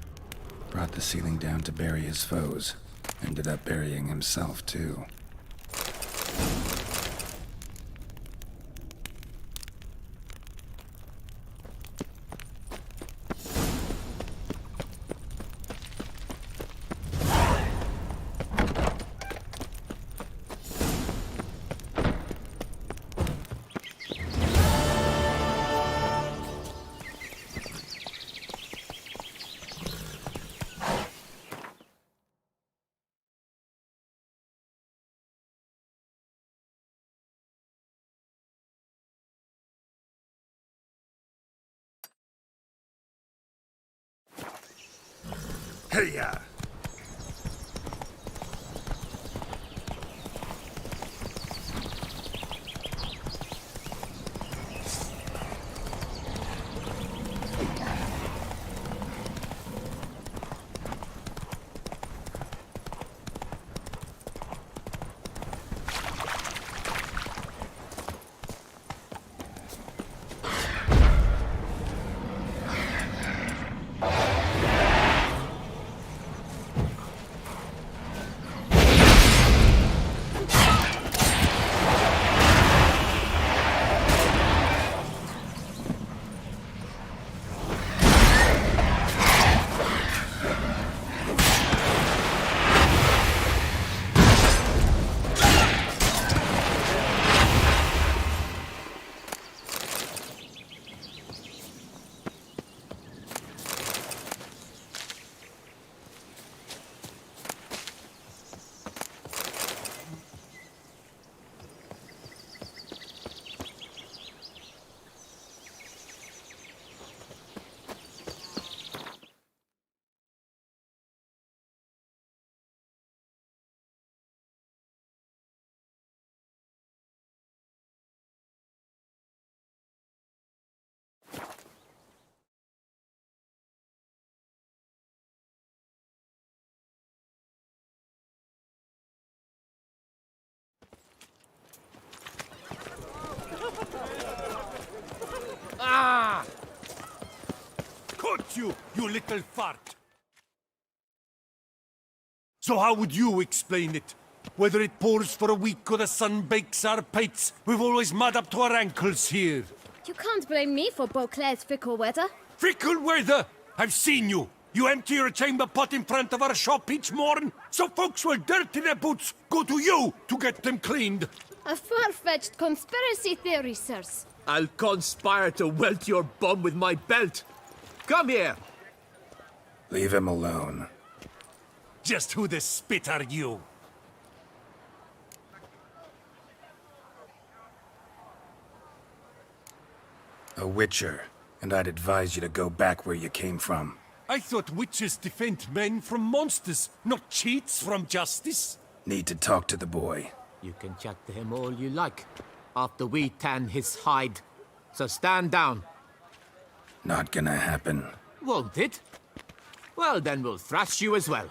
Brought the ceiling down to bury his foes. Ended up burying himself, too. Hey-ya! Ah! Caught you, you little fart! So how would you explain it? Whether it pours for a week or the sun bakes our pates, we've always mud up to our ankles here. You can't blame me for Beauclair's fickle weather. Fickle weather! I've seen you! You empty your chamber pot in front of our shop each morn, so folks will dirty their boots, go to you to get them cleaned. A far-fetched conspiracy theory, sirs. I'll conspire to welt your bum with my belt. Come here. Leave him alone. Just who the spit are you? A witcher, and I'd advise you to go back where you came from. I thought witches defend men from monsters, not cheats from justice. Need to talk to the boy. You can chat to him all you like, after we tan his hide. So stand down. Not gonna happen. Won't it? Well, then we'll thrash you as well,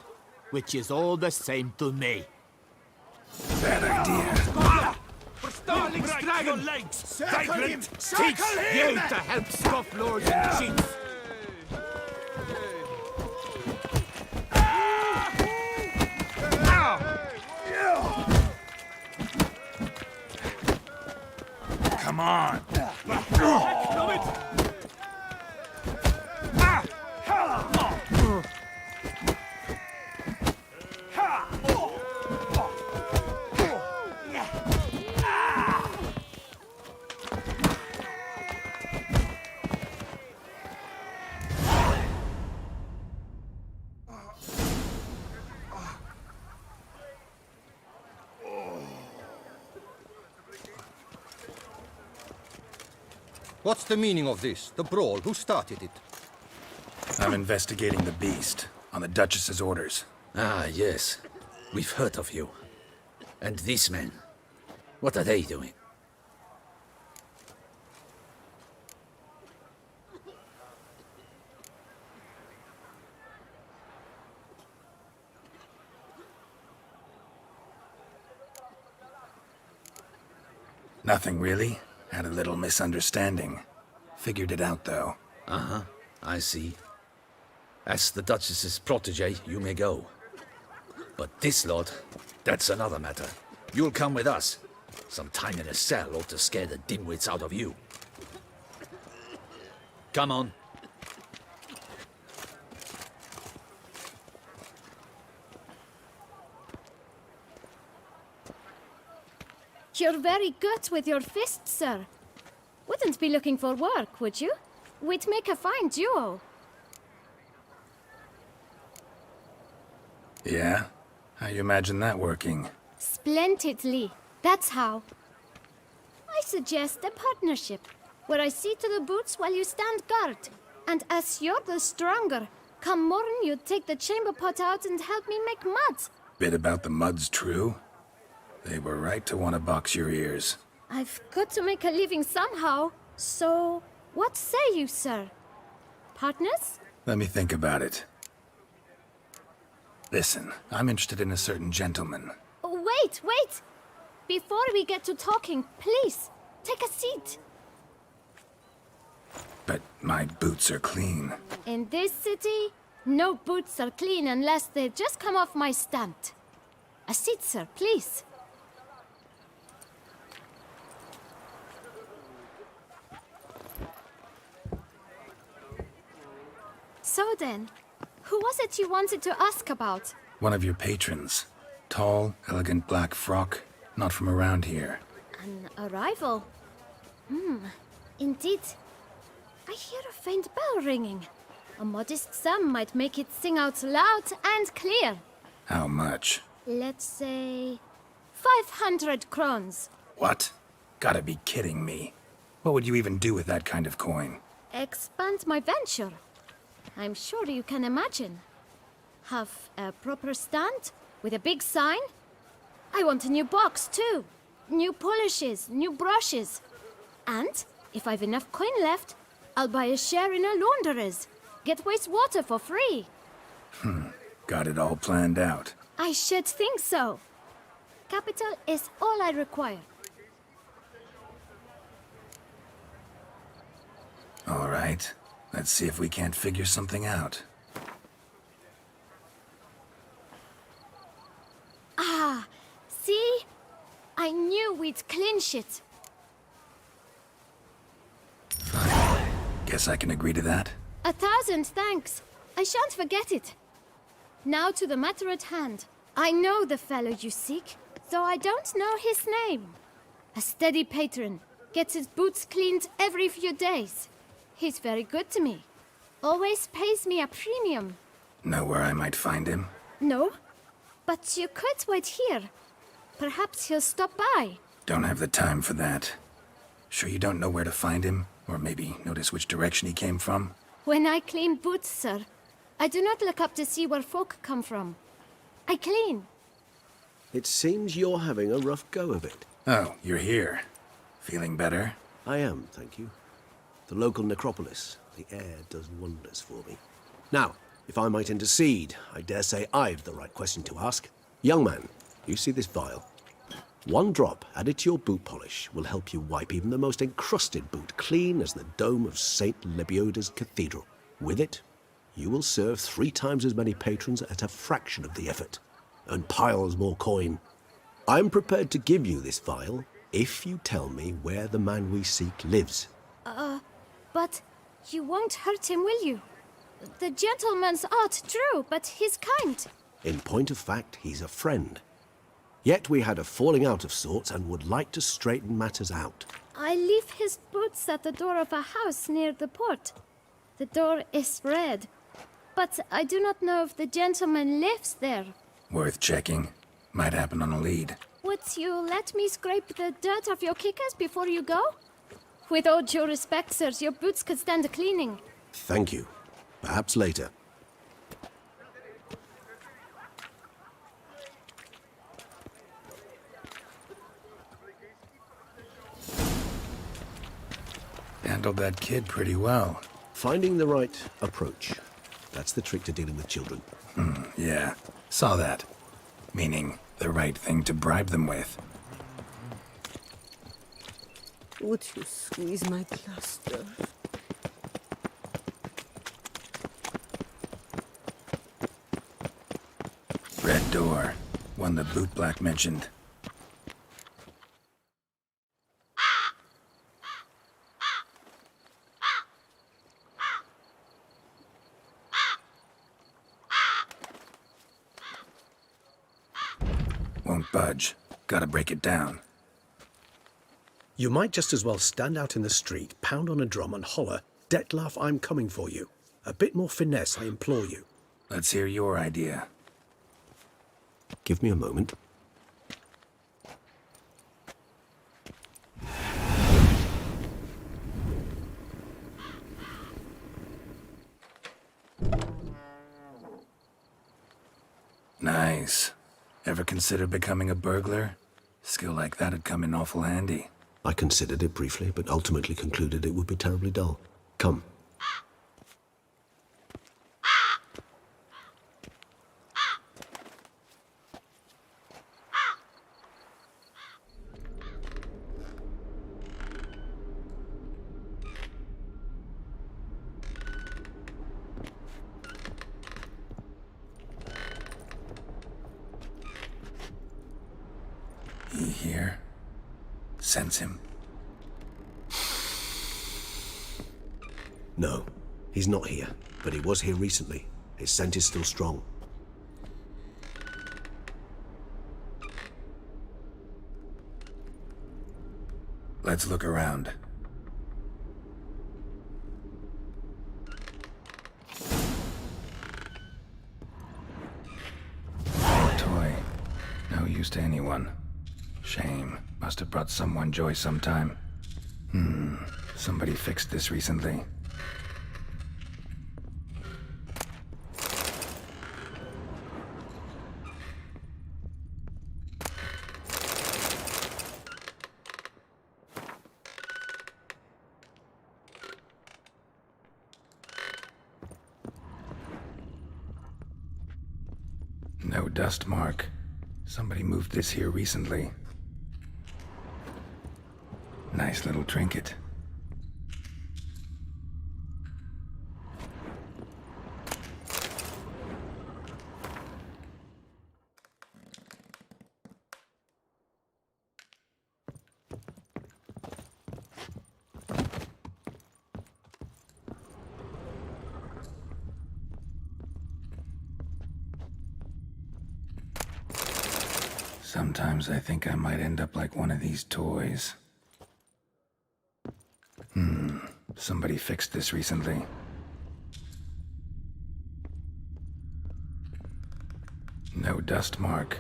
which is all the same to me. Bad idea. For Starling's dragon! Legs! Vagrant! Teach you to help scofflords and cheats! Come on! What's the meaning of this? The brawl? Who started it? I'm investigating the beast, on the Duchess's orders. Ah, yes. We've heard of you. And these men, what are they doing? Nothing really. Had a little misunderstanding. Figured it out, though. Uh-huh, I see. As the Duchess's protege, you may go. But this lot, that's another matter. You'll come with us. Some time in a cell ought to scare the dimwits out of you. Come on. You're very good with your fists, sir. Wouldn't be looking for work, would you? We'd make a fine duo. Yeah? How you imagine that working? Splendidly. That's how. I suggest a partnership, where I see to the boots while you stand guard. And as you're the stronger, Come morn, you'd take the chamber pot out and help me make mud. Bit about the mud's true. They were right to want to box your ears. I've got to make a living somehow. So, what say you, sir? Partners? Let me think about it. Listen, I'm interested in a certain gentleman. Oh, wait! Before we get to talking, please, take a seat. But my boots are clean. In this city, no boots are clean unless they just come off my stand. A seat, sir, please. So then, who was it you wanted to ask about? One of your patrons. Tall, elegant black frock. Not from around here. An arrival? Indeed. I hear a faint bell ringing. A modest sum might make it sing out loud and clear. How much? Let's say 500 crowns. What? Gotta be kidding me. What would you even do with that kind of coin? Expand my venture. I'm sure you can imagine. Have a proper stand with a big sign. I want a new box too. New polishes, new brushes. And if I've enough coin left, I'll buy a share in a launderer's. Get wastewater for free. Got it all planned out. I should think so. Capital is all I require. All right. Let's see if we can't figure something out. Ah, see? I knew we'd clinch it. Fine. Guess I can agree to that. 1,000 thanks. I shan't forget it. Now to the matter at hand. I know the fellow you seek, though I don't know his name. A steady patron. Gets his boots cleaned every few days. He's very good to me. Always pays me a premium. Know where I might find him? No, but you could wait here. Perhaps he'll stop by. Don't have the time for that. Sure you don't know where to find him? Or maybe notice which direction he came from? When I clean boots, sir, I do not look up to see where folk come from. I clean. It seems you're having a rough go of it. Oh, you're here. Feeling better? I am, thank you. The local necropolis. The air does wonders for me. Now, if I might intercede, I dare say I've the right question to ask. Young man, you see this vial? One drop added to your boot polish will help you wipe even the most encrusted boot clean as the dome of St. Lebioda's Cathedral. With it, you will serve 3 times as many patrons at a fraction of the effort, and piles more coin. I'm prepared to give you this vial if you tell me where the man we seek lives. But you won't hurt him, will you? The gentleman's odd, true, but he's kind. In point of fact, he's a friend. Yet we had a falling out of sorts and would like to straighten matters out. I leave his boots at the door of a house near the port. The door is red, but I do not know if the gentleman lives there. Worth checking. Might happen on a lead. Would you let me scrape the dirt off your kickers before you go? With all due respect, sirs, your boots could stand a cleaning. Thank you. Perhaps later. Handled that kid pretty well. Finding the right approach. That's the trick to dealing with children. Yeah, saw that. Meaning, the right thing to bribe them with. Would you squeeze my plaster? Red door. One the boot black mentioned. Won't budge. Gotta break it down. You might just as well stand out in the street, pound on a drum and holler, "Detlef, I'm coming for you." A bit more finesse, I implore you. Let's hear your idea. Give me a moment. Nice. Ever consider becoming a burglar? Skill like that'd come in awful handy. I considered it briefly, but ultimately concluded it would be terribly dull. Come. He here? Sense him. No, he's not here, but he was here recently. His scent is still strong. Let's look around. Toy. No use to anyone. Shame. Must have brought someone joy sometime. Somebody fixed this recently. No dust mark. Somebody moved this here recently. Nice little trinket. Sometimes I think I might end up like one of these toys. Somebody fixed this recently. No dust mark.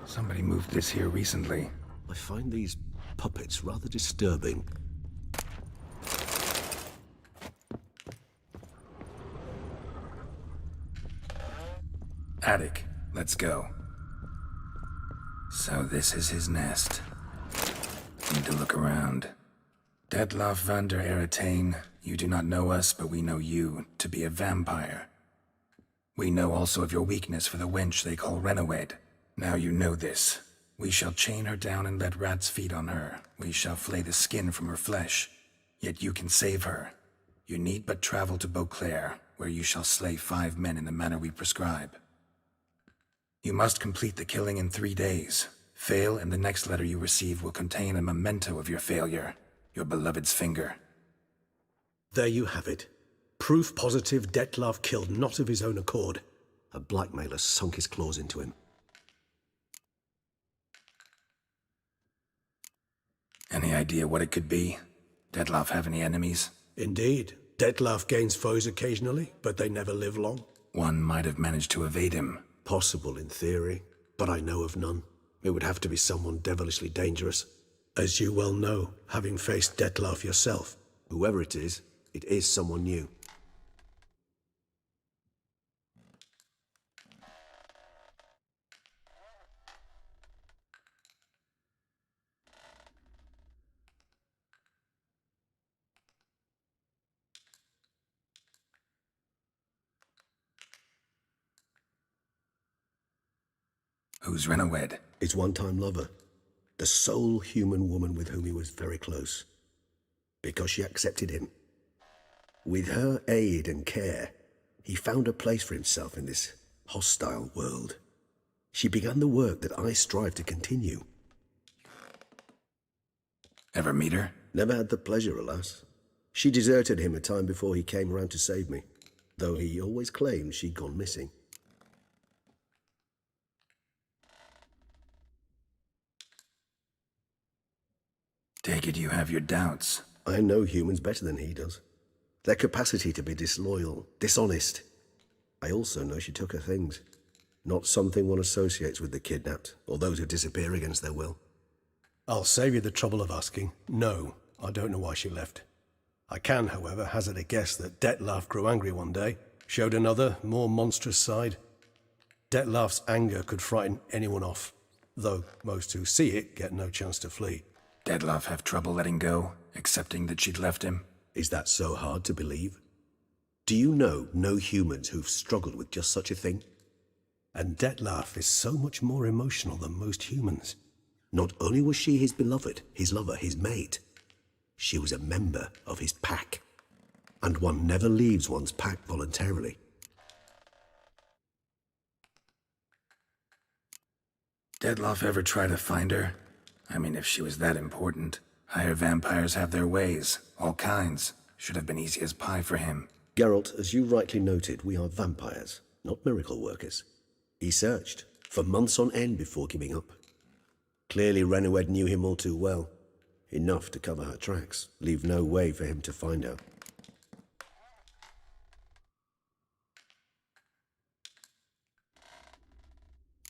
Somebody moved this here recently. I find these puppets rather disturbing. Attic, let's go. So this is his nest. Need to look around. Detlaff van der Eretain, you do not know us, but we know you to be a vampire. We know also of your weakness for the wench they call Renawed. Now you know this. We shall chain her down and let rats feed on her. We shall flay the skin from her flesh. Yet you can save her. You need but travel to Beauclair, where you shall slay 5 men in the manner we prescribe. You must complete the killing in 3 days. Fail, and the next letter you receive will contain a memento of your failure. Your beloved's finger. There you have it. Proof positive Detlaff killed not of his own accord. A blackmailer sunk his claws into him. Any idea what it could be? Detlaff have any enemies? Indeed. Detlaff gains foes occasionally, but they never live long. One might have managed to evade him. Possible in theory, but I know of none. It would have to be someone devilishly dangerous. As you well know, having faced Detlaff yourself. Whoever it is someone new. Who's Renawed? His one-time lover. The sole human woman with whom he was very close. Because she accepted him. With her aid and care, he found a place for himself in this hostile world. She began the work that I strive to continue. Ever meet her? Never had the pleasure, alas. She deserted him a time before he came around to save me, though he always claimed she'd gone missing. Take it you have your doubts. I know humans better than he does. Their capacity to be disloyal, dishonest. I also know she took her things. Not something one associates with the kidnapped, or those who disappear against their will. I'll save you the trouble of asking. No, I don't know why she left. I can, however, hazard a guess that Detlaff grew angry one day, showed another, more monstrous side. Detlef's anger could frighten anyone off, though most who see it get no chance to flee. Detlef have trouble letting go, accepting that she'd left him? Is that so hard to believe? Do you know no humans who've struggled with just such a thing? And Detlef is so much more emotional than most humans. Not only was she his beloved, his lover, his mate, she was a member of his pack. And one never leaves one's pack voluntarily. Detlef ever try to find her? I mean, if she was that important. Higher vampires have their ways, all kinds. Should have been easy as pie for him. Geralt, as you rightly noted, we are vampires, not miracle workers. He searched, for months on end before giving up. Clearly Renowed knew him all too well. Enough to cover her tracks, leave no way for him to find her.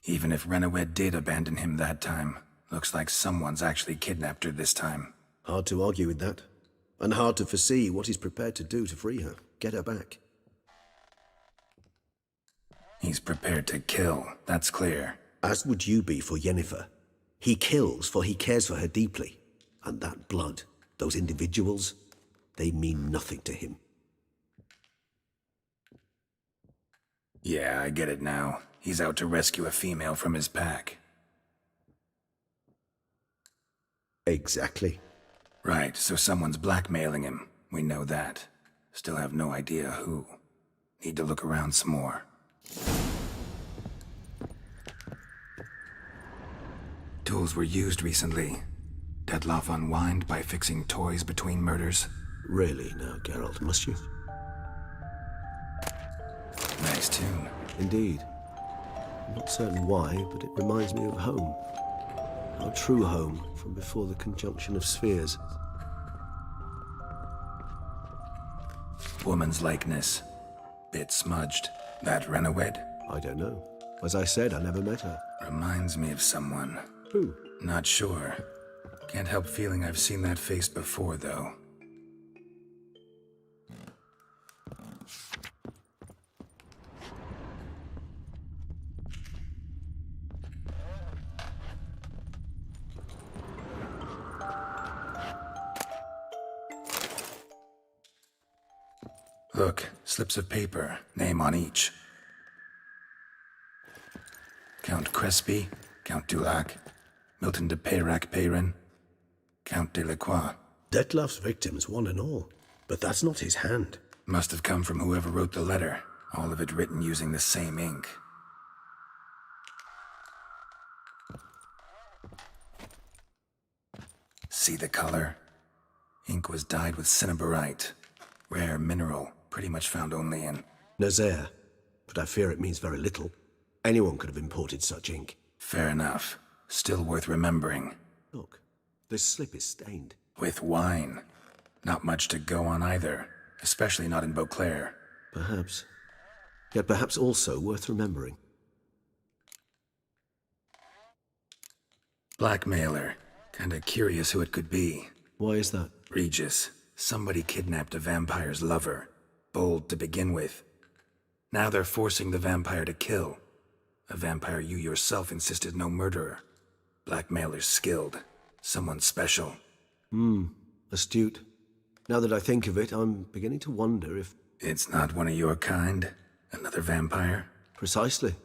Even if Renowed did abandon him that time, looks like someone's actually kidnapped her this time. Hard to argue with that. And hard to foresee what he's prepared to do to free her, get her back. He's prepared to kill, that's clear. As would you be for Yennefer. He kills for he cares for her deeply. And that blood, those individuals, they mean nothing to him. Yeah, I get it now. He's out to rescue a female from his pack. Exactly. Right, so someone's blackmailing him. We know that. Still have no idea who. Need to look around some more. Tools were used recently. Detlef unwind by fixing toys between murders. Really now, Geralt, must you? Nice tune. Indeed. I'm not certain why, but it reminds me of home. Our true home from before the conjunction of spheres. Woman's likeness. Bit smudged. That Renowed? I don't know. As I said, I never met her. Reminds me of someone. Who? Not sure. Can't help feeling I've seen that face before, though. Look, slips of paper, name on each. Count Crespi, Count Dulac, Milton de Peyrac-Peyrin, Count Delacroix. Detlef's victims, one and all. But that's not his hand. Must have come from whoever wrote the letter. All of it written using the same ink. See the color? Ink was dyed with cinnabarite. Rare mineral, pretty much found only in Nazaire. But I fear it means very little. Anyone could have imported such ink. Fair enough. Still worth remembering. Look, this slip is stained. With wine. Not much to go on either. Especially not in Beauclair. Perhaps. Yet perhaps also worth remembering. Blackmailer. Kinda curious who it could be. Why is that? Regis. Somebody kidnapped a vampire's lover. Bold to begin with. Now they're forcing the vampire to kill. A vampire you yourself insisted no murderer. Blackmailer's skilled. Someone special. Astute. Now that I think of it, I'm beginning to wonder if... It's not one of your kind? Another vampire? Precisely.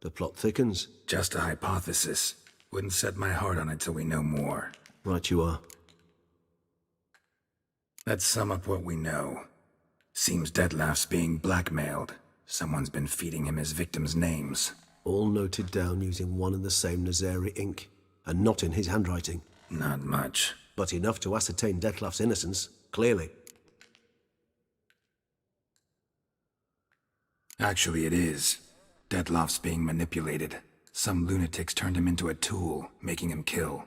The plot thickens. Just a hypothesis. Wouldn't set my heart on it till we know more. Right you are. Let's sum up what we know. Seems Detlef's being blackmailed. Someone's been feeding him his victims' names. All noted down using one and the same Nazari ink, and not in his handwriting. Not much. But enough to ascertain Detlef's innocence, clearly. Actually, it is. Detlef's being manipulated. Some lunatics turned him into a tool, making him kill.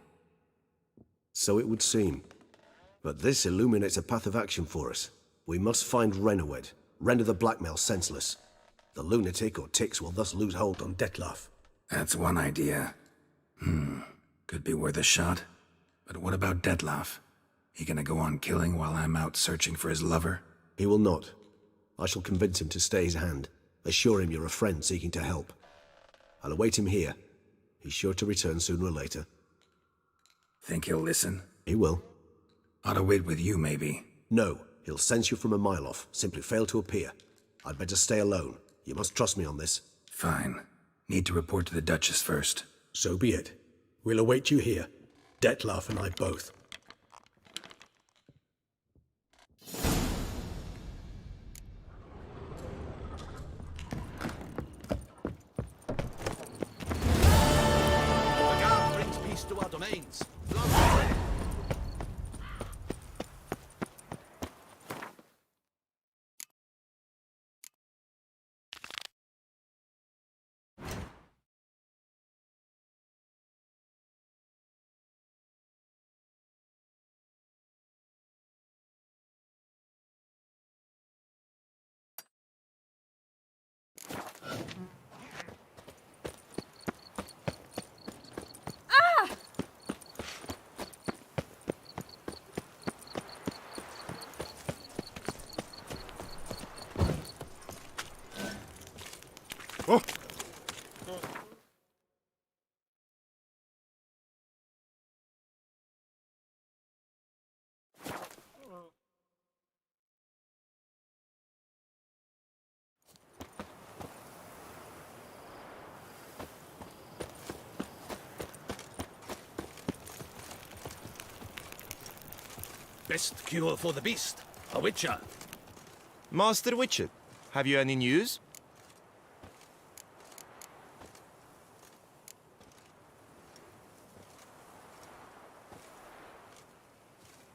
So it would seem. But this illuminates a path of action for us. We must find Renowed, render the blackmail senseless. The lunatic or ticks will thus lose hold on Detlef. That's one idea. Could be worth a shot. But what about Detlef? He gonna go on killing while I'm out searching for his lover? He will not. I shall convince him to stay his hand. Assure him you're a friend seeking to help. I'll await him here. He's sure to return sooner or later. Think he'll listen? He will. Ought to wait with you, maybe. No, he'll sense you from a mile off. Simply fail to appear. I'd better stay alone. You must trust me on this. Fine. Need to report to the Duchess first. So be it. We'll await you here. Dettlaff and I both. The guard brings peace to our domains. Oh! Best cure for the beast. A witcher. Master Witcher, have you any news?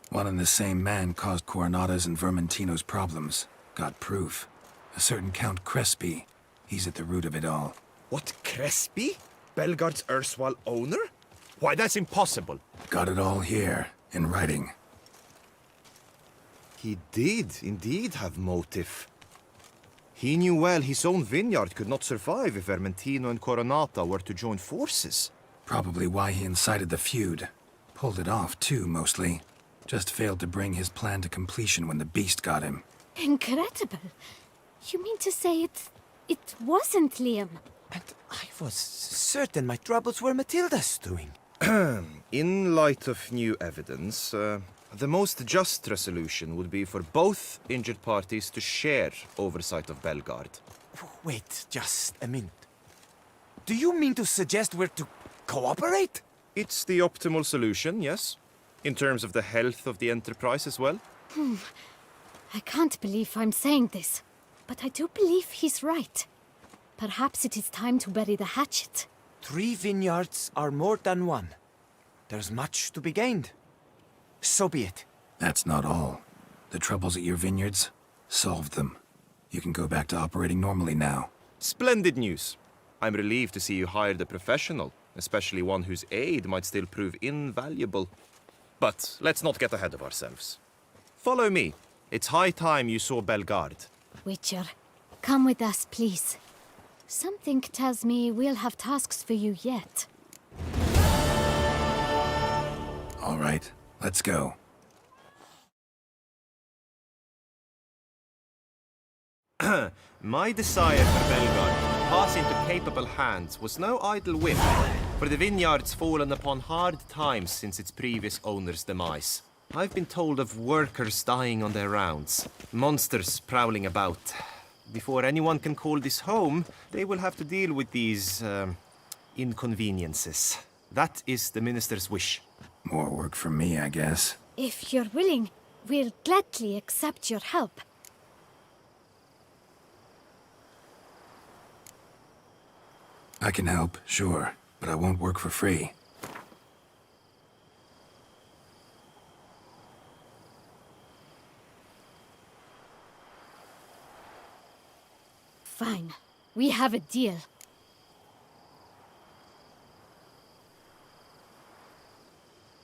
One and the same man caused Coronata's and Vermentino's problems. Got proof. A certain Count Crespi. He's at the root of it all. What, Crespi? Belgard's erstwhile owner? Why, that's impossible. Got it all here, in writing. He did indeed have motive. He knew well his own vineyard could not survive if Vermentino and Coronata were to join forces. Probably why he incited the feud. Pulled it off, too, mostly. Just failed to bring his plan to completion when the beast got him. Incredible. You mean to say it wasn't Liam? And I was certain my troubles were Matilda's doing. In light of new evidence, the most just resolution would be for both injured parties to share oversight of Belgard. Wait just a minute. Do you mean to suggest we're to cooperate? It's the optimal solution, yes. In terms of the health of the enterprise as well. I can't believe I'm saying this, but I do believe he's right. Perhaps it is time to bury the hatchet. 3 vineyards are more than one. There's much to be gained. So be it. That's not all. The troubles at your vineyards? Solved them. You can go back to operating normally now. Splendid news. I'm relieved to see you hired a professional, especially one whose aid might still prove invaluable. But let's not get ahead of ourselves. Follow me. It's high time you saw Belgard. Witcher, come with us, please. Something tells me we'll have tasks for you yet. All right, let's go. My desire for Belgard to pass into capable hands was no idle whim, for the vineyard's fallen upon hard times since its previous owner's demise. I've been told of workers dying on their rounds, monsters prowling about. Before anyone can call this home, they will have to deal with these, inconveniences. That is the minister's wish. More work for me, I guess. If you're willing, we'll gladly accept your help. I can help, sure, but I won't work for free. Fine. We have a deal.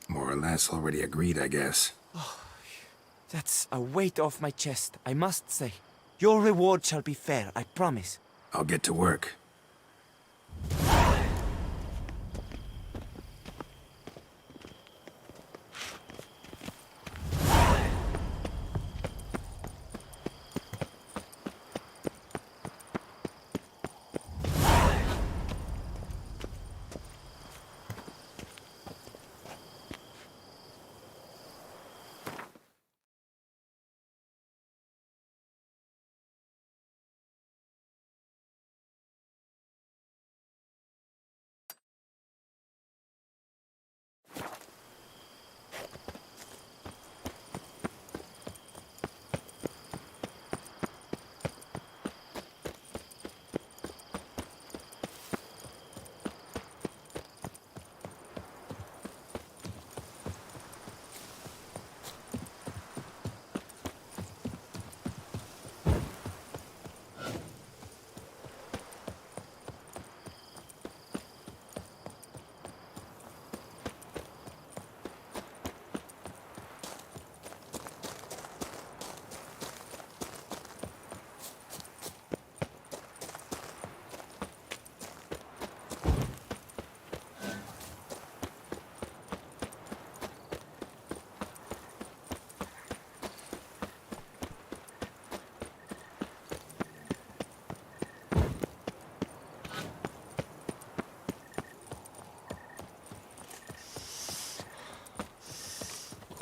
More or less already agreed, I guess. That's a weight off my chest, I must say. Your reward shall be fair, I promise. I'll get to work.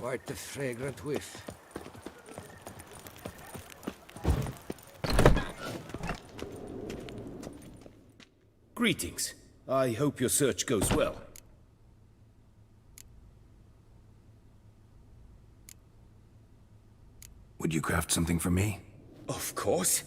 Quite the fragrant whiff. Greetings. I hope your search goes well. Would you craft something for me? Of course.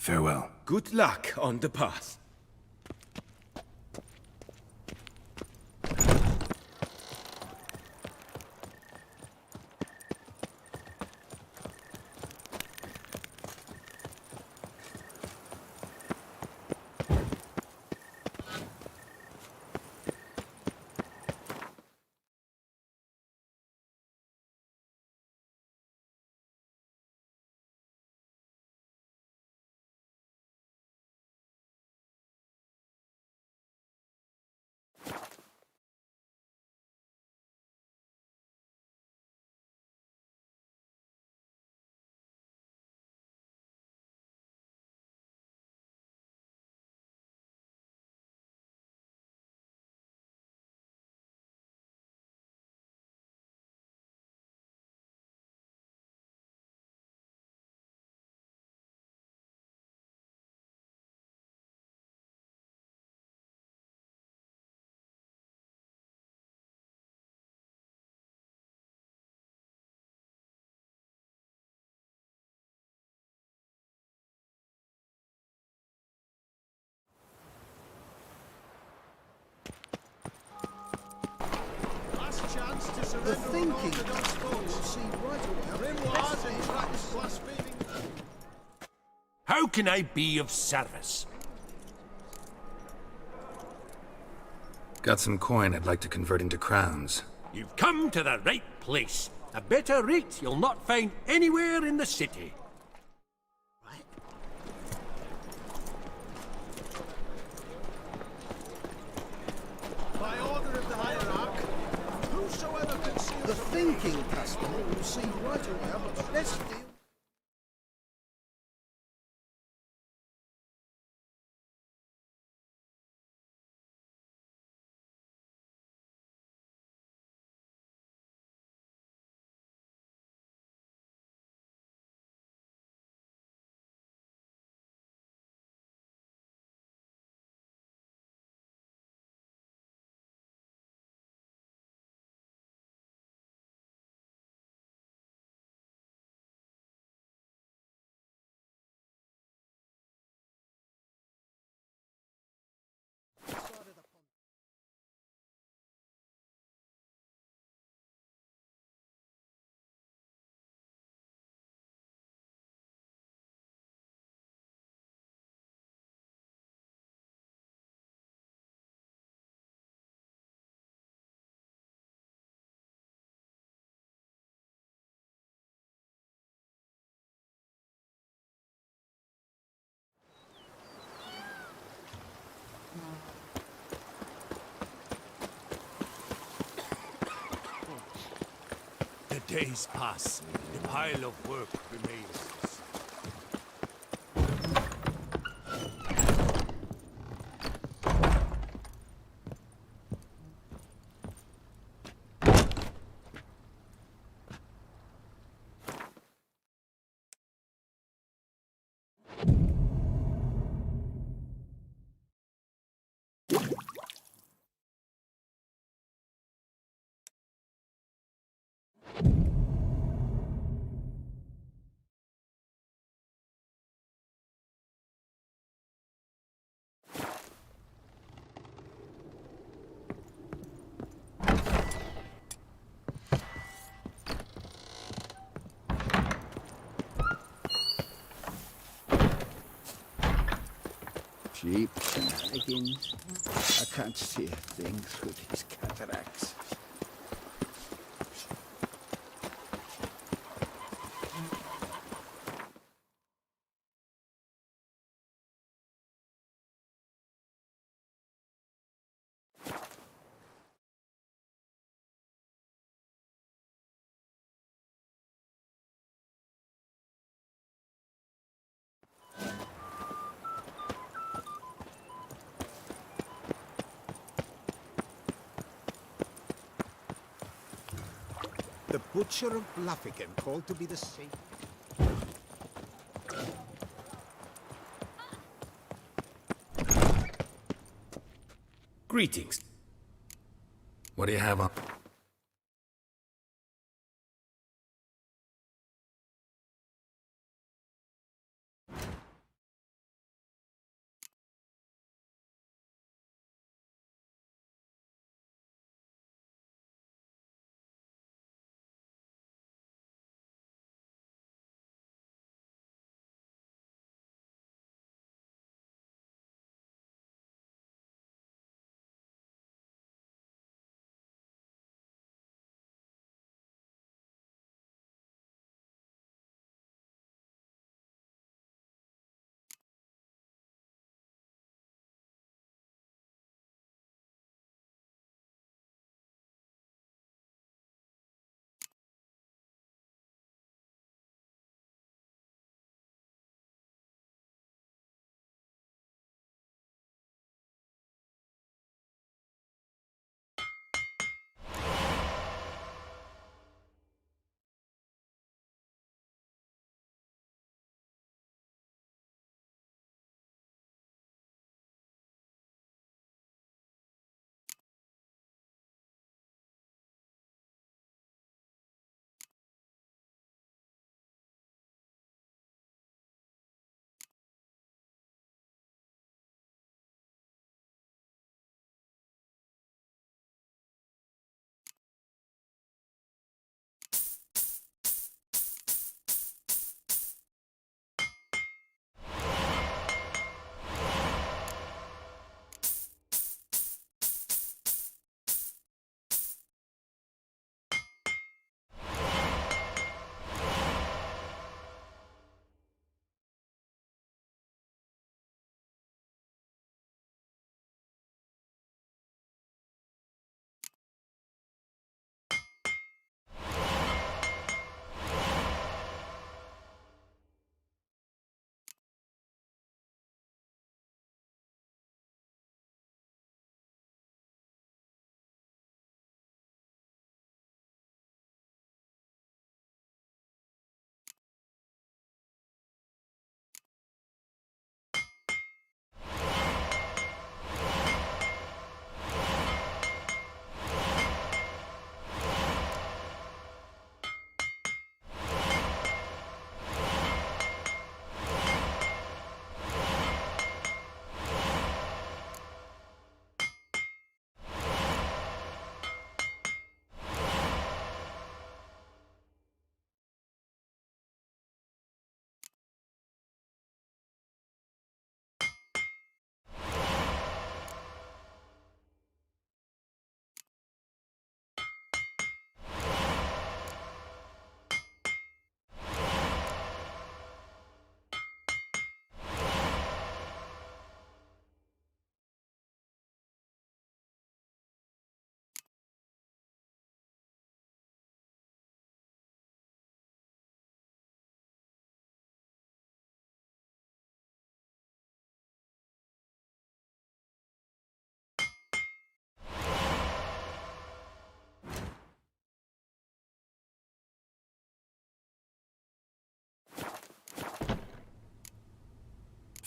Farewell. Good luck on the path. The thinking will see right away. How can I be of service? Got some coin I'd like to convert into crowns. You've come to the right place. A better rate you'll not find anywhere in the city. By order of the hierarch, whosoever conceals the thinking customer will see right away, but let's deal. The days pass. The pile of work remains. Cheap shenanigans. I can't see a thing through these cataracts. The Butcher of Bluffigan, called to be the safe. Greetings. What do you have on?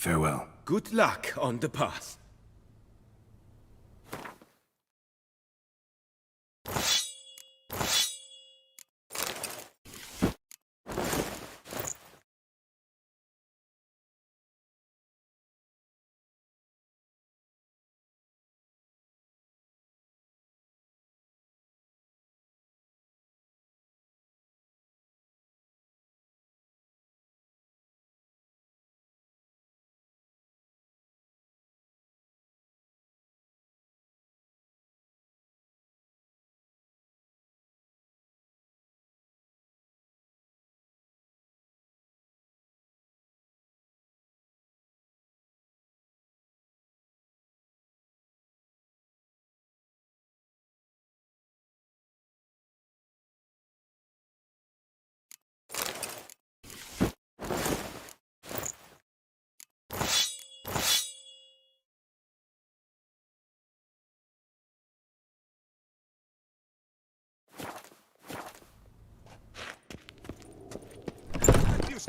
Farewell. Good luck on the path.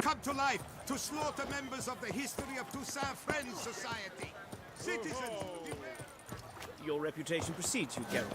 Come to life to slaughter members of the History of Toussaint Friends Society. Citizens, Your reputation precedes you, Geralt.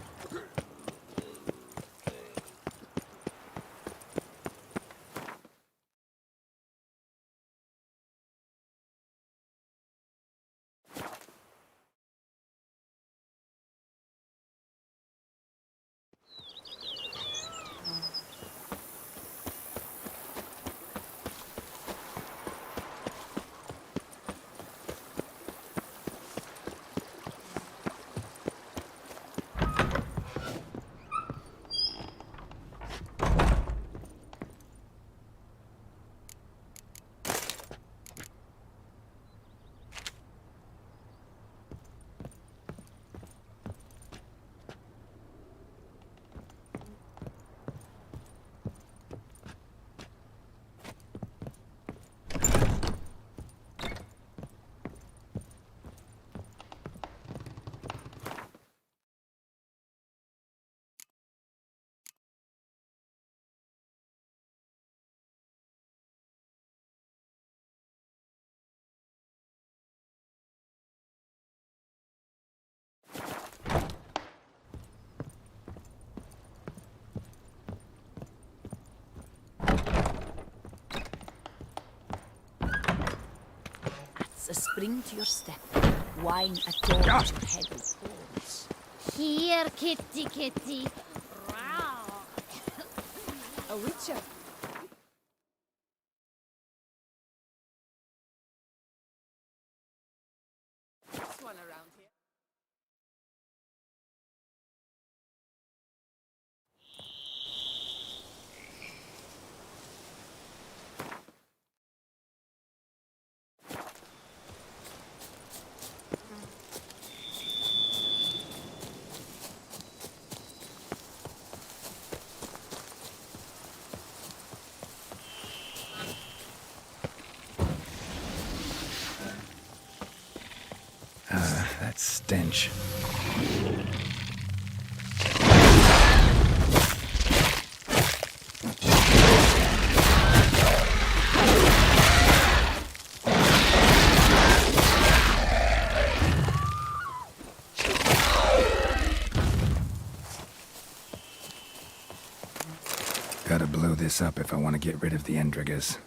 A spring to your step, wine adorns your head with pearls. Here, kitty, kitty. A witcher. This one around here. That stench. Gotta blow this up if I want to get rid of the Endrigas.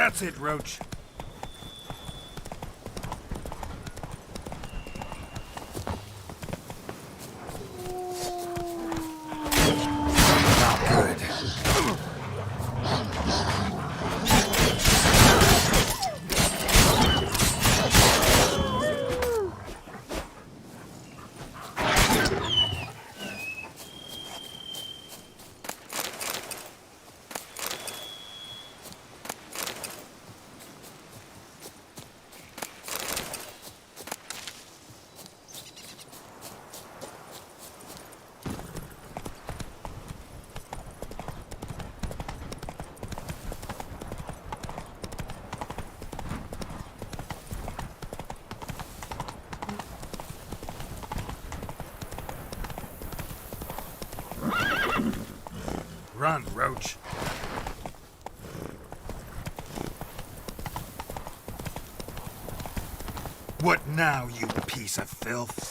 That's it, Roach. Run, Roach. What now, you piece of filth?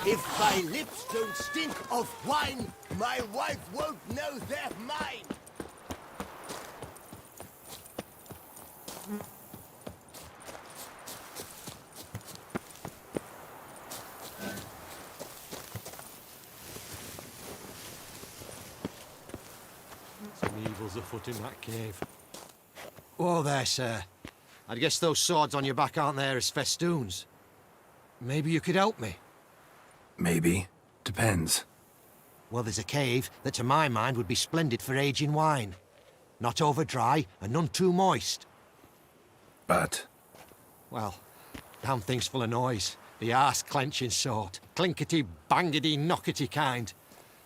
If my lips don't stink of wine, my wife won't know they're mine. Some evil's afoot in that cave. Whoa there, sir. I guess those swords on your back aren't there as festoons. Maybe you could help me. Maybe. Depends. Well, there's a cave that, to my mind, would be splendid for aging wine. Not over dry and none too moist. But? Well, damn thing's full of noise. The arse-clenching sort. Clinkety, bangety, knockety kind.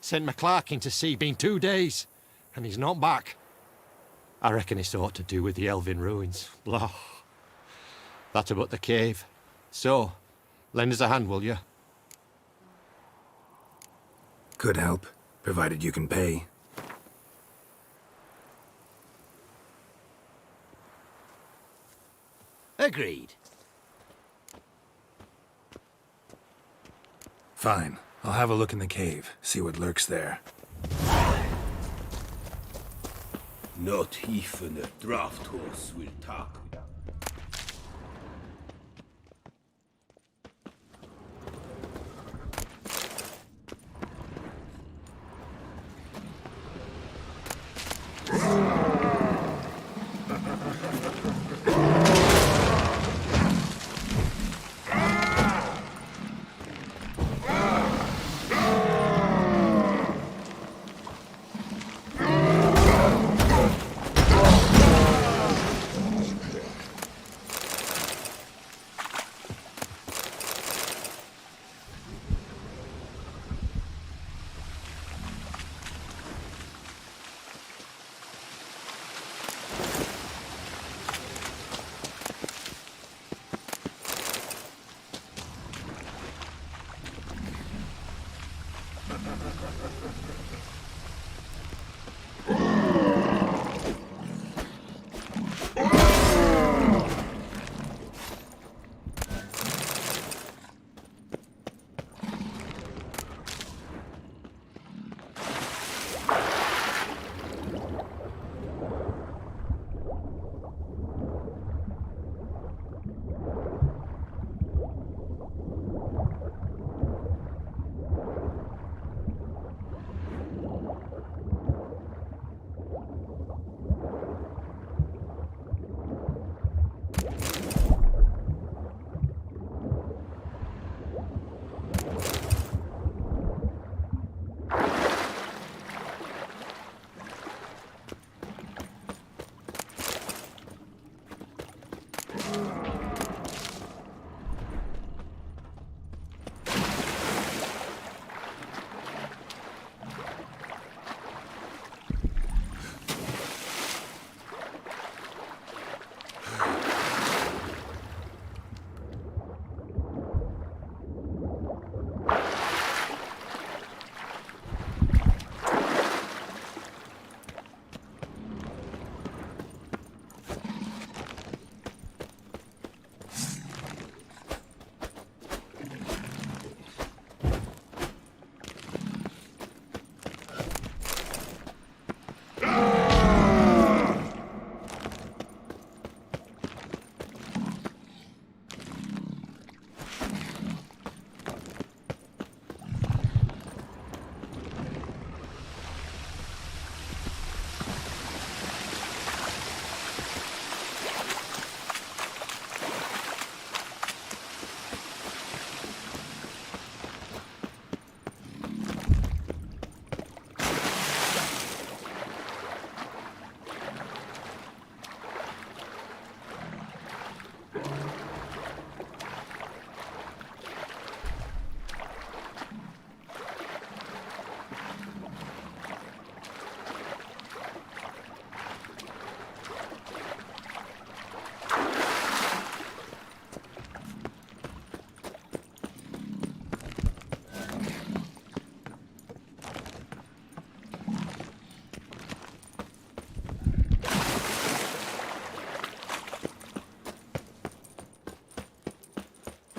Sent McClarkin to sea, been 2 days. And he's not back. I reckon it's aught to do with the elven ruins. Blah. That about the cave. So, lend us a hand, will you? Could help, provided you can pay. Agreed. Fine. I'll have a look in the cave, see what lurks there. Not even a draft horse will talk.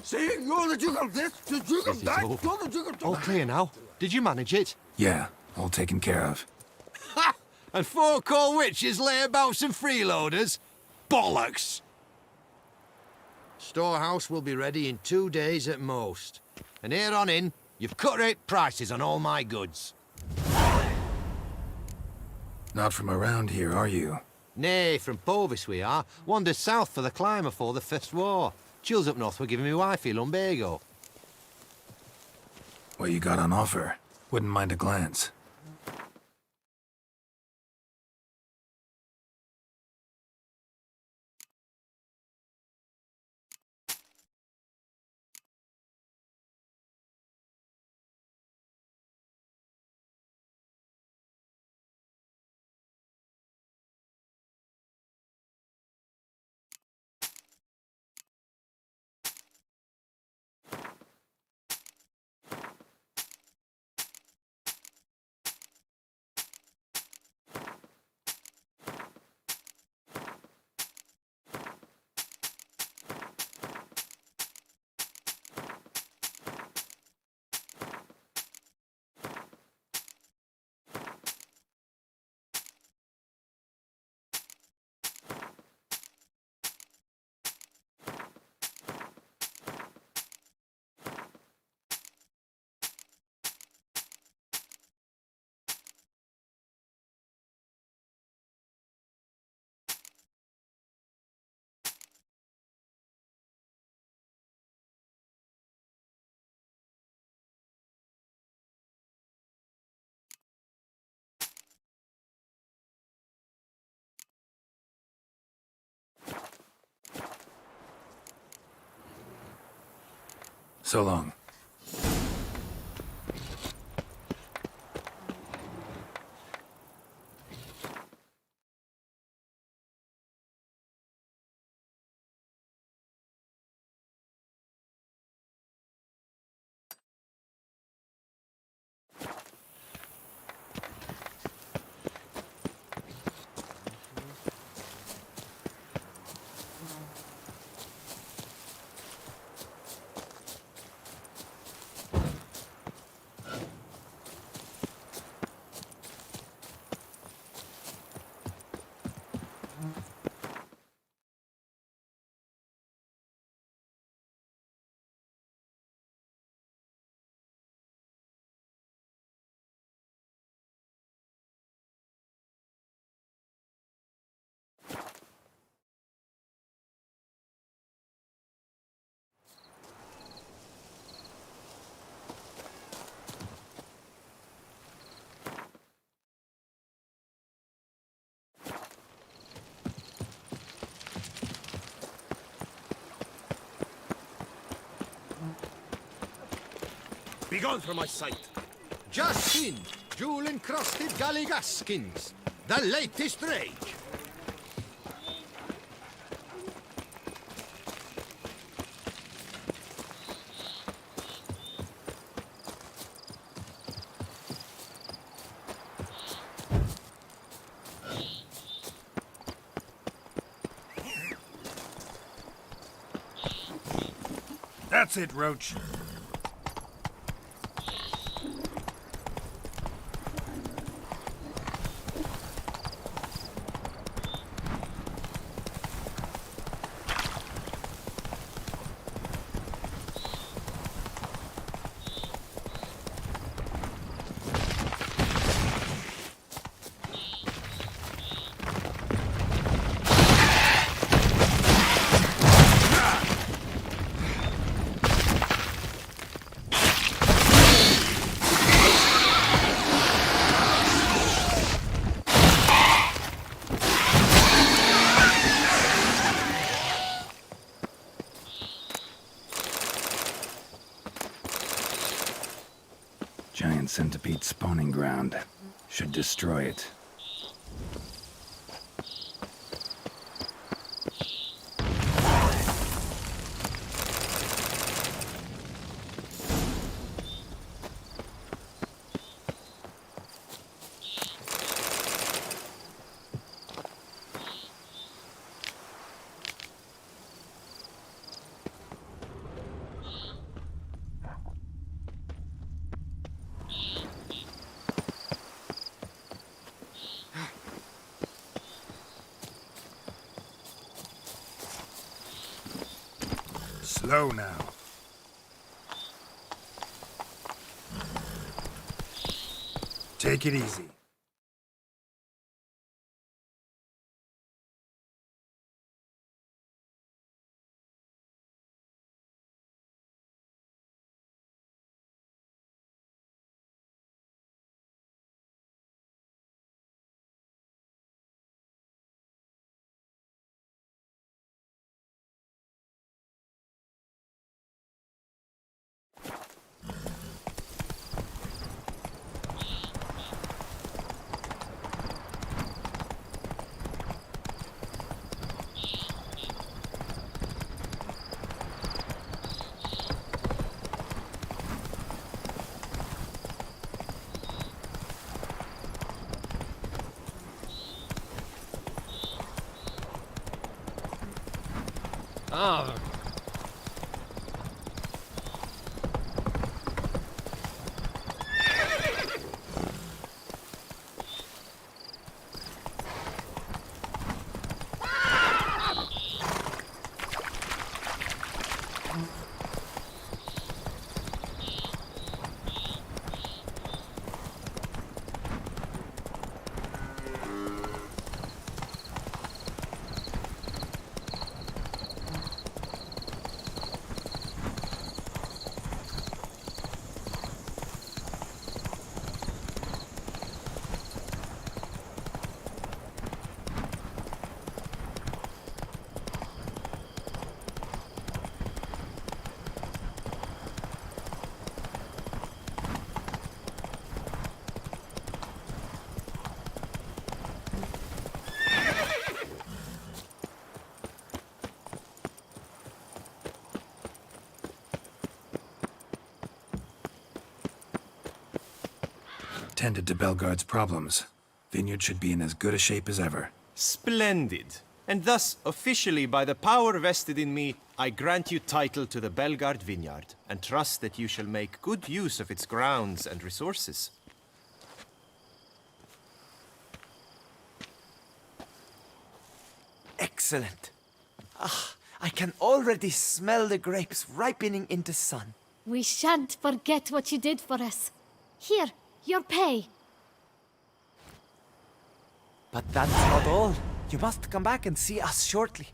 See, you're the Duke of this, the Duke This of is that, over. you're the Duke of All clear now. Did you manage it? Yeah, all taken care of. Ha! And 4 core witches layabouts and freeloaders? Bollocks! Storehouse will be ready in 2 days at most. And here on in, you've cut rate prices on all my goods. Not from around here, are you? Nay, from Povis we are. Wandered south for the climb before the First War. Chills up north were giving me wifey lumbago. What you got on offer? Wouldn't mind a glance. So long. Begone from my sight. Just in, jewel-encrusted galligaskins, the latest rage. That's it, Roach. Giant centipede spawning ground. Should destroy it. Slow now. Take it easy. Ah. Tended to Belgard's problems. Vineyard should be in as good a shape as ever. Splendid. And thus, officially, by the power vested in me, I grant you title to the Belgard Vineyard, and trust that you shall make good use of its grounds and resources. Excellent. Ah, I can already smell the grapes ripening in the sun. We shan't forget what you did for us. Here, your pay. But that's not all. You must come back and see us shortly.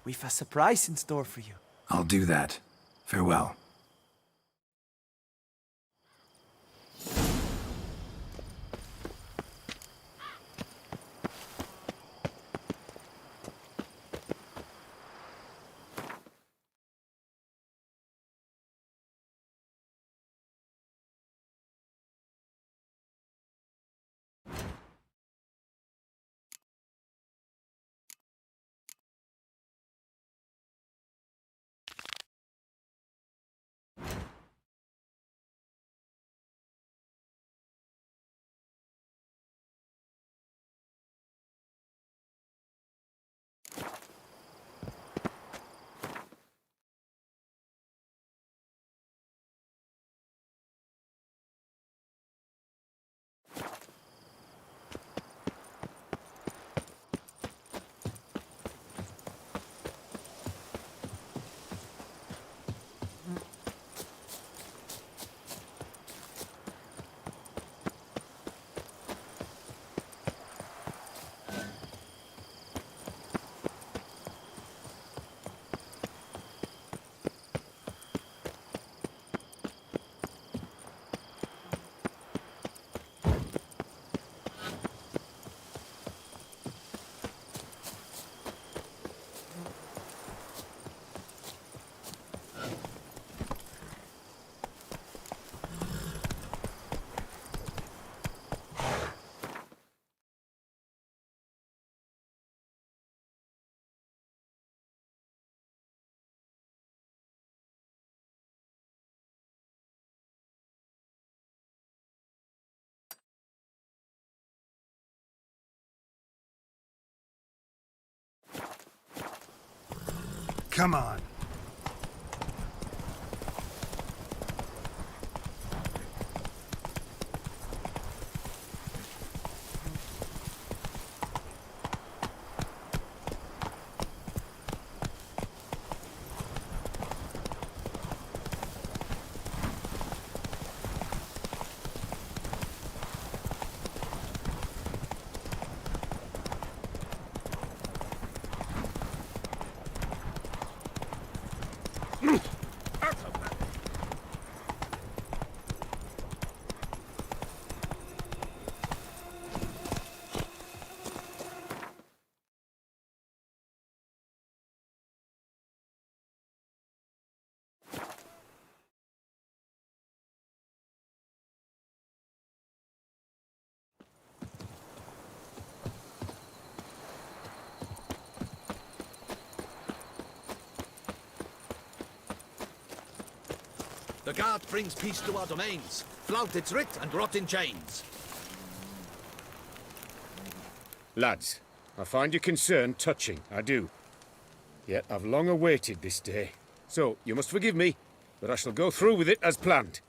We've a surprise in store for you. I'll do that. Farewell. Come on. The guard brings peace to our domains. Flout its writ and rot in chains. Lads, I find your concern touching, I do. Yet I've long awaited this day. So, you must forgive me, but I shall go through with it as planned.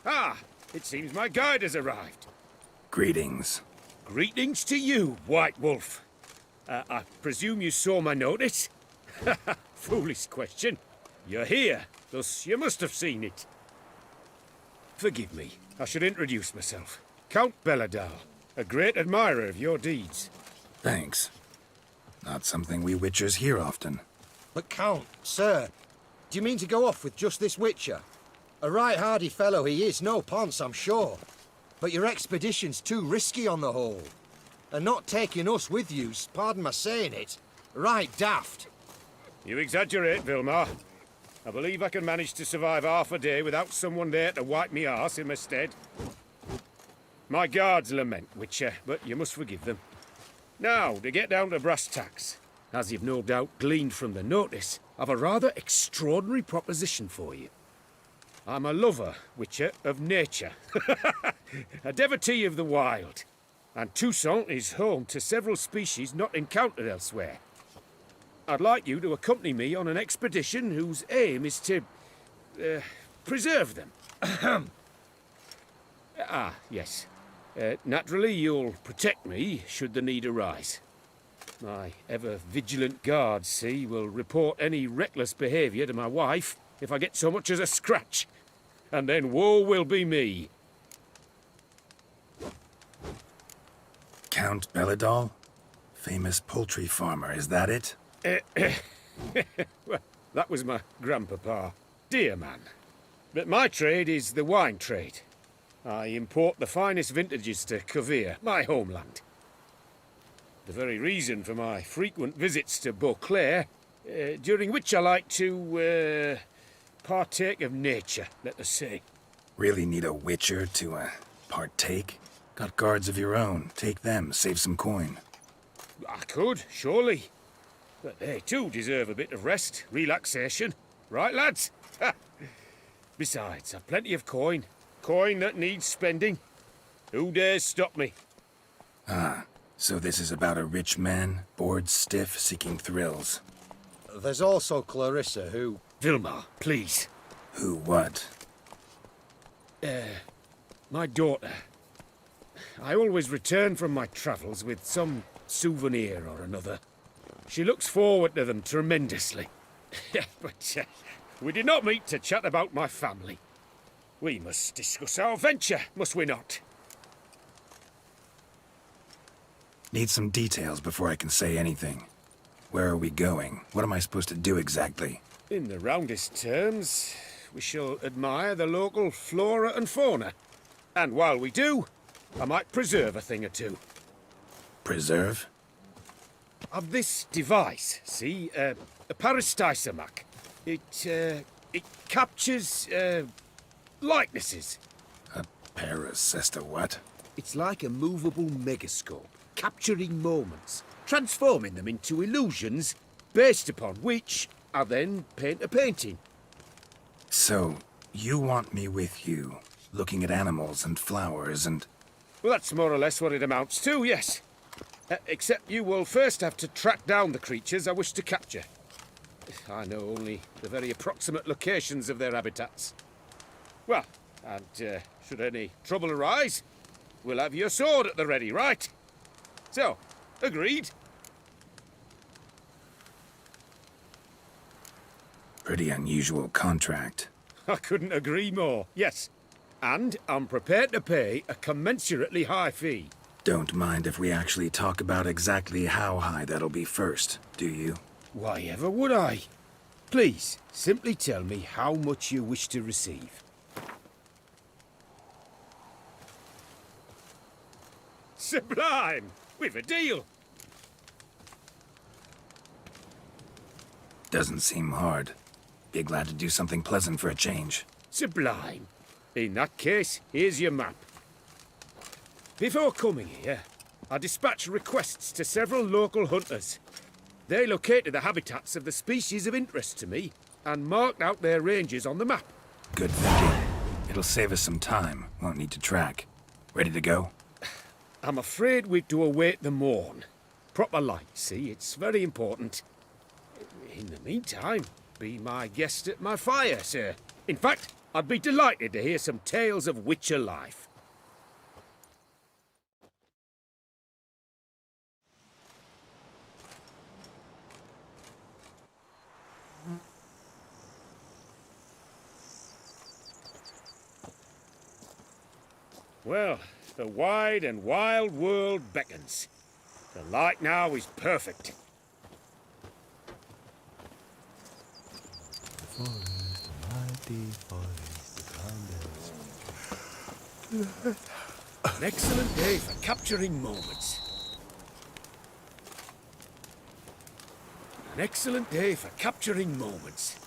Ah, it seems my guide has arrived. Greetings. Greetings to you, White Wolf. I presume you saw my notice? Foolish question. You're here, thus you must have seen it. Forgive me, I should introduce myself. Count Belladal, a great admirer of your deeds. Thanks. Not something we Witchers hear often. But Count, sir, do you mean to go off with just this Witcher? A right hardy fellow he is, no ponce, I'm sure. But your expedition's too risky on the whole. And not taking us with you's, pardon my saying it, right daft. You exaggerate, Vilmar. I believe I can manage to survive half a day without someone there to wipe me arse in my stead. My guards lament, Witcher, but you must forgive them. Now, to get down to brass tacks, as you've no doubt gleaned from the notice, I've a rather extraordinary proposition for you. I'm a lover, Witcher, of nature. A devotee of the wild. And Toussaint is home to several species not encountered elsewhere. I'd like you to accompany me on an expedition whose aim is to preserve them. Yes. Naturally, you'll protect me should the need arise. My ever-vigilant guards, see, will report any reckless behaviour to my wife if I get so much as a scratch. And then woe will be me. Count Belladal? Famous poultry farmer, is that it? Well, that was my grandpapa. Dear man. But my trade is the wine trade. I import the finest vintages to Covere, my homeland. The very reason for my frequent visits to Beauclair, during which I like to partake of nature, let us say. Really need a Witcher to partake? Got guards of your own. Take them, save some coin. I could, surely. But they too deserve a bit of rest, relaxation. Right, lads? Besides, I've plenty of coin. Coin that needs spending. Who dares stop me? Ah, so this is about a rich man, bored stiff, seeking thrills. There's also Clarissa, who... Vilmar, please. Who what? My daughter. I always return from my travels with some souvenir or another. She looks forward to them tremendously. But we did not meet to chat about my family. We must discuss our venture, must we not? Need some details before I can say anything. Where are we going? What am I supposed to do exactly? In the roundest terms, we shall admire the local flora and fauna. And while we do, I might preserve a thing or two. Preserve? Of this device, see? A peristysomac. It captures, likenesses. A paracesta what? It's like a movable megascope, capturing moments, transforming them into illusions, based upon which I then paint a painting. So, you want me with you, looking at animals and flowers and... Well, that's more or less what it amounts to, yes. Except you will first have to track down the creatures I wish to capture. I know only the very approximate locations of their habitats. Well, and should any trouble arise, we'll have your sword at the ready, right? So, agreed? Pretty unusual contract. I couldn't agree more, yes. And I'm prepared to pay a commensurately high fee. Don't mind if we actually talk about exactly how high that'll be first, do you? Why ever would I? Please, simply tell me how much you wish to receive. Sublime! We've a deal! Doesn't seem hard. Be glad to do something pleasant for a change. Sublime. In that case, here's your map. Before coming here, I dispatched requests to several local hunters. They located the habitats of the species of interest to me and marked out their ranges on the map. Good thinking. It'll save us some time. Won't need to track. Ready to go? I'm afraid we've to await the morn. Proper light, see? It's very important. In the meantime, be my guest at my fire, sir. In fact, I'd be delighted to hear some tales of Witcher life. Well, the wide and wild world beckons. The light now is perfect. An excellent day for capturing moments. An excellent day for capturing moments.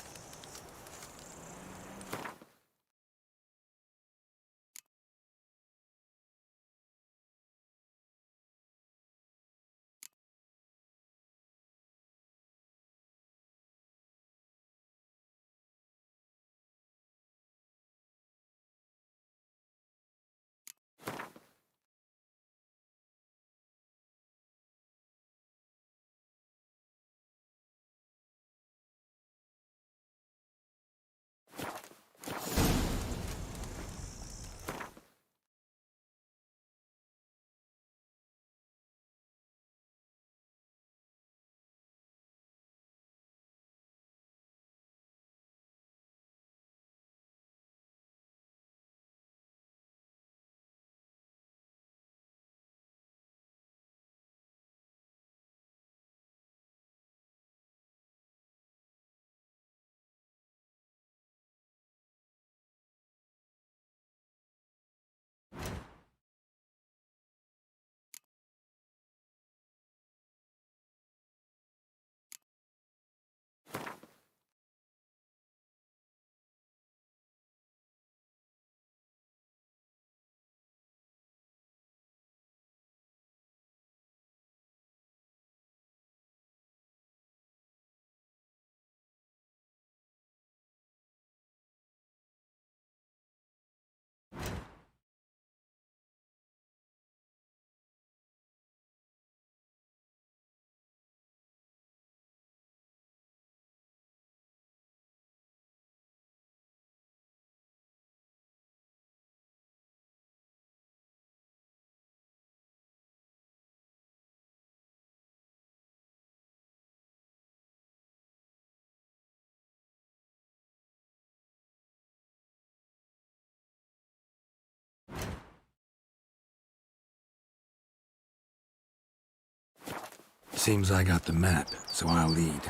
Seems I got the map, so I'll lead.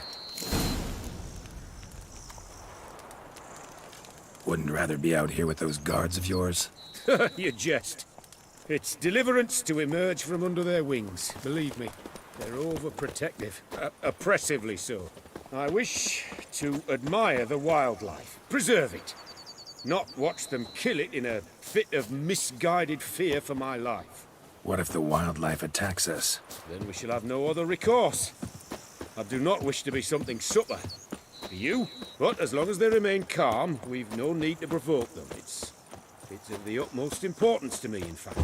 Wouldn't rather be out here with those guards of yours? You jest. It's deliverance to emerge from under their wings, believe me. They're overprotective, oppressively so. I wish to admire the wildlife, preserve it, not watch them kill it in a fit of misguided fear for my life. What if the wildlife attacks us? Then we shall have no other recourse. I do not wish to be something supper for you, but as long as they remain calm, we've no need to provoke them. It's of the utmost importance to me, in fact.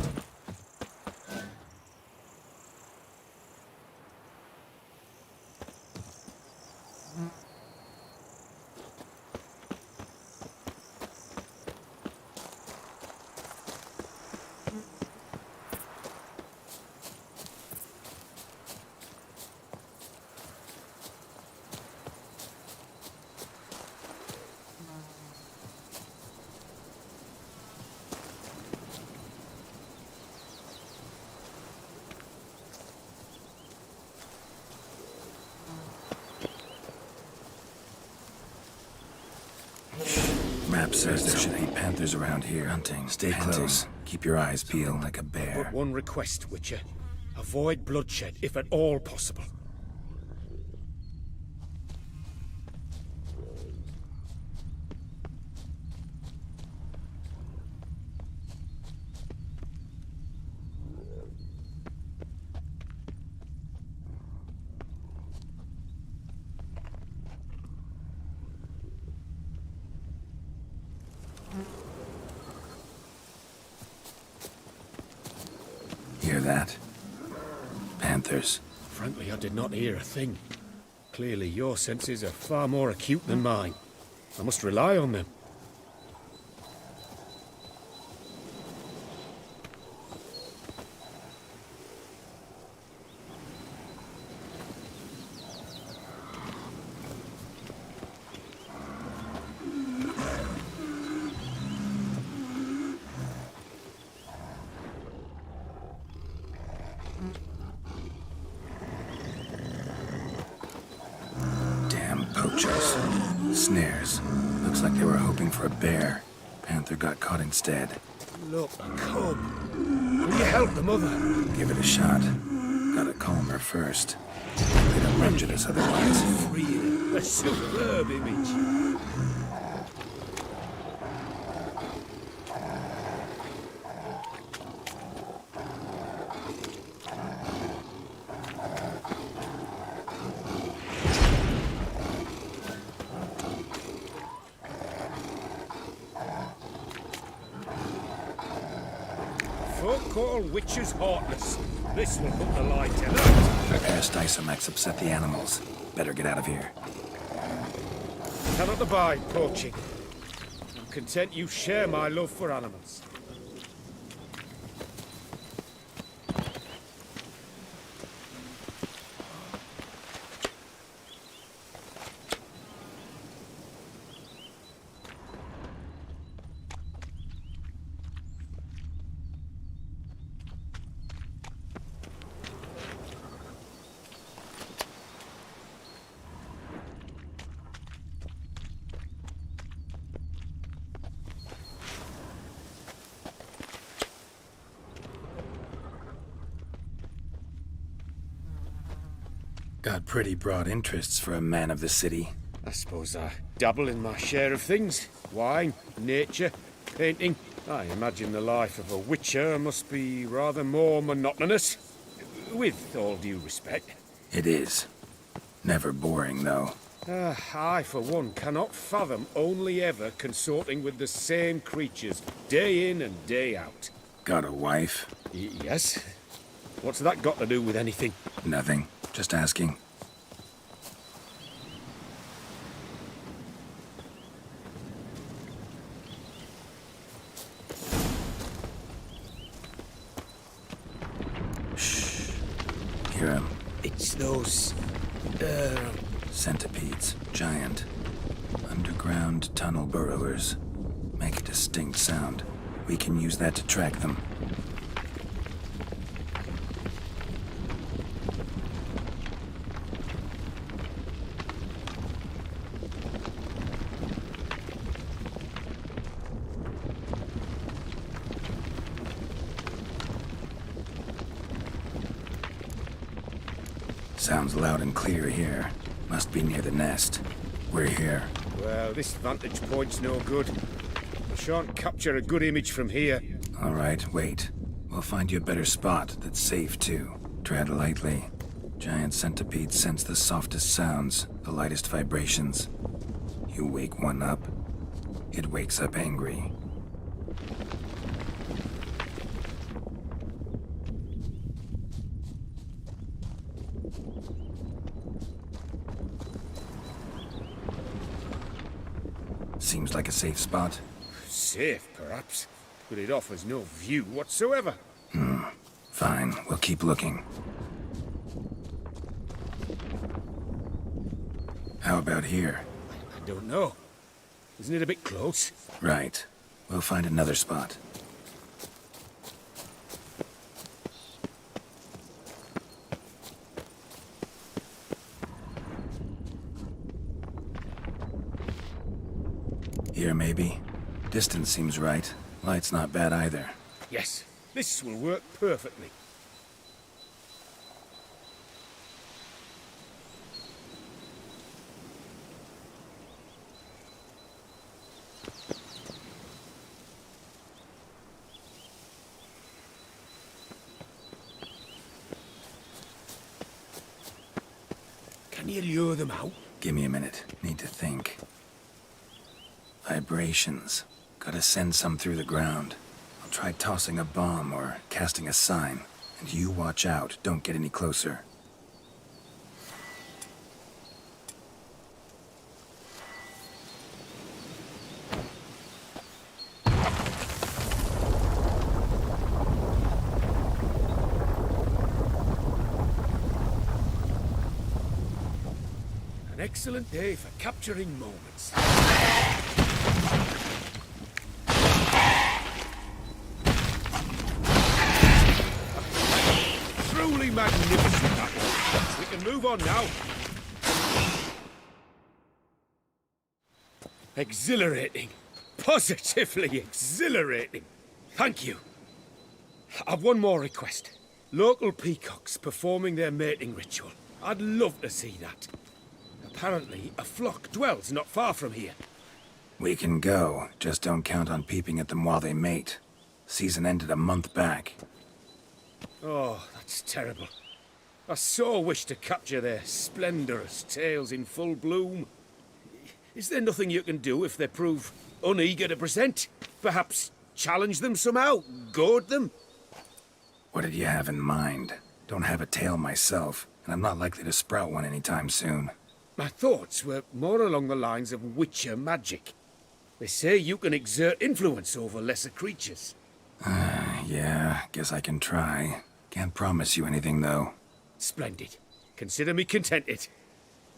Map says there should be panthers around here. Hunting. Stay close. Keep your eyes peeled like a bear. But one request, Witcher. Avoid bloodshed, if at all possible. Hear that? Panthers. Frankly, I did not hear a thing. Clearly, your senses are far more acute than mine. I must rely on them. Poachers. Snares. Looks like they were hoping for a bear. Panther got caught instead. Look, a cub. Will you help the mother? Give it a shot. Gotta calm her first. They don't lunge at us otherwise. Freedom. A superb image. Folk call witches heartless. This will put the light in out. Prepare Stysomax upset the animals. Better get out of here. Cannot abide poaching. I'm content you share my love for animals. Got pretty broad interests for a man of the city. I suppose I dabble in my share of things. Wine, nature, painting. I imagine the life of a witcher must be rather more monotonous. With all due respect. It is. Never boring, though. I, for one, cannot fathom only ever consorting with the same creatures, day in and day out. Got a wife? Yes. What's that got to do with anything? Nothing. Just asking. Shh. Hear him. It's those... Centipedes. Giant. Underground tunnel burrowers. Make a distinct sound. We can use that to track them. Sounds loud and clear here. Must be near the nest. We're here. Well, this vantage point's no good. I shan't capture a good image from here. All right, wait. We'll find you a better spot that's safe, too. Tread lightly. Giant centipedes sense the softest sounds, the lightest vibrations. You wake one up, it wakes up angry. Seems like a safe spot. Safe, perhaps, but it offers no view whatsoever. Fine, we'll keep looking. How about here? I don't know. Isn't it a bit close? Right. We'll find another spot. Here, maybe? Distance seems right. Light's not bad either. Yes, this will work perfectly. Can you lure them out? Give me a minute. Need to think. Vibrations. Gotta send some through the ground. I'll try tossing a bomb or casting a sign. And you watch out. Don't get any closer. An excellent day for capturing moments. Truly magnificent, that one. We can move on now. Exhilarating. Positively exhilarating. Thank you. I've one more request. Local peacocks performing their mating ritual. I'd love to see that. Apparently, a flock dwells not far from here. We can go. Just don't count on peeping at them while they mate. Season ended a month back. Oh, that's terrible. I so wish to capture their splendorous tails in full bloom. Is there nothing you can do if they prove uneager to present? Perhaps challenge them somehow? Goad them? What did you have in mind? Don't have a tail myself, and I'm not likely to sprout one anytime soon. My thoughts were more along the lines of witcher magic. They say you can exert influence over lesser creatures. Yeah, guess I can try. Can't promise you anything, though. Splendid. Consider me contented.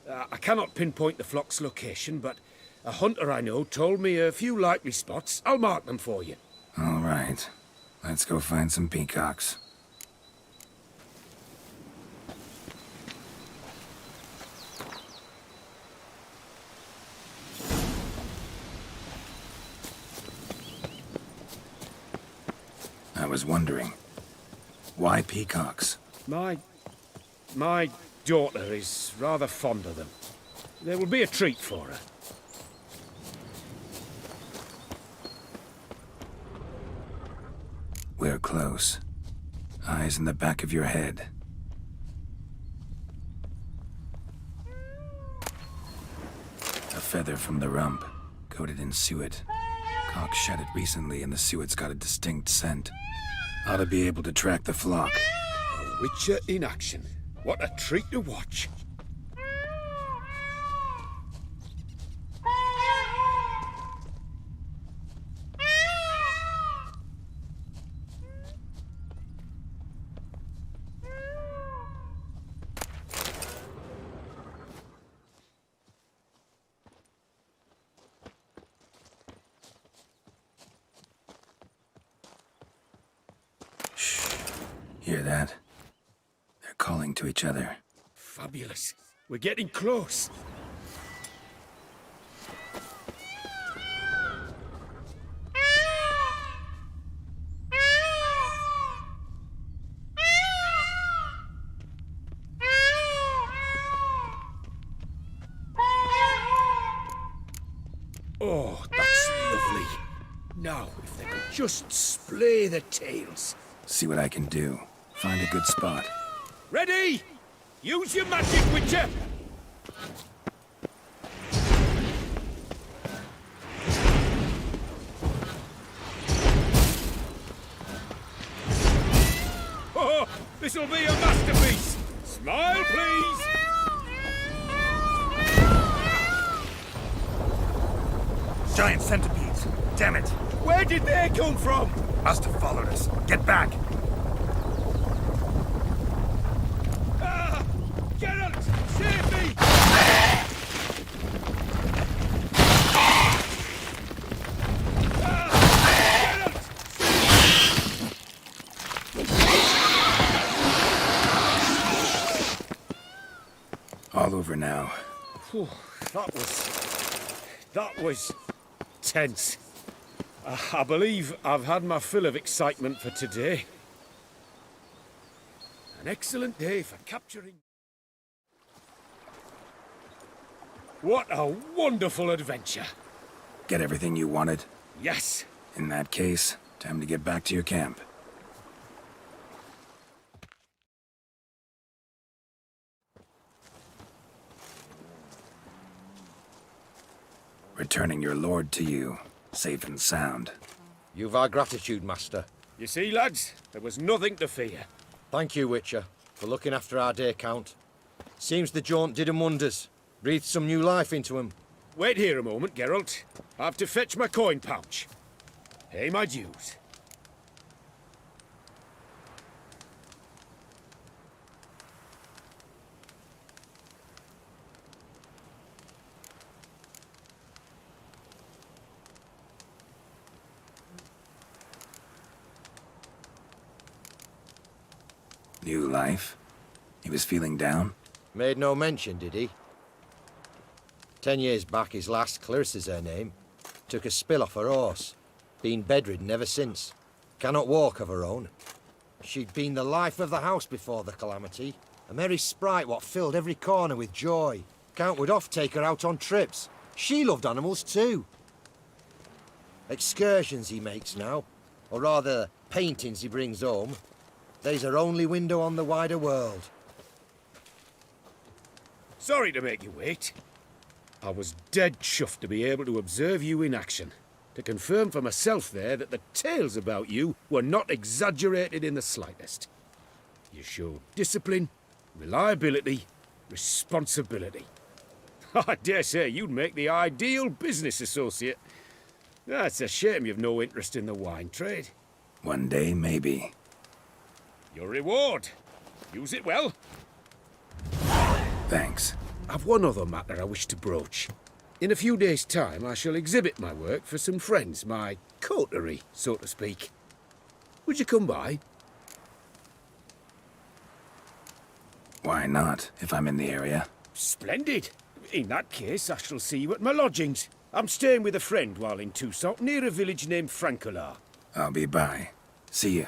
I cannot pinpoint the flock's location, but a hunter I know told me a few likely spots. I'll mark them for you. All right. Let's go find some peacocks. I was wondering, why peacocks? My daughter is rather fond of them. There will be a treat for her. We're close. Eyes in the back of your head. A feather from the rump, coated in suet. Cock shed it recently and the suet's got a distinct scent. Ought to be able to track the flock. A witcher in action. What a treat to watch. Hear that? They're calling to each other. Fabulous. We're getting close. Oh, that's lovely. Now, if they could just splay the tails. See what I can do. Find a good spot. Ready? Use your magic, Witcher! Oh, this'll be a masterpiece! Smile, please! Giant centipedes. Damn it. Where did they come from? Must have followed us. Get back. Geralt! Save me! All over now. Whew, that was tense. I believe I've had my fill of excitement for today. An excellent day for capturing... What a wonderful adventure! Get everything you wanted? Yes. In that case, time to get back to your camp. Returning your lord to you, safe and sound. You've our gratitude, Master. You see, lads, there was nothing to fear. Thank you, Witcher, for looking after our day count. Seems the jaunt did 'em wonders. Breathed some new life into 'em. Wait here a moment, Geralt. I have to fetch my coin pouch. Pay my dues. New life? He was feeling down? Made no mention, did he? 10 years back, his last, Clarissa's her name, took a spill off her horse. Been bedridden ever since. Cannot walk of her own. She'd been the life of the house before the calamity. A merry sprite what filled every corner with joy. Count would oft take her out on trips. She loved animals too. Excursions he makes now, or rather, paintings he brings home. They's her only window on the wider world. Sorry to make you wait. I was dead chuffed to be able to observe you in action. To confirm for myself there that the tales about you were not exaggerated in the slightest. You showed discipline, reliability, responsibility. I dare say you'd make the ideal business associate. It's a shame you've no interest in the wine trade. One day, maybe. Your reward. Use it well. Thanks. I've one other matter I wish to broach. In a few days' time, I shall exhibit my work for some friends, my coterie, so to speak. Would you come by? Why not, if I'm in the area? Splendid. In that case, I shall see you at my lodgings. I'm staying with a friend while in Toussaint, near a village named Francois. I'll be by. See ya.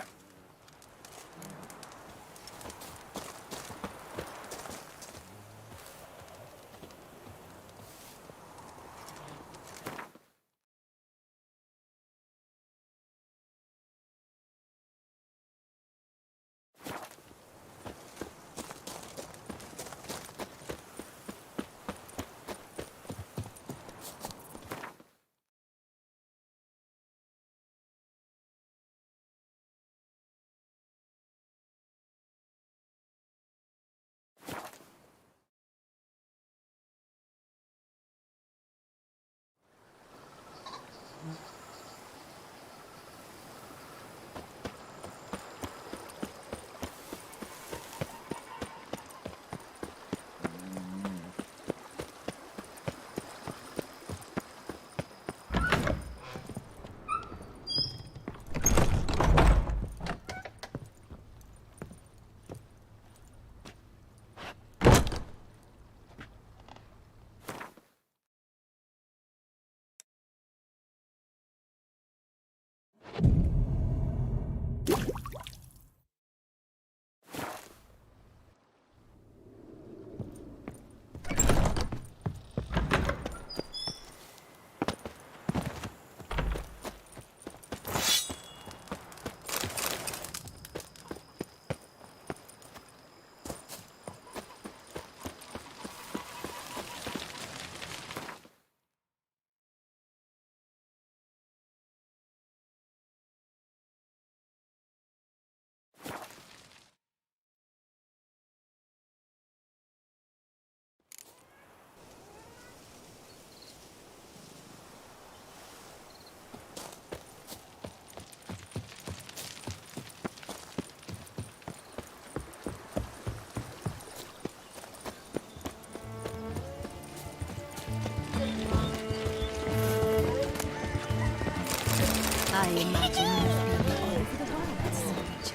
I imagine you've been all over the world, Sage.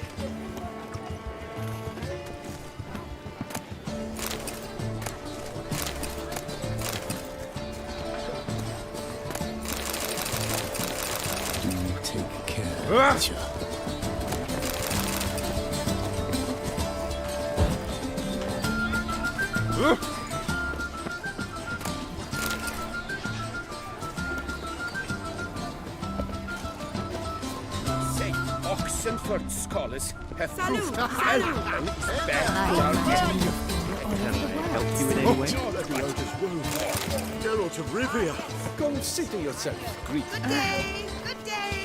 Say, Oxenford scholars have Salut, proved salut. Can I help you in any way? Geralt of Rivia, consider yourself greeted. Good day, good day.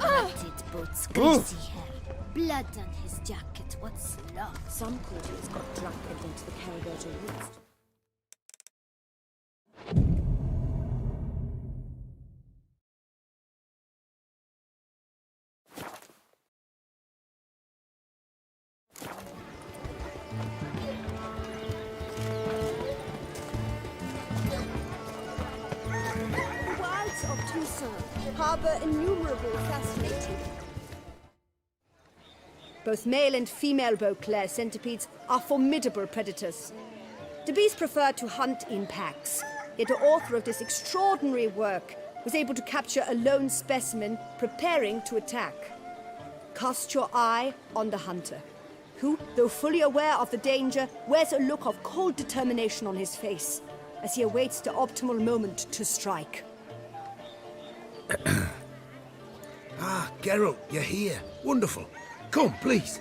Ratted boots, greasy hair, blood on his jacket. What's love? Some porters got drunk and went to the Carrigoger Roost. The wilds of Tucson harbor innumerable fascinating. Both male and female Beauclair centipedes are formidable predators. The bees prefer to hunt in packs, yet the author of this extraordinary work was able to capture a lone specimen preparing to attack. Cast your eye on the hunter, who, though fully aware of the danger, wears a look of cold determination on his face as he awaits the optimal moment to strike. Ah, Geralt, you're here. Wonderful. Come, please.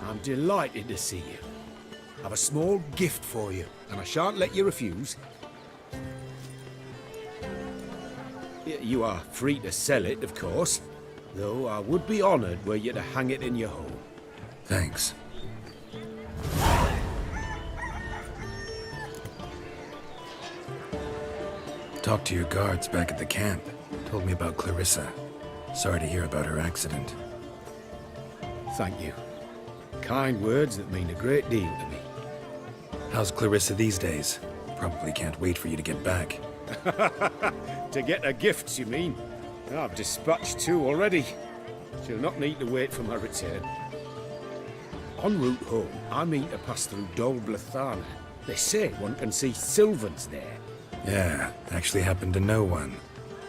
I'm delighted to see you. I've a small gift for you, and I shan't let you refuse. You are free to sell it, of course, though I would be honoured were you to hang it in your home. Thanks. Talked to your guards back at the camp. Told me about Clarissa. Sorry to hear about her accident. Thank you. Kind words that mean a great deal to me. How's Clarissa these days? Probably can't wait for you to get back. To get her gifts, you mean? I've dispatched 2 already. She'll not need to wait for my return. En route home, I mean to pass through Dol Blathana. They say one can see Sylvans there. Yeah, actually happen to know one.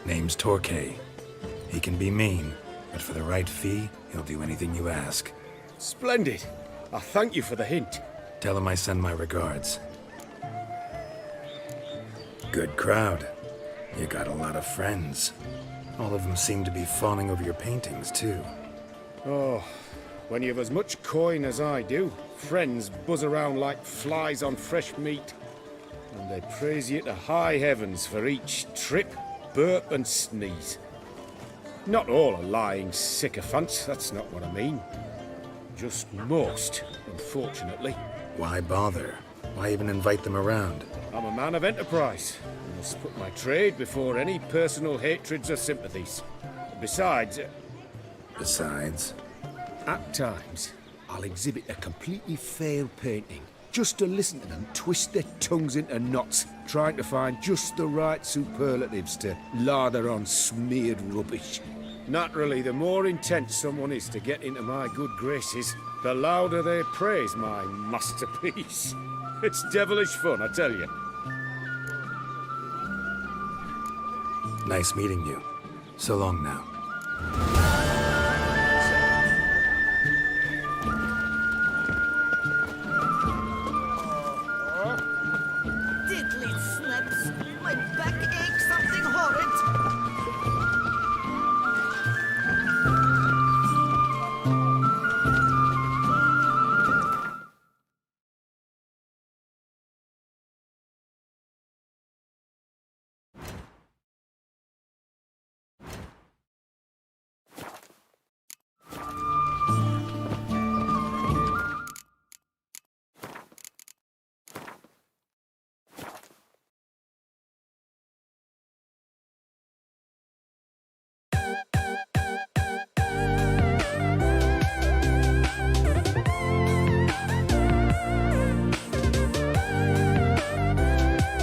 Name's Torquay. He can be mean, but for the right fee, he'll do anything you ask. Splendid. I thank you for the hint. Tell him I send my regards. Good crowd. You got a lot of friends. All of them seem to be fawning over your paintings, too. Oh, when you've as much coin as I do, friends buzz around like flies on fresh meat. And they praise you to high heavens for each trip, burp and sneeze. Not all are lying sycophants, that's not what I mean. Just most, unfortunately. Why bother? Why even invite them around? I'm a man of enterprise. I must put my trade before any personal hatreds or sympathies. Besides... Besides? At times, I'll exhibit a completely failed painting, just to listen to them twist their tongues into knots, trying to find just the right superlatives to lather on smeared rubbish. Naturally, the more intent someone is to get into my good graces, the louder they praise my masterpiece. It's devilish fun, I tell you. Nice meeting you. So long now.